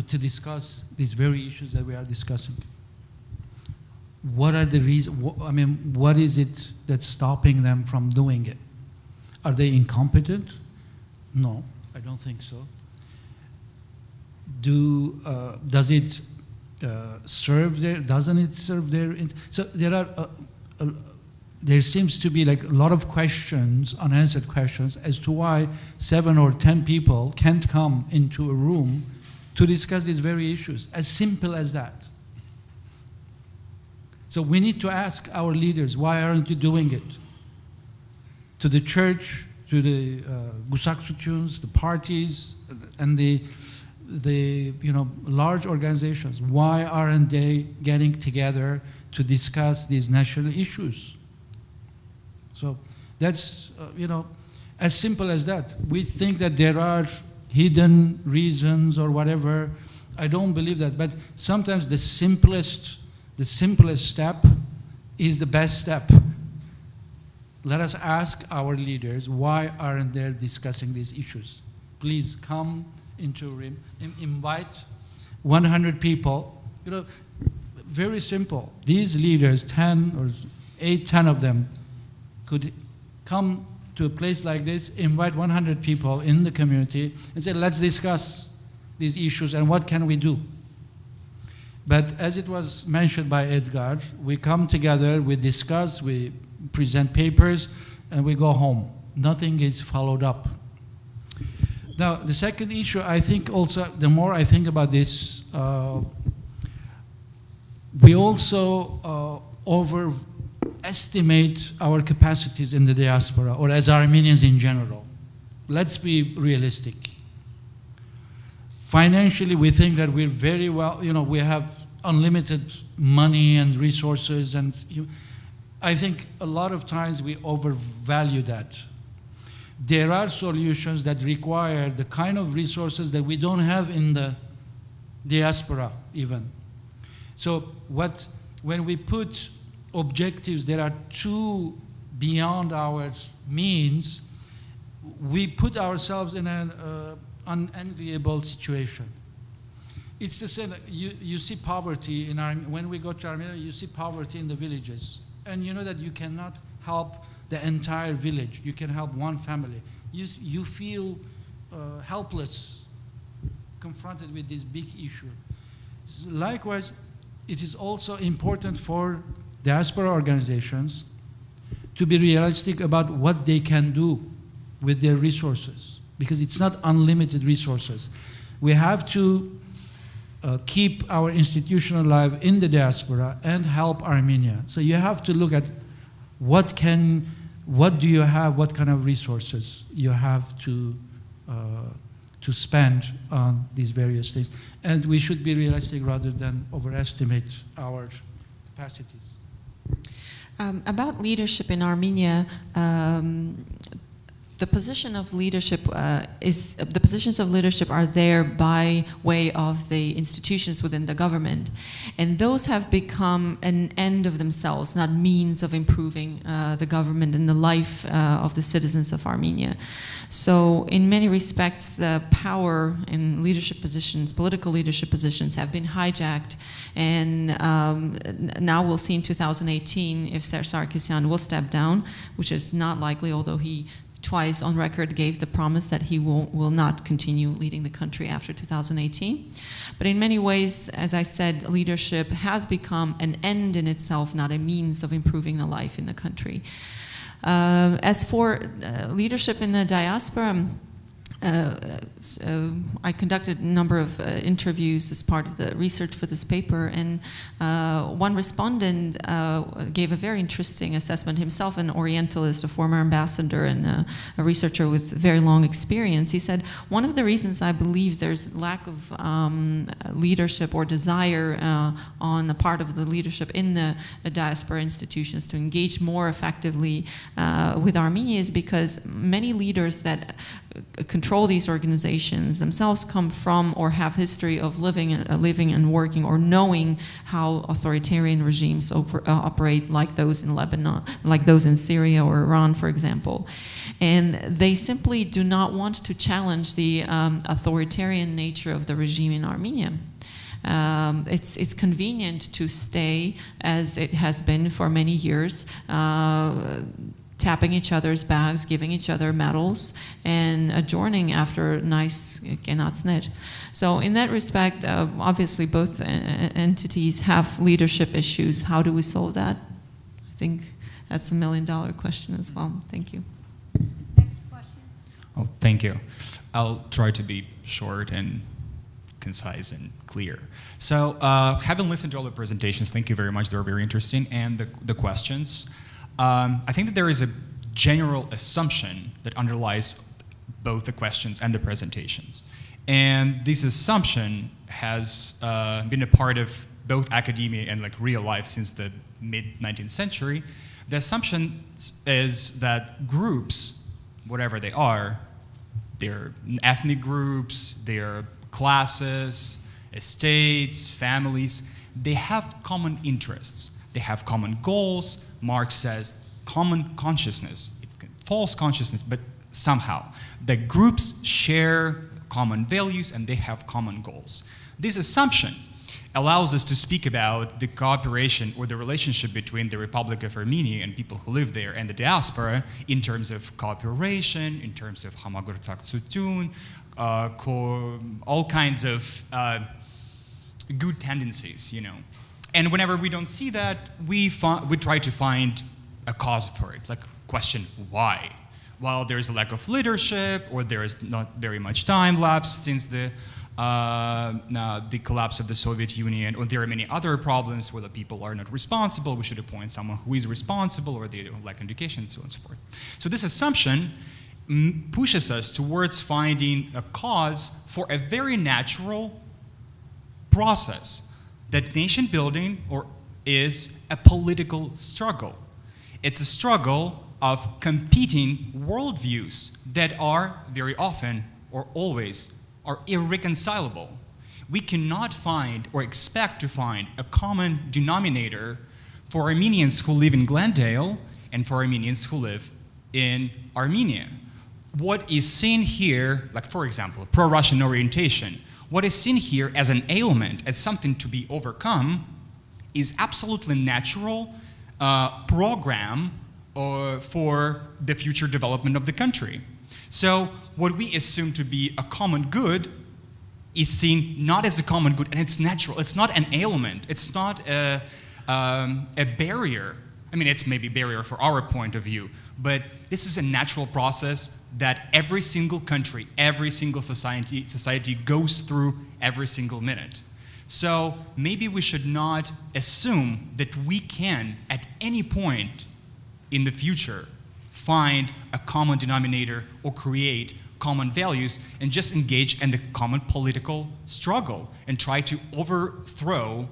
to discuss these very issues that we are discussing? What are the reasons? What is it that's stopping them from doing it? Are they incompetent? No, I don't think so. Does it serve their? Doesn't it serve their? So there seems to be like a lot of questions, unanswered questions, as to why 7 or 10 people can't come into a room to discuss these very issues. As simple as that. So we need to ask our leaders, why aren't you doing it? To the church, to the Gusak Sütuns, the parties, and the large organizations, why aren't they getting together to discuss these national issues? So that's, as simple as that. We think that there are hidden reasons or whatever. I don't believe that, but sometimes the simplest step is the best step. Let us ask our leaders, why aren't they discussing these issues? Please come into a room, invite 100 people. Very simple. These leaders, 10 or 10 of them, could come to a place like this, invite 100 people in the community and say, let's discuss these issues and what can we do? But as it was mentioned by Edgar, we come together, we discuss, we present papers, and we go home. Nothing is followed up. Now, the second issue, I think also, the more I think about this, we also overestimate our capacities in the diaspora, or as Armenians in general. Let's be realistic. Financially, we think that we're very well, we have unlimited money and resources, and I think a lot of times we overvalue that. There are solutions that require the kind of resources that we don't have in the diaspora even. So when we put objectives that are too beyond our means, we put ourselves in an unenviable situation. It's the same, you see poverty in when we go to Armenia, you see poverty in the villages. And you know that you cannot help the entire village. You can help one family. You feel helpless, confronted with this big issue. Likewise, it is also important for diaspora organizations to be realistic about what they can do with their resources, because it's not unlimited resources. We have to keep our institution alive in the diaspora and help Armenia. So you have to look at what do you have, what kind of resources you have to spend on these various things. And we should be realistic rather than overestimate our capacities. About leadership in Armenia, the positions of leadership are there by way of the institutions within the government, and those have become an end of themselves, not means of improving the government and the life of the citizens of Armenia. So in many respects, the power in leadership positions, political leadership positions, have been hijacked, and now we'll see in 2018 if Serge Sarkisyan will step down, which is not likely, although he twice on record gave the promise that he will not continue leading the country after 2018. But in many ways, as I said, leadership has become an end in itself, not a means of improving the life in the country. As for leadership in the diaspora, I conducted a number of interviews as part of the research for this paper, and one respondent gave a very interesting assessment, himself an Orientalist, a former ambassador, and a researcher with very long experience. He said, one of the reasons I believe there's lack of leadership or desire on the part of the leadership in the diaspora institutions to engage more effectively with Armenia is because many leaders that control these organizations themselves come from or have history of living and working or knowing how authoritarian regimes operate, like those in Lebanon, like those in Syria or Iran, for example. And they simply do not want to challenge the authoritarian nature of the regime in Armenia. It's convenient to stay as it has been for many years, tapping each other's bags, giving each other medals, and adjourning after nice kenatsnet. So in that respect, obviously both entities have leadership issues. How do we solve that? I think that's $1 million question as well. Thank you. Next question. Oh, thank you. I'll try to be short and concise and clear. So having listened to all the presentations, thank you very much. They were very interesting. And the questions. I think that there is a general assumption that underlies both the questions and the presentations. And this assumption has been a part of both academia and like real life since the mid-19th century. The assumption is that groups, whatever they are, they're ethnic groups, they're classes, estates, families, they have common interests. They have common goals. Marx says common consciousness, false consciousness, but somehow. The groups share common values and they have common goals. This assumption allows us to speak about the cooperation or the relationship between the Republic of Armenia and people who live there and the diaspora in terms of cooperation, in terms of hamagortsak tsutun, all kinds of good tendencies, And whenever we don't see that, we try to find a cause for it, like question why. Well, there's a lack of leadership, or there is not very much time lapsed since the collapse of the Soviet Union, or there are many other problems where the people are not responsible. We should appoint someone who is responsible, or they don't lack education, and so on and so forth. So this assumption pushes us towards finding a cause for a very natural process that nation building is a political struggle. It's a struggle of competing worldviews that are very often or always are irreconcilable. We cannot find or expect to find a common denominator for Armenians who live in Glendale and for Armenians who live in Armenia. What is seen here, like for example, pro-Russian orientation, what is seen here as an ailment, as something to be overcome, is absolutely natural program for the future development of the country. So what we assume to be a common good is seen not as a common good, and it's natural. It's not an ailment. It's not a barrier. I mean, it's maybe a barrier for our point of view, but this is a natural process that every single country, every single society goes through every single minute. So maybe we should not assume that we can, at any point in the future, find a common denominator or create common values and just engage in the common political struggle and try to overthrow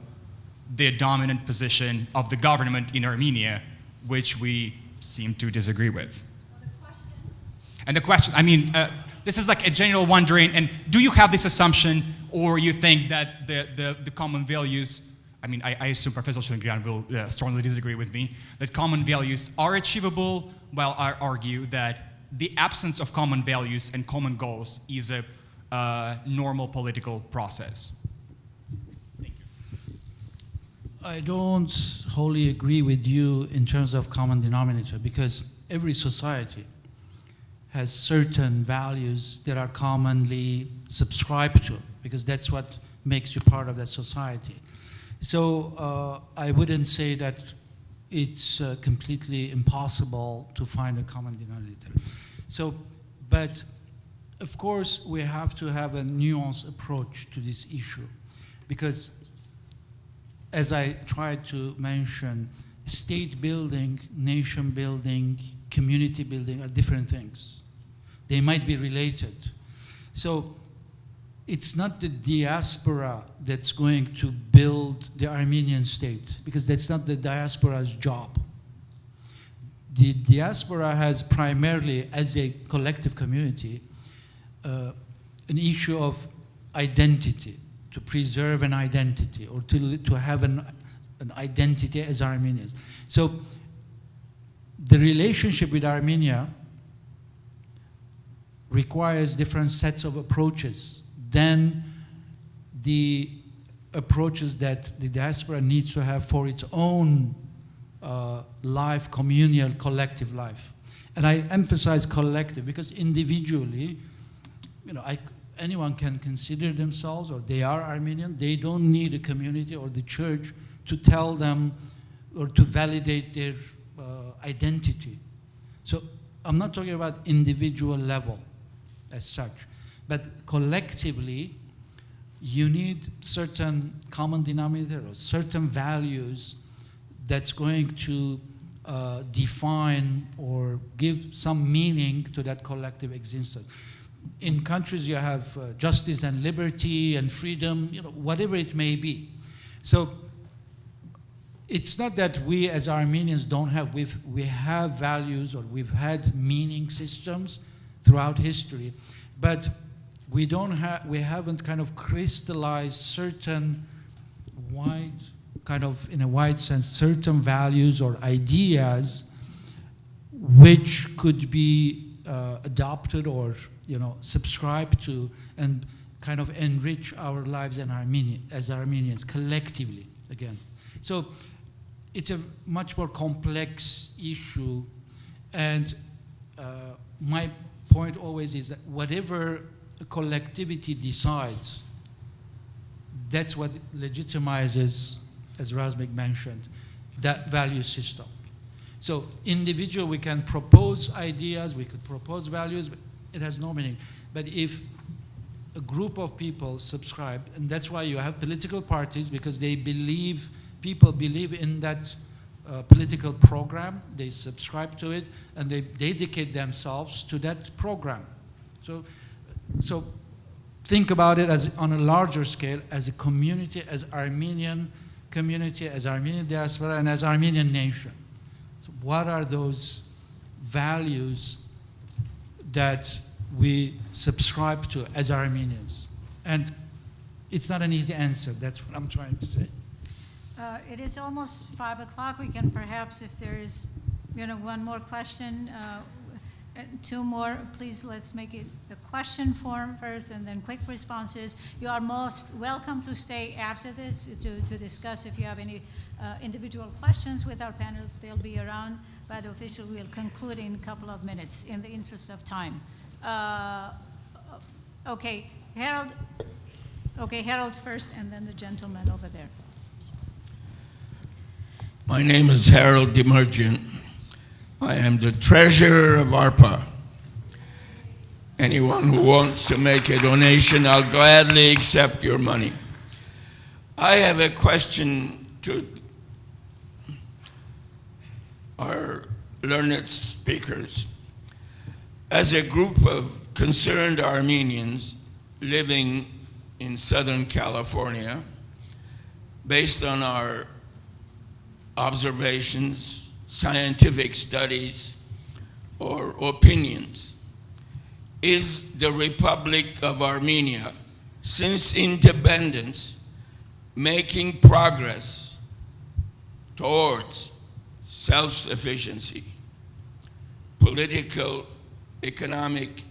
the dominant position of the government in Armenia, which we seem to disagree with. And the question, this is like a general wondering, and do you have this assumption, or you think that the common values, I assume Professor Shungrian will strongly disagree with me, that common values are achievable, while I argue that the absence of common values and common goals is a normal political process. Thank you. I don't wholly agree with you in terms of common denominator, because every society has certain values that are commonly subscribed to, because that's what makes you part of that society. So I wouldn't say that it's completely impossible to find a common denominator. So, but of course we have to have a nuanced approach to this issue, because as I tried to mention, state building, nation building, community building are different things. They might be related. So it's not the diaspora that's going to build the Armenian state, because that's not the diaspora's job. The diaspora has primarily, as a collective community, an issue of identity, to preserve an identity, or to have an identity as Armenians. So the relationship with Armenia requires different sets of approaches than the approaches that the diaspora needs to have for its own life, communal, collective life. And I emphasize collective because individually, anyone can consider themselves, or they are Armenian. They don't need a community or the church to tell them or to validate their identity. So I'm not talking about individual level as such, but collectively, you need certain common denominator or certain values that's going to define or give some meaning to that collective existence. In countries you have justice and liberty and freedom, whatever it may be. So it's not that we as Armenians don't have, we have values, or we've had meaning systems throughout history, but we haven't kind of crystallized certain in a wide sense, certain values or ideas which could be adopted or subscribed to and kind of enrich our lives as Armenians collectively again. So it's a much more complex issue, and my point always is that whatever a collectivity decides, That's what legitimizes, as Razmik mentioned, that value system. So individual, we can propose ideas, we could propose values, but it has no meaning. But if a group of people subscribe, and that's why you have political parties, because they believe, people believe in that political program, they subscribe to it, and they dedicate themselves to that program. So think about it as on a larger scale, as a community, as Armenian community, as Armenian diaspora, and as Armenian nation. So what are those values that we subscribe to as Armenians? And it's not an easy answer, that's what I'm trying to say. It is almost 5 o'clock. We can perhaps, if there is, one more question, 2 more, please let's make it a question form first and then quick responses. You are most welcome to stay after this to discuss if you have any individual questions with our panelists. They'll be around, but official will conclude in a couple of minutes in the interest of time. Okay, Harold. Okay, Harold first and then the gentleman over there. My name is Harold Demergent. I am the treasurer of ARPA. Anyone who wants to make a donation, I'll gladly accept your money. I have a question to our learned speakers. As a group of concerned Armenians living in Southern California, based on our observations, scientific studies, or opinions, is the Republic of Armenia, since independence, making progress towards self-sufficiency, political, economic,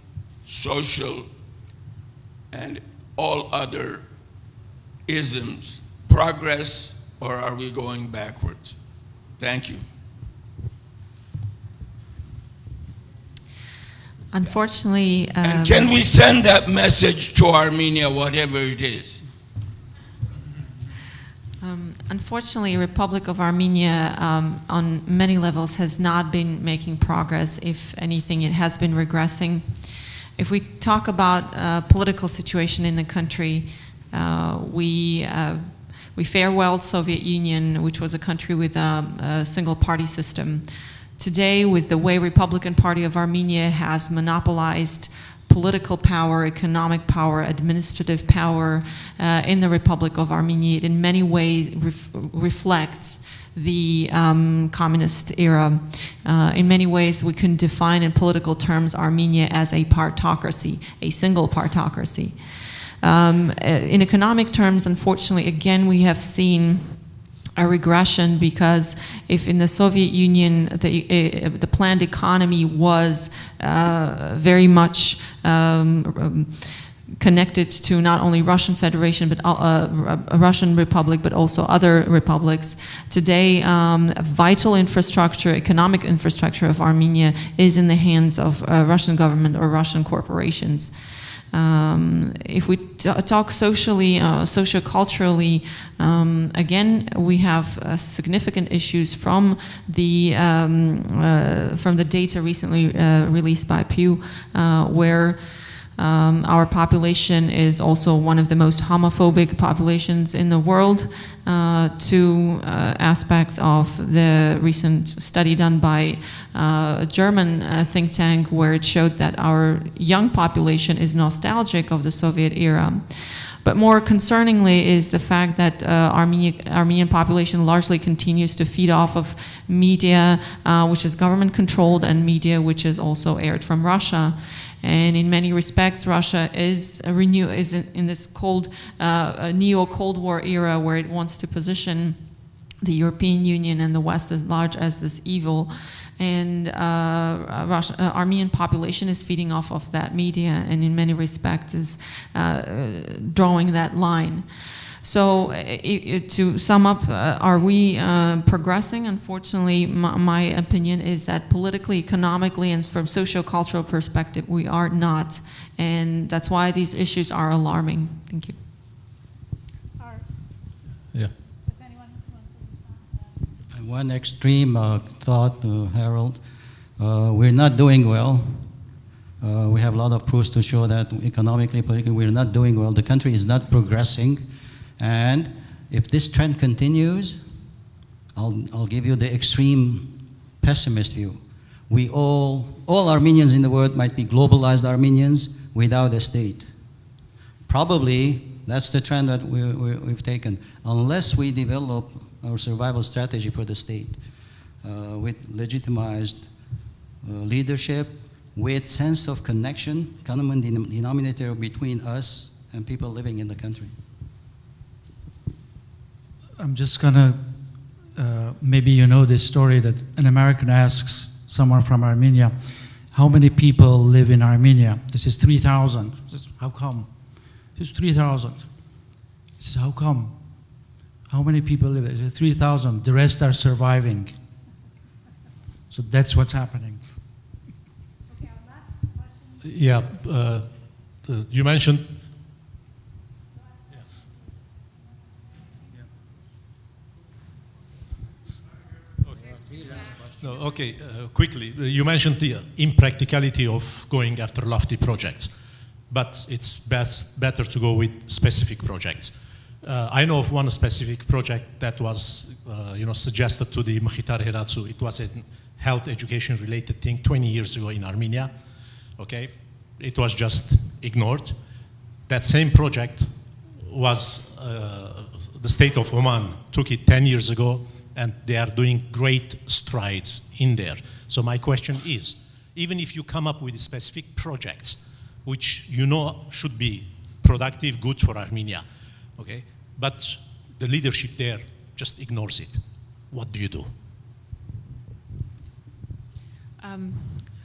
social, and all other isms, progress, or are we going backwards? Thank you. Unfortunately, and can we send that message to Armenia, whatever it is? Unfortunately, Republic of Armenia, on many levels, has not been making progress. If anything, it has been regressing. If we talk about political situation in the country, we farewelled Soviet Union, which was a country with a single party system. Today, with the way Republican Party of Armenia has monopolized political power, economic power, administrative power in the Republic of Armenia, it in many ways reflects the communist era. In many ways, we can define in political terms Armenia as a partocracy, a single partocracy. In economic terms, unfortunately, again, we have seen a regression, because if in the Soviet Union the planned economy was very much connected to not only Russian Federation, but Russian Republic, but also other republics. Today, vital infrastructure, economic infrastructure of Armenia is in the hands of Russian government or Russian corporations. If we talk socially, socioculturally, again, we have significant issues from the data recently released by Pew, where our population is also one of the most homophobic populations in the world. Two aspects of the recent study done by a German think tank, where it showed that our young population is nostalgic of the Soviet era. But more concerningly is the fact that Armenian population largely continues to feed off of media, which is government controlled, and media which is also aired from Russia. And in many respects, Russia is in this neo-Cold War era, where it wants to position the European Union and the West as large as this evil. And Armenian population is feeding off of that media, and in many respects is drawing that line. So to sum up, are we progressing? Unfortunately, my opinion is that politically, economically, and from socio-cultural perspective, we are not. And that's why these issues are alarming. Thank you. Our one extreme thought, Harold. We're not doing well. We have a lot of proofs to show that economically, politically, we're not doing well. The country is not progressing. And if this trend continues, I'll give you the extreme pessimist view. We all Armenians in the world might be globalized Armenians without a state. Probably that's the trend that we've taken. Unless we develop our survival strategy for the state with legitimized leadership, with sense of connection, common denominator between us and people living in the country. I'm just gonna, maybe you know this story that an American asks someone from Armenia, how many people live in Armenia? This is 3,000. How come? This is 3,000. He says, how come? How many people live there? 3,000. The rest are surviving. So that's what's happening. Okay, our last question. Yeah, you mentioned. No, okay, quickly. You mentioned the impracticality of going after lofty projects, but it's better to go with specific projects. I know of one specific project that was suggested to the Mkhitar Heratsu. It was a health education related thing 20 years ago in Armenia. Okay, it was just ignored. That same project was, the state of Oman took it 10 years ago, and they are doing great strides in there. So my question is, even if you come up with specific projects, which you know should be productive, good for Armenia, okay, but the leadership there just ignores it, what do you do?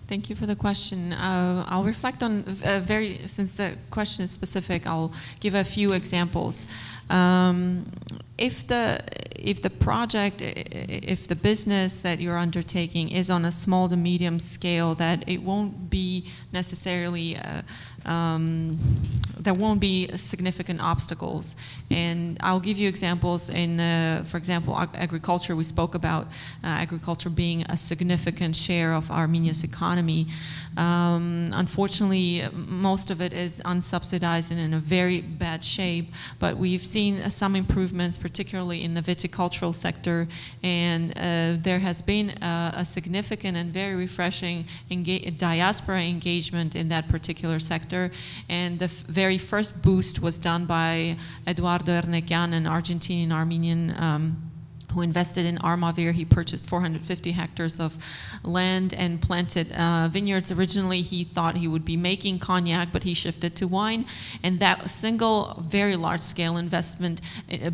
Thank you for the question. I'll reflect on since the question is specific, I'll give a few examples. If the project, if the business that you're undertaking is on a small to medium scale, that it won't be necessarily there won't be significant obstacles. And I'll give you examples in, for example, agriculture. We spoke about agriculture being a significant share of Armenia's economy. Unfortunately, most of it is unsubsidized and in a very bad shape, but we've seen some improvements, particularly in the viticultural sector, and there has been a significant and very refreshing diaspora engagement in that particular sector. And the very first boost was done by Eduardo Ernequian, an Argentinian Armenian who invested in Armavir. He purchased 450 hectares of land and planted vineyards. Originally, he thought he would be making cognac, but he shifted to wine. And that single, very large-scale investment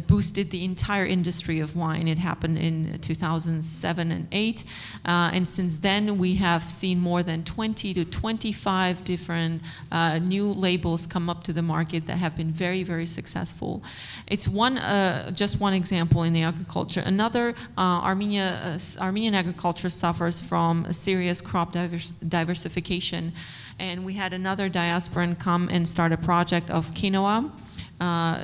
boosted the entire industry of wine. It happened in 2007 and 2008. And since then, we have seen more than 20 to 25 different new labels come up to the market that have been very, very successful. It's just one example in the agriculture. Another, Armenian agriculture suffers from a serious crop diversification, and we had another diasporan come and start a project of quinoa.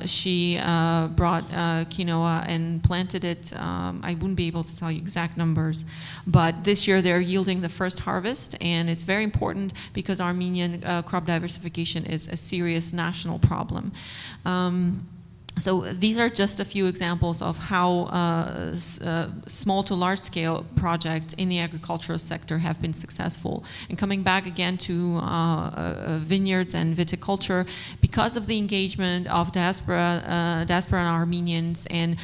She brought quinoa and planted it. I wouldn't be able to tell you exact numbers, but this year they're yielding the first harvest, and it's very important because Armenian crop diversification is a serious national problem. So these are just a few examples of how small to large scale projects in the agricultural sector have been successful. And coming back again to vineyards and viticulture, because of the engagement of diaspora and Armenians and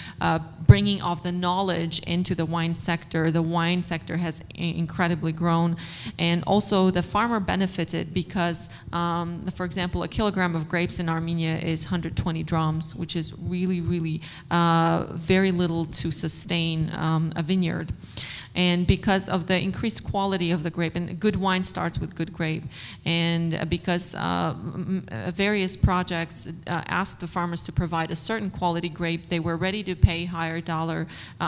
bringing of the knowledge into the wine sector has incredibly grown. And also the farmer benefited because, for example, a kilogram of grapes in Armenia is 120 drams, which is really, really very little to sustain a vineyard. And because of the increased quality of the grape, and good wine starts with good grape, and because various projects asked the farmers to provide a certain quality grape, they were ready to pay higher dollar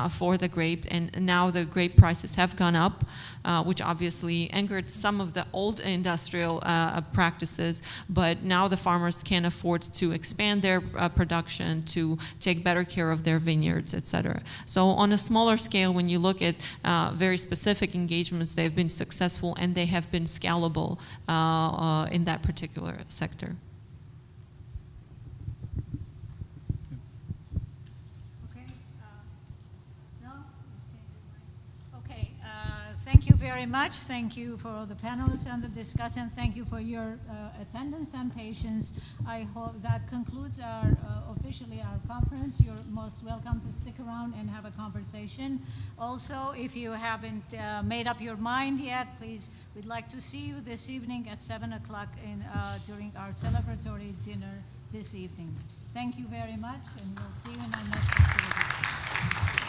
for the grape, and now the grape prices have gone up, which obviously angered some of the old industrial practices, but now the farmers can afford to expand their production production, to take better care of their vineyards, etc. So on a smaller scale, when you look at very specific engagements, they've been successful and they have been scalable in that particular sector. Thank you very much. Thank you for all the panelists and the discussion. Thank you for your attendance and patience. I hope that concludes officially our conference. You're most welcome to stick around and have a conversation. Also, if you haven't made up your mind yet, please, we'd like to see you this evening at 7 o'clock during our celebratory dinner this evening. Thank you very much, and we'll see you in our next activity.